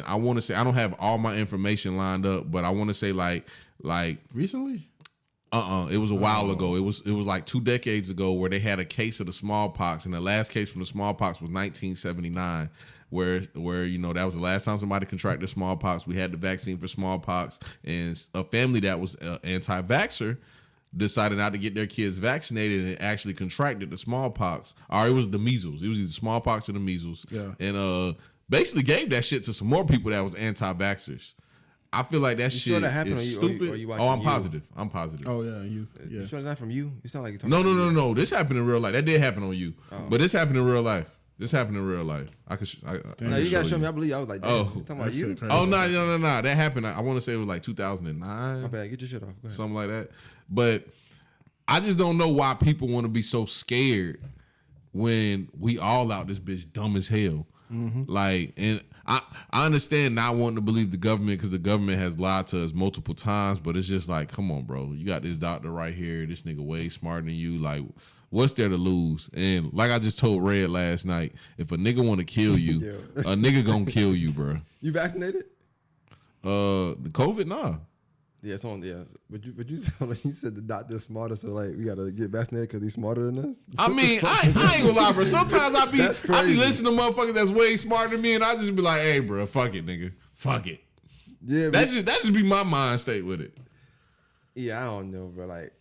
Speaker 1: I want to say, I don't have all my information lined up, but I want to say like
Speaker 3: recently.
Speaker 1: It was a while ago. It was like 2 decades ago where they had a case of the smallpox, and the last case from the smallpox was 1979. Where that was the last time somebody contracted smallpox. We had the vaccine for smallpox, and a family that was anti-vaxxer decided not to get their kids vaccinated and actually contracted the smallpox. Or it was the measles. It was either smallpox or the measles. Yeah. And basically gave that shit to some more people that was anti-vaxxers. I feel like that shit is stupid. I'm positive. I'm positive.
Speaker 3: Oh yeah, you. Yeah.
Speaker 2: You sure it's not from you? You sound like you're
Speaker 1: talking. No. This happened in real life. That did happen on you, but this happened in real life. You
Speaker 2: gotta show me. I believe. I was like, damn, you talking about you?
Speaker 1: Oh no. That happened. I want to say it was like 2009.
Speaker 2: My bad. Get your shit off. Go ahead.
Speaker 1: Something like that. But I just don't know why people want to be so scared when we all out this bitch dumb as hell. Mm-hmm. Like, and I understand not wanting to believe the government because the government has lied to us multiple times, but it's just like, come on, bro. You got this doctor right here. This nigga way smarter than you. Like, what's there to lose? And like I just told Red last night, if a nigga want to kill you, a nigga gonna kill you, bro.
Speaker 2: You vaccinated?
Speaker 1: The COVID, nah.
Speaker 2: Yeah, it's on. Yeah, but you said the doctor's smarter, so like we gotta get vaccinated because he's smarter than us.
Speaker 1: I mean, I ain't gonna lie, bro. Sometimes I be listening to motherfuckers that's way smarter than me, and I just be like, hey, bro, fuck it, nigga, fuck it. Yeah, that just be my mind state with it.
Speaker 2: Yeah, I don't know, bro. Like,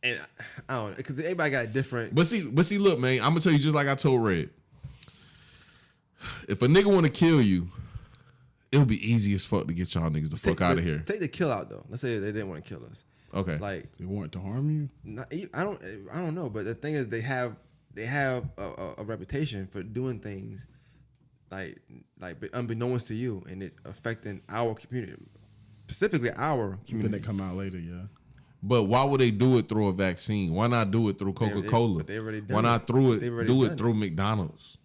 Speaker 2: and I don't know because everybody got different.
Speaker 1: But see, look, man, I'm gonna tell you just like I told Red. If a nigga want to kill you, it would be easy as fuck to get y'all niggas the fuck out of here.
Speaker 2: Take the kill out though. Let's say they didn't want to kill us.
Speaker 1: Okay.
Speaker 2: Like
Speaker 3: they want to harm you.
Speaker 2: I don't know. But the thing is, they have a reputation for doing things like unbeknownst to you, and it affecting our community, specifically our community.
Speaker 3: Then they come out later, yeah.
Speaker 1: But why would they do it through a vaccine? Why not do it through Coca-Cola?
Speaker 2: They already done
Speaker 1: Why not do it through
Speaker 2: it.
Speaker 1: McDonald's?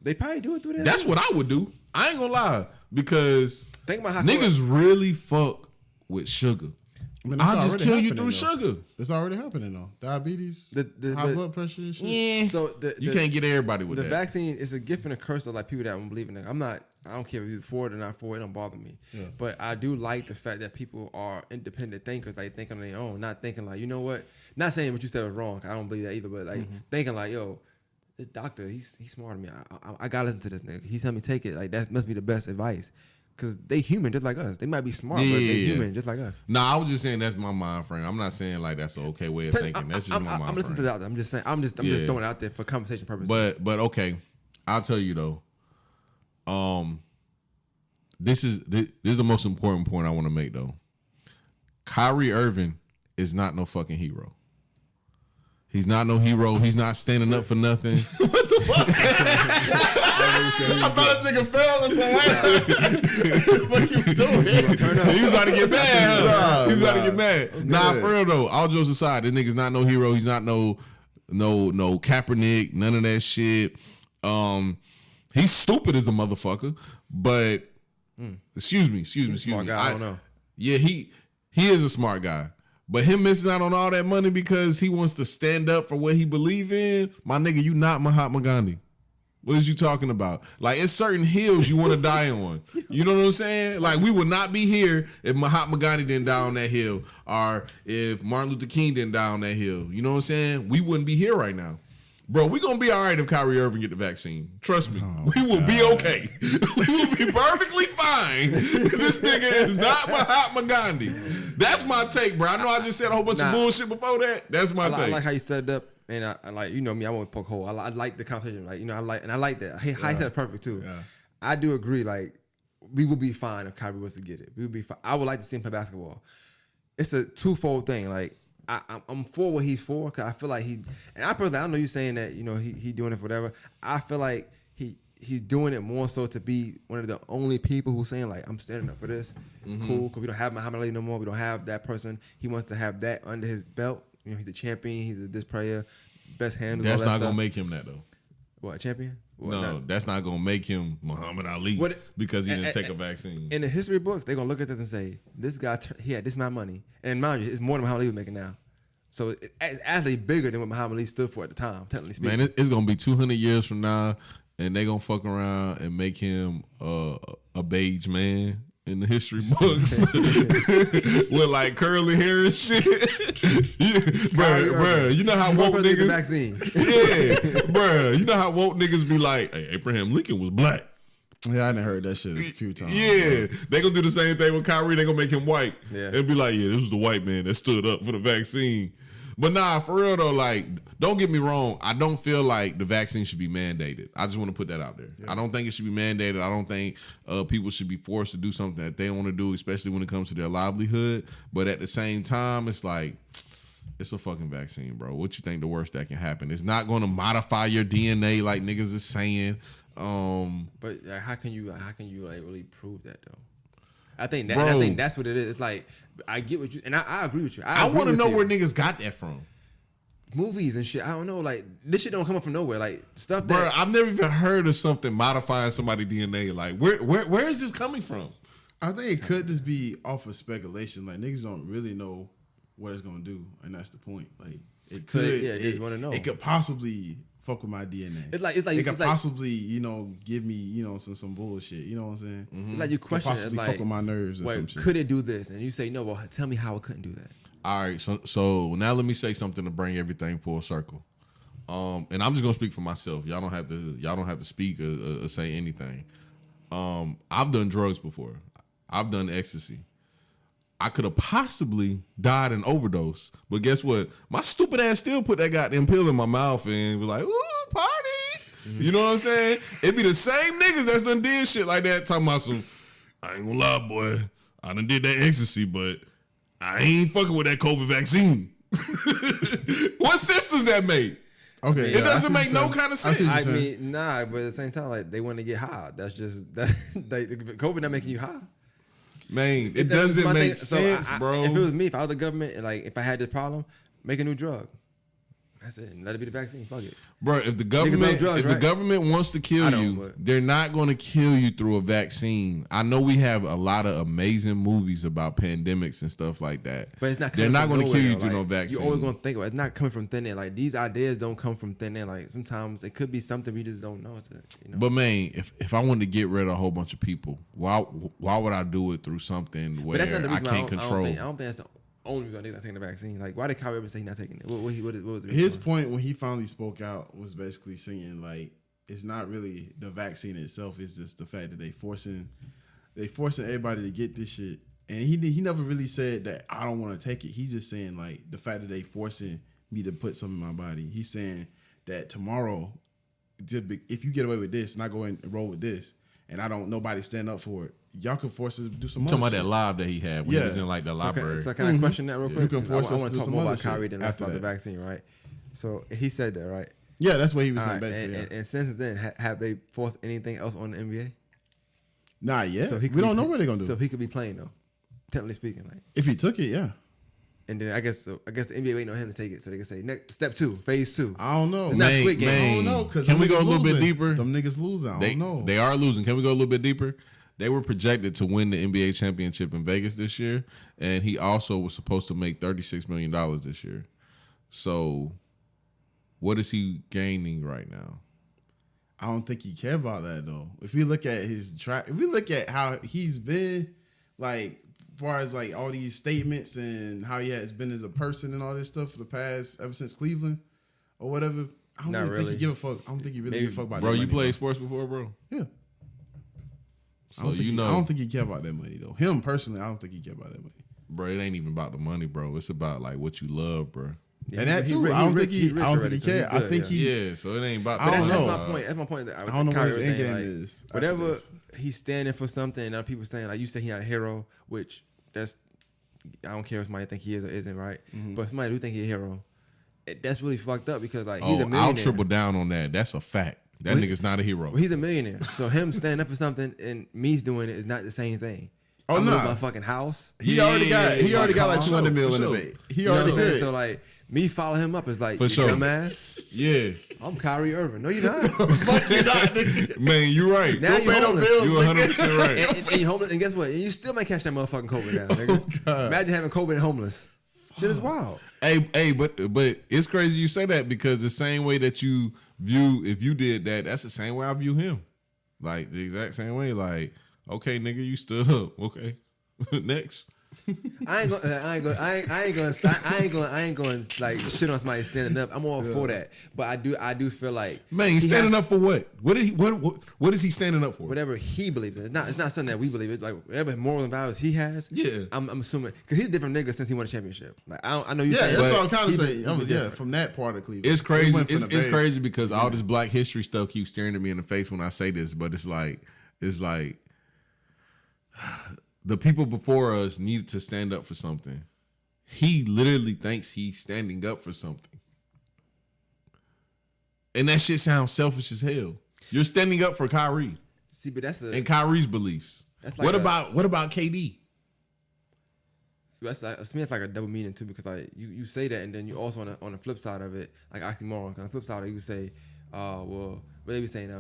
Speaker 2: They probably do it through that.
Speaker 1: That's what I would do. I ain't gonna lie, because
Speaker 2: Think about how
Speaker 1: niggas really fuck with sugar.
Speaker 3: I mean,
Speaker 1: I'll
Speaker 3: that's
Speaker 1: just
Speaker 3: already
Speaker 1: kill you
Speaker 3: happening,
Speaker 1: through
Speaker 3: though.
Speaker 1: sugar.
Speaker 3: It's already happening though. Diabetes, high blood pressure and shit.
Speaker 1: Yeah.
Speaker 2: So
Speaker 1: You can't get everybody with
Speaker 2: the
Speaker 1: that.
Speaker 2: vaccine is a gift and a curse of like people that don't believe in it. I don't care if you're for it or not for it. It don't bother me.
Speaker 3: Yeah.
Speaker 2: But I do like the fact that people are independent thinkers, like think on their own, not thinking like, you know what? Not saying what you said was wrong. I don't believe that either. But like thinking like, yo, this doctor, he's smarter than me. I gotta listen to this nigga. He tell me take it. Like that must be the best advice. Cause they human just like us. They might be smart, but they human just like us.
Speaker 1: Nah, I was just saying that's my mind frame. I'm not saying like that's an okay way of thinking. That's just my mind
Speaker 2: I'm listening to
Speaker 1: frame.
Speaker 2: that. I'm just saying. I'm just throwing it out there for conversation purposes.
Speaker 1: But okay, I'll tell you though. This is the most important point I want to make though. Kyrie Irving is not no fucking hero. He's not no hero. He's not standing up for nothing.
Speaker 3: What the fuck? I thought this nigga fell or something. What you doing?
Speaker 2: Turn up.
Speaker 1: He's about to get mad.
Speaker 3: Nah,
Speaker 1: He's about to
Speaker 3: nah.
Speaker 1: get mad. Nah, for real though. All jokes aside, this nigga's not no hero. He's not no Kaepernick. None of that shit. He's stupid as a motherfucker. But excuse me.
Speaker 2: Smart guy, I don't know.
Speaker 1: Yeah, he is a smart guy. But him missing out on all that money because he wants to stand up for what he believe in, my nigga, you not Mahatma Gandhi. What is you talking about? Like, it's certain hills you want to die on. You know what I'm saying? Like, we would not be here if Mahatma Gandhi didn't die on that hill, or if Martin Luther King didn't die on that hill. You know what I'm saying? We wouldn't be here right now. Bro, we gonna be all right if Kyrie Irving get the vaccine. Trust me. We will be okay. We will be perfectly fine. This nigga is not Mahatma Gandhi. That's my take, bro. I know I just said a whole bunch of bullshit before that. That's my take.
Speaker 2: I like how you set it up, and I like, you know me, I won't poke hole. I like the conversation, like, you know, I like that. Hey, how you said it perfect too.
Speaker 3: Yeah.
Speaker 2: I do agree. Like, we would be fine if Kyrie was to get it. We would be fine. I would like to see him play basketball. It's a twofold thing. Like, I'm for what he's for, because I feel like and I personally, I know you saying that, you know, he doing it for whatever. I feel like he's doing it more so to be one of the only people who's saying like, I'm standing up for this. Cool, because we don't have Muhammad Ali no more. We don't have that person. He wants to have that under his belt. You know, he's the champion. He's this player, best handles.
Speaker 1: That's
Speaker 2: all that
Speaker 1: not
Speaker 2: stuff.
Speaker 1: gonna make him that though.
Speaker 2: What, a champion? What,
Speaker 1: No,
Speaker 2: not?
Speaker 1: that's not gonna make him Muhammad Ali because he didn't take a vaccine.
Speaker 2: In the history books, they're gonna look at this and say, this guy, he had this amount of money, and mind you, it's more than Muhammad Ali was making now. So it's actually bigger than what Muhammad Ali stood for at the time, technically speaking.
Speaker 1: Man, it's gonna be 200 years from now, and they gonna fuck around and make him a beige man in the history books with like curly hair and shit. Bruh, you know how woke niggas.
Speaker 2: Vaccine.
Speaker 1: Yeah, bruh, you know how woke niggas be like, hey, Abraham Lincoln was black.
Speaker 3: Yeah, I done heard that shit a few times.
Speaker 1: Yeah, they gonna do the same thing with Kyrie. They gonna make him white.
Speaker 2: Yeah.
Speaker 1: And be like, yeah, this was the white man that stood up for the vaccine. But nah, for real though, like, don't get me wrong. I don't feel like the vaccine should be mandated. I just want to put that out there. Yeah. I don't think it should be mandated. I don't think people should be forced to do something that they don't want to do, especially when it comes to their livelihood. But at the same time, it's like, it's a fucking vaccine, bro. What you think the worst that can happen? It's not going to modify your DNA like niggas is saying.
Speaker 2: But how can you like really prove that though? I think that's what it is. It's like, I get what you, and I agree with you.
Speaker 1: I want to know where niggas got that from.
Speaker 2: Movies and shit. I don't know. Like, this shit don't come up from nowhere. Like, stuff that.
Speaker 1: Bro, I've never even heard of something modifying somebody's DNA. Like, where is this coming from?
Speaker 3: I think it could just be off of speculation. Like, niggas don't really know what it's gonna do, and that's the point. Like, it could.
Speaker 2: They just want to know.
Speaker 3: It could possibly fuck with my DNA.
Speaker 2: It's like
Speaker 3: it could possibly, you know, give me, you know, some bullshit. You know what I'm saying?
Speaker 2: Mm-hmm. It's like you question,
Speaker 3: possibly
Speaker 2: like,
Speaker 3: fuck with my nerves or some shit.
Speaker 2: Could it do this? And you say no. Well, tell me how it couldn't do that.
Speaker 1: All right, so now let me say something to bring everything full circle. And I'm just gonna speak for myself. Y'all don't have to speak or say anything. I've done drugs before. I've done ecstasy. I could have possibly died an overdose, but guess what? My stupid ass still put that goddamn pill in my mouth and was like, "Ooh, party!" Mm-hmm. You know what I'm saying? It be the same niggas that's done did shit like that. Talking about some, I ain't gonna lie, boy. I done did that ecstasy, but I ain't fucking with that COVID vaccine. What sense does that make?
Speaker 3: Okay,
Speaker 1: it doesn't make no kind of sense.
Speaker 2: I mean, nah, but at the same time, like, they want to get high. That's just that. COVID not making you high.
Speaker 1: Man, it doesn't make sense, bro.
Speaker 2: If it was me, if I was the government, and like if I had this problem, make a new drug. That's it. Let it be the vaccine. Fuck it.
Speaker 1: Bro, if the government the government wants to kill you, they're not going to kill you through a vaccine. I know we have a lot of amazing movies about pandemics and stuff like that.
Speaker 2: But it's not.
Speaker 1: They're not going to kill you through no vaccine.
Speaker 2: You're always going to think about it. It's not coming from thin air. Like these ideas don't come from thin air. Like sometimes it could be something we just don't know.
Speaker 1: But man, if I wanted to get rid of a whole bunch of people, why would I do it through something where I can't control?
Speaker 2: I don't think that's the only reason not taking the vaccine. Like, why did Kyrie Irving say he's not taking it? What was
Speaker 3: his point when he finally spoke out was basically saying like it's not really the vaccine itself. It's just the fact that they forcing everybody to get this shit. And he never really said that I don't want to take it. He's just saying like the fact that they forcing me to put something in my body. He's saying that tomorrow, if you get away with this and I go and roll with this, and I don't nobody stand up for it, y'all can force us to do some more.
Speaker 1: Talking about that live that he had when he was in like the library.
Speaker 2: So can I question that real quick?
Speaker 3: You can force us
Speaker 2: I want
Speaker 3: to
Speaker 2: to
Speaker 3: do
Speaker 2: talk
Speaker 3: some
Speaker 2: more
Speaker 3: other
Speaker 2: about Kyrie
Speaker 3: shit
Speaker 2: than less about the
Speaker 3: that.
Speaker 2: vaccine, right? So he said that, right?
Speaker 3: Yeah, that's what he was saying
Speaker 2: Right,
Speaker 3: basically.
Speaker 2: and since then, have they forced anything else on the NBA?
Speaker 3: Not yet.
Speaker 2: So
Speaker 3: we don't know what they're gonna do.
Speaker 2: So he could be playing though, technically speaking, like.
Speaker 3: If he took it, yeah.
Speaker 2: And then I guess the NBA waiting on him to take it, so they can say next step 2, phase 2.
Speaker 3: I don't know.
Speaker 2: It's not Squid Game.
Speaker 3: I don't know because
Speaker 1: can we go a little bit deeper?
Speaker 3: Them niggas losing. I don't know.
Speaker 1: They are losing. Can we go a little bit deeper? They were projected to win the NBA championship in Vegas this year, and he also was supposed to make $36 million this year. So, what is he gaining right now?
Speaker 3: I don't think he care about that though. If we look at his track, if we look at how he's been, like as far as like all these statements and how he has been as a person and all this stuff for the past ever since Cleveland or whatever, I don't really think he give a fuck. I don't think he really give a fuck about
Speaker 1: bro.
Speaker 3: that
Speaker 1: You
Speaker 3: money,
Speaker 1: played sports before, bro?
Speaker 3: Yeah.
Speaker 1: So
Speaker 3: I don't think he care about that money though. Him personally, I don't think he care about that money.
Speaker 1: Bro, it ain't even about the money, bro. It's about like what you love, bro.
Speaker 3: Yeah, and that too. I don't think he care. I think he.
Speaker 1: Yeah, so it ain't about.
Speaker 3: I don't know.
Speaker 2: That's my point. That's my point.
Speaker 3: I don't know what his end game is.
Speaker 2: Whatever he's standing for something, and other people saying like you say he's not a hero, which that's I don't care if somebody think he is or isn't, right? Mm-hmm. But if somebody do think he's a hero, that's really fucked up because like he's a millionaire.
Speaker 1: I'll triple down on that. That's a fact. That nigga's not a hero.
Speaker 2: Well, he's a millionaire, so him standing up for something and me doing it is not the same thing.
Speaker 3: Oh no,
Speaker 2: my fucking house.
Speaker 3: He already got like 200 mil in the bank. He already did.
Speaker 2: So like. Me following him up is like,
Speaker 1: for sure.
Speaker 2: Dumbass.
Speaker 1: Yeah.
Speaker 2: I'm Kyrie Irving. No, you're not.
Speaker 3: Fuck you not, nigga.
Speaker 1: Man, you right.
Speaker 2: Now you're homeless.
Speaker 1: You 100% right.
Speaker 2: And you're homeless. And guess what? And you still may catch that motherfucking COVID now, nigga. Oh, imagine having COVID and homeless. Shit is wild.
Speaker 1: Hey, but it's crazy you say that because the same way that you view, if you did that, that's the same way I view him. Like, the exact same way. Like, okay, nigga, you stood up. Okay. Next.
Speaker 2: I ain't going like shit on somebody standing up. I'm all for that, but I do feel like
Speaker 1: man, he's standing up for what? What is he standing up for?
Speaker 2: Whatever he believes in. It's not something that we believe. It's like whatever moral and values he has.
Speaker 1: Yeah,
Speaker 2: I'm assuming because he's a different nigga since he won a championship. Like I know you.
Speaker 3: Yeah,
Speaker 2: saying,
Speaker 3: that's what I'm kind of saying. Yeah, from that part of Cleveland,
Speaker 1: it's crazy. It's crazy because all this Black history stuff keeps staring at me in the face when I say this, but it's like. The people before us needed to stand up for something. He literally thinks he's standing up for something. And that shit sounds selfish as hell. You're standing up for Kyrie.
Speaker 2: See, but
Speaker 1: and Kyrie's beliefs. Like what about KD?
Speaker 2: So to me, it's like a double meaning too, because like you say that, and then you also on the flip side of it, like oxymoron. On the flip side of it, you say, well, what they be saying,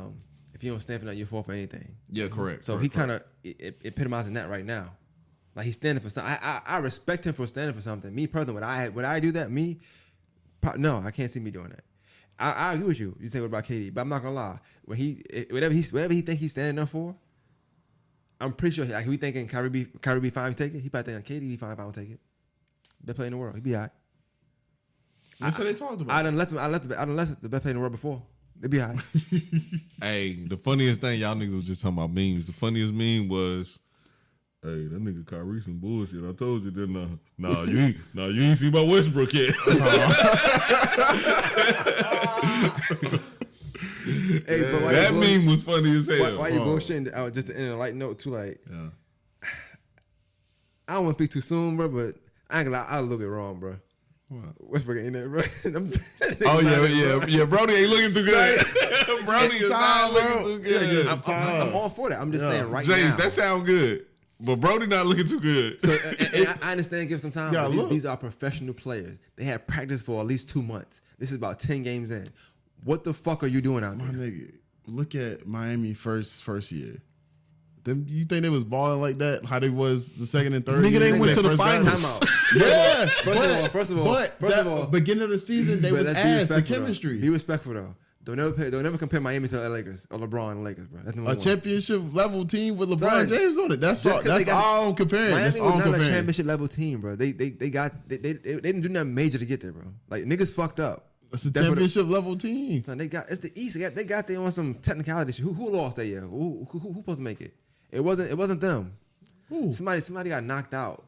Speaker 2: if you don't stand for nothing, you're fall for anything.
Speaker 1: Yeah, correct.
Speaker 2: So he kind of epitomizing that right now. Like he's standing for something. I respect him for standing for something. Me personally, would I do that? No, I can't see me doing that. I agree with you. You say what about KD? But I'm not gonna lie. When whatever he think he's standing up for, I'm pretty sure like we thinking Kyrie be fine if he take it. He probably thinking KD be fine if I don't take it. Best player in the world. He be all right.
Speaker 3: That's what they talked about.
Speaker 2: I done left the best player in the world before. They be all right.
Speaker 1: Hey, the funniest thing y'all niggas was just talking about memes. The funniest meme was, hey, that nigga Kyrie some bullshit. I told you, didn't I? Nah, you ain't see my Westbrook yet.
Speaker 2: Hey, but
Speaker 1: that meme was funny as hell.
Speaker 2: Why you bullshitting? Just to end on a light note too, like, I don't want to speak too soon, bro, but I ain't gonna lie, I look it wrong, bro. Westbrook ain't there, bro.
Speaker 1: Brody ain't looking too good. Brody is not looking too good.
Speaker 2: I'm all for that. I'm just saying right now.
Speaker 1: James, that sound good. But Brody not looking too good.
Speaker 2: So and I understand give some time.
Speaker 3: Yeah,
Speaker 2: But these are professional players. They had practice for at least 2 months. This is about 10 games in. What the fuck are you doing out
Speaker 3: My
Speaker 2: there?
Speaker 3: nigga, look at Miami first year. Them, you think they was balling like that? How they was the second and third?
Speaker 1: Nigga,
Speaker 3: year?
Speaker 1: they went to the
Speaker 3: first got-
Speaker 1: finals.
Speaker 2: Time out.
Speaker 3: Yeah,
Speaker 2: First of all,
Speaker 3: beginning of the season they
Speaker 2: but
Speaker 3: was
Speaker 2: let's be
Speaker 3: ass. The
Speaker 2: respectful,
Speaker 3: chemistry.
Speaker 2: though. Be respectful though. Don't never compare Miami to the Lakers or LeBron and Lakers, bro. That's number
Speaker 3: A
Speaker 2: one.
Speaker 3: championship level team with LeBron
Speaker 2: Son,
Speaker 3: James on it. That's
Speaker 2: just
Speaker 3: all.
Speaker 2: 'cause they got-
Speaker 3: all I'm comparing. That's
Speaker 2: Miami
Speaker 3: all
Speaker 2: was
Speaker 3: I'm
Speaker 2: not a
Speaker 3: comparing.
Speaker 2: championship level team, bro. They didn't do nothing major to get there, bro. Like niggas fucked up.
Speaker 3: It's a
Speaker 2: That's what
Speaker 3: championship level team.
Speaker 2: Son, it's the East. They got there on some technicality shit. Who lost that year? Who supposed to make it? It wasn't them.
Speaker 3: Ooh.
Speaker 2: Somebody got knocked out.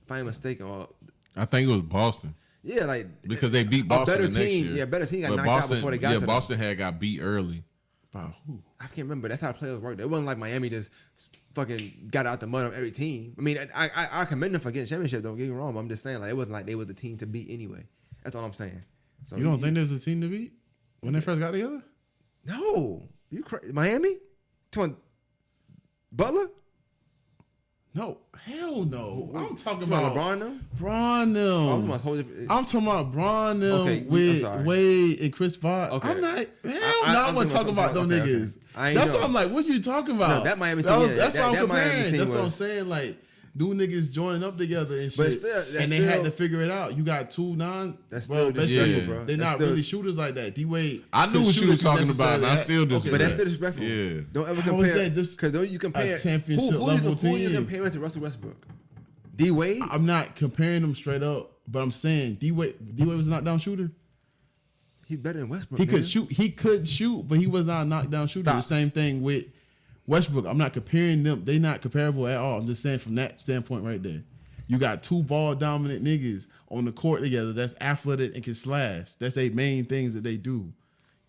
Speaker 2: If I'm mistaken, or
Speaker 1: I think it was Boston.
Speaker 2: yeah, like
Speaker 1: Because they beat
Speaker 2: a
Speaker 1: Boston
Speaker 2: better
Speaker 1: the next
Speaker 2: team.
Speaker 1: year.
Speaker 2: Yeah, better team got
Speaker 1: But
Speaker 2: knocked out before they got to them.
Speaker 1: Boston had got beat early.
Speaker 3: Wow. Who?
Speaker 2: I can't remember. That's how players work. It wasn't like Miami just fucking got out the mud on every team. I mean, I commend them for getting championship. Don't get me wrong. But I'm just saying, like, it wasn't like they were the team to beat anyway. That's all I'm saying. So
Speaker 3: You don't think there's a team to beat when they first got together?
Speaker 2: No, Miami, Butler.
Speaker 3: No, hell no. I'm talking
Speaker 2: About
Speaker 3: about
Speaker 2: LeBron though.
Speaker 3: Bron them.
Speaker 2: I was talking about whole different.
Speaker 3: I'm talking about Bron them
Speaker 2: Okay, I'm
Speaker 3: with
Speaker 2: sorry.
Speaker 3: Wade and Chris Bosh.
Speaker 2: Okay.
Speaker 3: I'm not. Hell
Speaker 2: I-
Speaker 3: no, I
Speaker 2: I'm
Speaker 3: wasn't talking about them
Speaker 2: okay,
Speaker 3: niggas.
Speaker 2: okay. I ain't
Speaker 3: That's
Speaker 2: know.
Speaker 3: what I'm like. What you talking about?
Speaker 2: No, that Miami
Speaker 3: That
Speaker 2: team,
Speaker 3: was-
Speaker 2: yeah,
Speaker 3: That's what I'm
Speaker 2: that Miami
Speaker 3: comparing.
Speaker 2: team
Speaker 3: That's what I'm
Speaker 2: was-
Speaker 3: saying. Like, new niggas joining up together and shit.
Speaker 2: But still, that's
Speaker 3: and they had
Speaker 2: still-
Speaker 3: to figure it out. You got two
Speaker 2: That's
Speaker 3: bro,
Speaker 2: still
Speaker 3: best
Speaker 2: disrespectful,
Speaker 3: friends.
Speaker 2: bro.
Speaker 3: They're
Speaker 2: That's
Speaker 3: not
Speaker 2: still-
Speaker 3: really shooters like that. D-Wade.
Speaker 1: I knew
Speaker 3: could
Speaker 1: what
Speaker 3: shoot
Speaker 1: you were
Speaker 3: if
Speaker 1: talking about,
Speaker 3: necessarily
Speaker 1: and I
Speaker 3: had-
Speaker 1: still
Speaker 3: Okay,
Speaker 1: disagree.
Speaker 2: But that's still disrespectful.
Speaker 1: Yeah.
Speaker 2: Don't ever
Speaker 3: How is
Speaker 2: compare.
Speaker 3: that dis-
Speaker 2: Because don't you compare
Speaker 3: a championship
Speaker 2: who
Speaker 3: level
Speaker 2: you
Speaker 3: team?
Speaker 2: comparing to Russell Westbrook? D Wade.
Speaker 3: I'm not comparing them straight up, but I'm saying D-Wade was a knockdown shooter.
Speaker 2: He's better than Westbrook.
Speaker 3: He could
Speaker 2: nigga.
Speaker 3: shoot. He could shoot, but he was not a knockdown shooter.
Speaker 2: Stop.
Speaker 3: The same thing with Westbrook. I'm not comparing them. They not comparable at all. I'm just saying from that standpoint right there. You got two ball dominant niggas on the court together that's athletic and can slash. That's their main things that they do.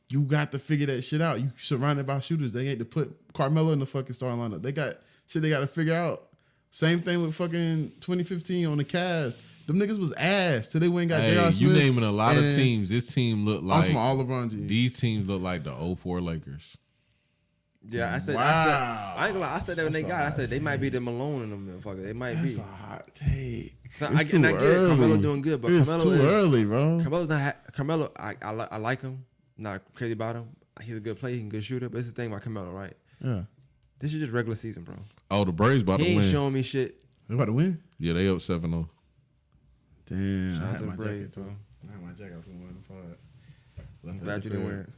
Speaker 3: You got to figure that shit out. You surrounded by shooters. They ain't to put Carmelo in the fucking starting lineup. They got shit they got to figure out. Same thing with fucking 2015 on the Cavs. Them niggas was ass till they went and got
Speaker 1: Hey,
Speaker 3: J.R.
Speaker 1: you
Speaker 3: Smith.
Speaker 1: naming a lot of
Speaker 3: and-
Speaker 1: teams. This team look
Speaker 3: I'm
Speaker 1: like
Speaker 3: talking about all LeBron James.
Speaker 1: these teams look like the 04 Lakers.
Speaker 2: Yeah, I said.
Speaker 3: Wow.
Speaker 2: I ain't gonna lie. I said that when they
Speaker 3: That's
Speaker 2: got.
Speaker 3: a
Speaker 2: I said they might be the Malone in them motherfucker. They might
Speaker 3: That's
Speaker 2: be.
Speaker 3: a hot take.
Speaker 2: So
Speaker 3: It's
Speaker 2: and I
Speaker 3: too
Speaker 2: get it. Carmelo
Speaker 3: early.
Speaker 2: doing good, but
Speaker 3: It's
Speaker 2: Carmelo
Speaker 3: too
Speaker 2: is
Speaker 3: early, bro.
Speaker 2: Carmelo's not. Carmelo, I like him. Not crazy about him. He's a good player. He's a good shooter. But it's the thing about Carmelo, right?
Speaker 3: Yeah,
Speaker 2: This is just regular season, bro.
Speaker 1: Oh, the Braves about
Speaker 2: He
Speaker 1: to
Speaker 2: ain't
Speaker 1: win.
Speaker 2: showing me shit.
Speaker 3: they about to win.
Speaker 1: Yeah, they up 7-0.
Speaker 3: Damn,
Speaker 2: Shout
Speaker 3: I
Speaker 2: out
Speaker 3: had
Speaker 2: to the
Speaker 3: my
Speaker 2: Braves,
Speaker 3: jacket too.
Speaker 2: bro.
Speaker 3: I had my jacket somewhere in the pod.
Speaker 2: I'm glad you didn't win it.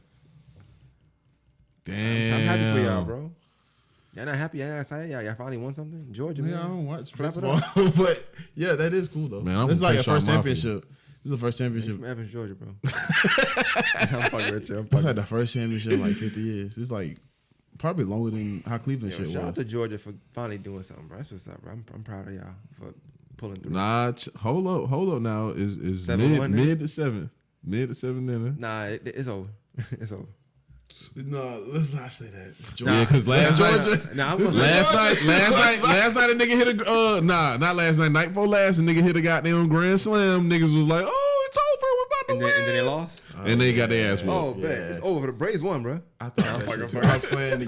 Speaker 1: Damn.
Speaker 2: I'm happy for y'all, bro. Y'all not happy? Y'all excited? Y'all finally won something? Georgia, man.
Speaker 3: Yeah, I don't watch
Speaker 2: Clap it
Speaker 3: baseball, but yeah, that is cool though.
Speaker 1: Man, I'm
Speaker 3: it's
Speaker 1: a
Speaker 3: like a
Speaker 1: Crenshaw
Speaker 3: first
Speaker 1: Mafia.
Speaker 3: championship. This is the first
Speaker 2: He's
Speaker 3: championship.
Speaker 2: from Evans, Georgia, bro. I'm fucking with you. I'm
Speaker 3: I've
Speaker 2: fucking
Speaker 3: had the first championship in like 50 years. It's like probably longer than how Cleveland
Speaker 2: Yo,
Speaker 3: shit
Speaker 2: shout out
Speaker 3: was.
Speaker 2: to Georgia for finally doing something, bro. That's what's up, bro. I'm proud of y'all for pulling through.
Speaker 1: Nah, hold up now. Is
Speaker 2: 7-1
Speaker 1: mid to 7th. Mid to 7th inning.
Speaker 2: Nah, it's over. It's over.
Speaker 3: No, let's not say that. It's
Speaker 2: Nah,
Speaker 1: Yeah, because last night,
Speaker 3: Georgia.
Speaker 2: Nah, I'm
Speaker 3: This
Speaker 2: gonna
Speaker 3: is
Speaker 1: last night a nigga hit a not last night before last, a nigga hit a goddamn grand slam. Niggas was like, oh, it's over, we're about to
Speaker 2: and
Speaker 1: win.
Speaker 2: then they lost.
Speaker 1: And they got their ass whooped.
Speaker 2: Oh, bet it's over. The Braves won, bro.
Speaker 3: I thought that shit too. I was playing the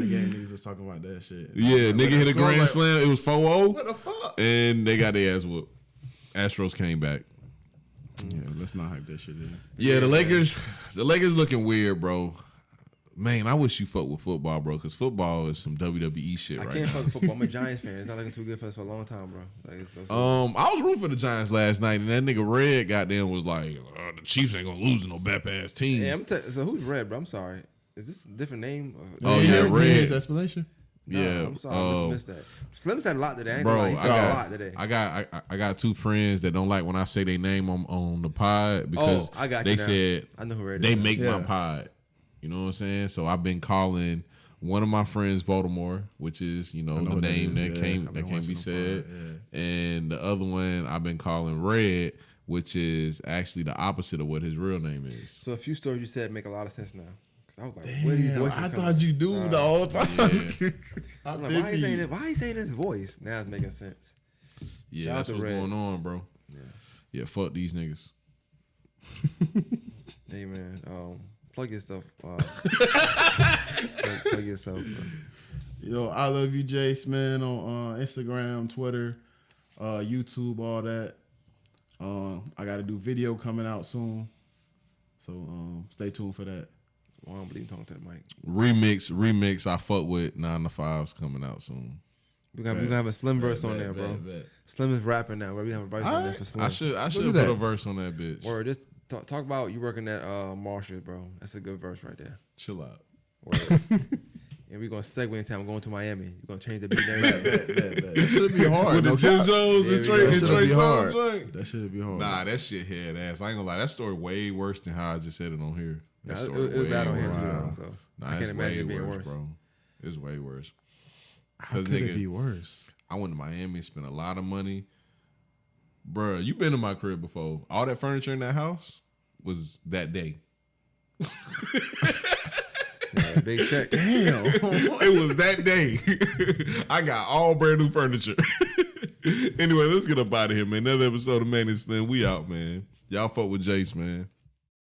Speaker 3: game. Niggas was talking about that shit.
Speaker 1: Yeah, nigga hit a grand
Speaker 3: like,
Speaker 1: slam. It was 4-0,
Speaker 3: What the fuck?
Speaker 1: and they got their ass whooped. Astros came back.
Speaker 3: Yeah, let's not hype that shit in.
Speaker 1: Yeah, the Lakers looking weird, bro. Man, I wish you fuck with football, bro, because football is some WWE shit
Speaker 2: I
Speaker 1: right
Speaker 2: can't
Speaker 1: now.
Speaker 2: fuck with football. I'm a Giants fan. It's not looking too good for us for a long time, bro. Like, it's so
Speaker 1: I was rooting for the Giants last night, and that nigga Red goddamn was like, the Chiefs ain't gonna lose to no bap ass team.
Speaker 2: yeah, so who's Red, bro? I'm sorry. Is this a different name?
Speaker 1: Oh,
Speaker 3: You
Speaker 1: yeah,
Speaker 3: hear
Speaker 1: Red.
Speaker 3: his explanation.
Speaker 2: Nah,
Speaker 1: Yeah,
Speaker 2: I'm sorry. I missed that. Slim said a lot today. I ain't
Speaker 1: bro,
Speaker 2: gonna lie. He said a lot today.
Speaker 1: I got two friends that don't like when I say their name on the pod because
Speaker 2: I got
Speaker 1: they
Speaker 2: you now.
Speaker 1: said
Speaker 2: I know who Red
Speaker 1: they
Speaker 2: is.
Speaker 1: make
Speaker 3: Yeah.
Speaker 1: my pod. You know what I'm saying? So I've been calling one of my friends Baltimore, which is
Speaker 3: I
Speaker 1: the
Speaker 3: know who that
Speaker 1: name
Speaker 3: is.
Speaker 1: that
Speaker 3: Yeah,
Speaker 1: can't
Speaker 3: I've been
Speaker 1: be
Speaker 3: watching
Speaker 1: said,
Speaker 3: them
Speaker 1: and the other one I've been calling Red, which is actually the opposite of what his real name is.
Speaker 2: So a few stories you said make a lot of sense now. Cause I was like, where these
Speaker 3: Damn,
Speaker 2: voices
Speaker 3: I
Speaker 2: coming
Speaker 3: thought you knew
Speaker 2: from?
Speaker 3: the whole time.
Speaker 1: Yeah.
Speaker 2: I'm like, why he saying it? Why he saying his voice? Now it's making sense.
Speaker 1: Yeah,
Speaker 2: Shout out
Speaker 1: that's
Speaker 2: to
Speaker 1: what's
Speaker 2: Red.
Speaker 1: going on, bro. Yeah, fuck these niggas.
Speaker 2: Hey man, plug your stuff. Plug yourself, bro.
Speaker 3: Yo, I love you, Jace, man, on Instagram, Twitter, YouTube, all that. I got a new video coming out soon, so stay tuned for that.
Speaker 2: Well, I don't believe you talking to the mic.
Speaker 1: Remix. I fuck with 9 to 5's coming out soon.
Speaker 2: We gonna have a Slim verse on there, bro. Slim is rapping now, bro. We have a verse on there for Slim.
Speaker 1: I should put a verse on that bitch.
Speaker 2: Or just talk about you working at Marshall, bro. That's a good verse right there.
Speaker 1: Chill out.
Speaker 2: And we're gonna segue into I'm going to Miami. You're gonna change the beat and everything.
Speaker 3: That should be hard.
Speaker 1: With the Jim Jones and Trey Songz joint.
Speaker 3: That should be hard.
Speaker 1: Nah, that shit head ass. I ain't gonna lie. That story way worse than how I just said it on here. That story
Speaker 2: it was bad on here
Speaker 1: worse.
Speaker 2: too, though, so
Speaker 1: Nah,
Speaker 2: I can't imagine it being worse,
Speaker 1: bro. It's way worse.
Speaker 3: How could it be worse?
Speaker 1: I went to Miami, spent a lot of money. Bruh, you been to my crib before. All that furniture in that house was that day.
Speaker 2: Yeah, big check.
Speaker 3: Damn.
Speaker 1: It was that day. I got all brand new furniture. Anyway, let's get up out of here, man. Another episode of Maine&Slim. We out, man. Y'all fuck with Jace, man.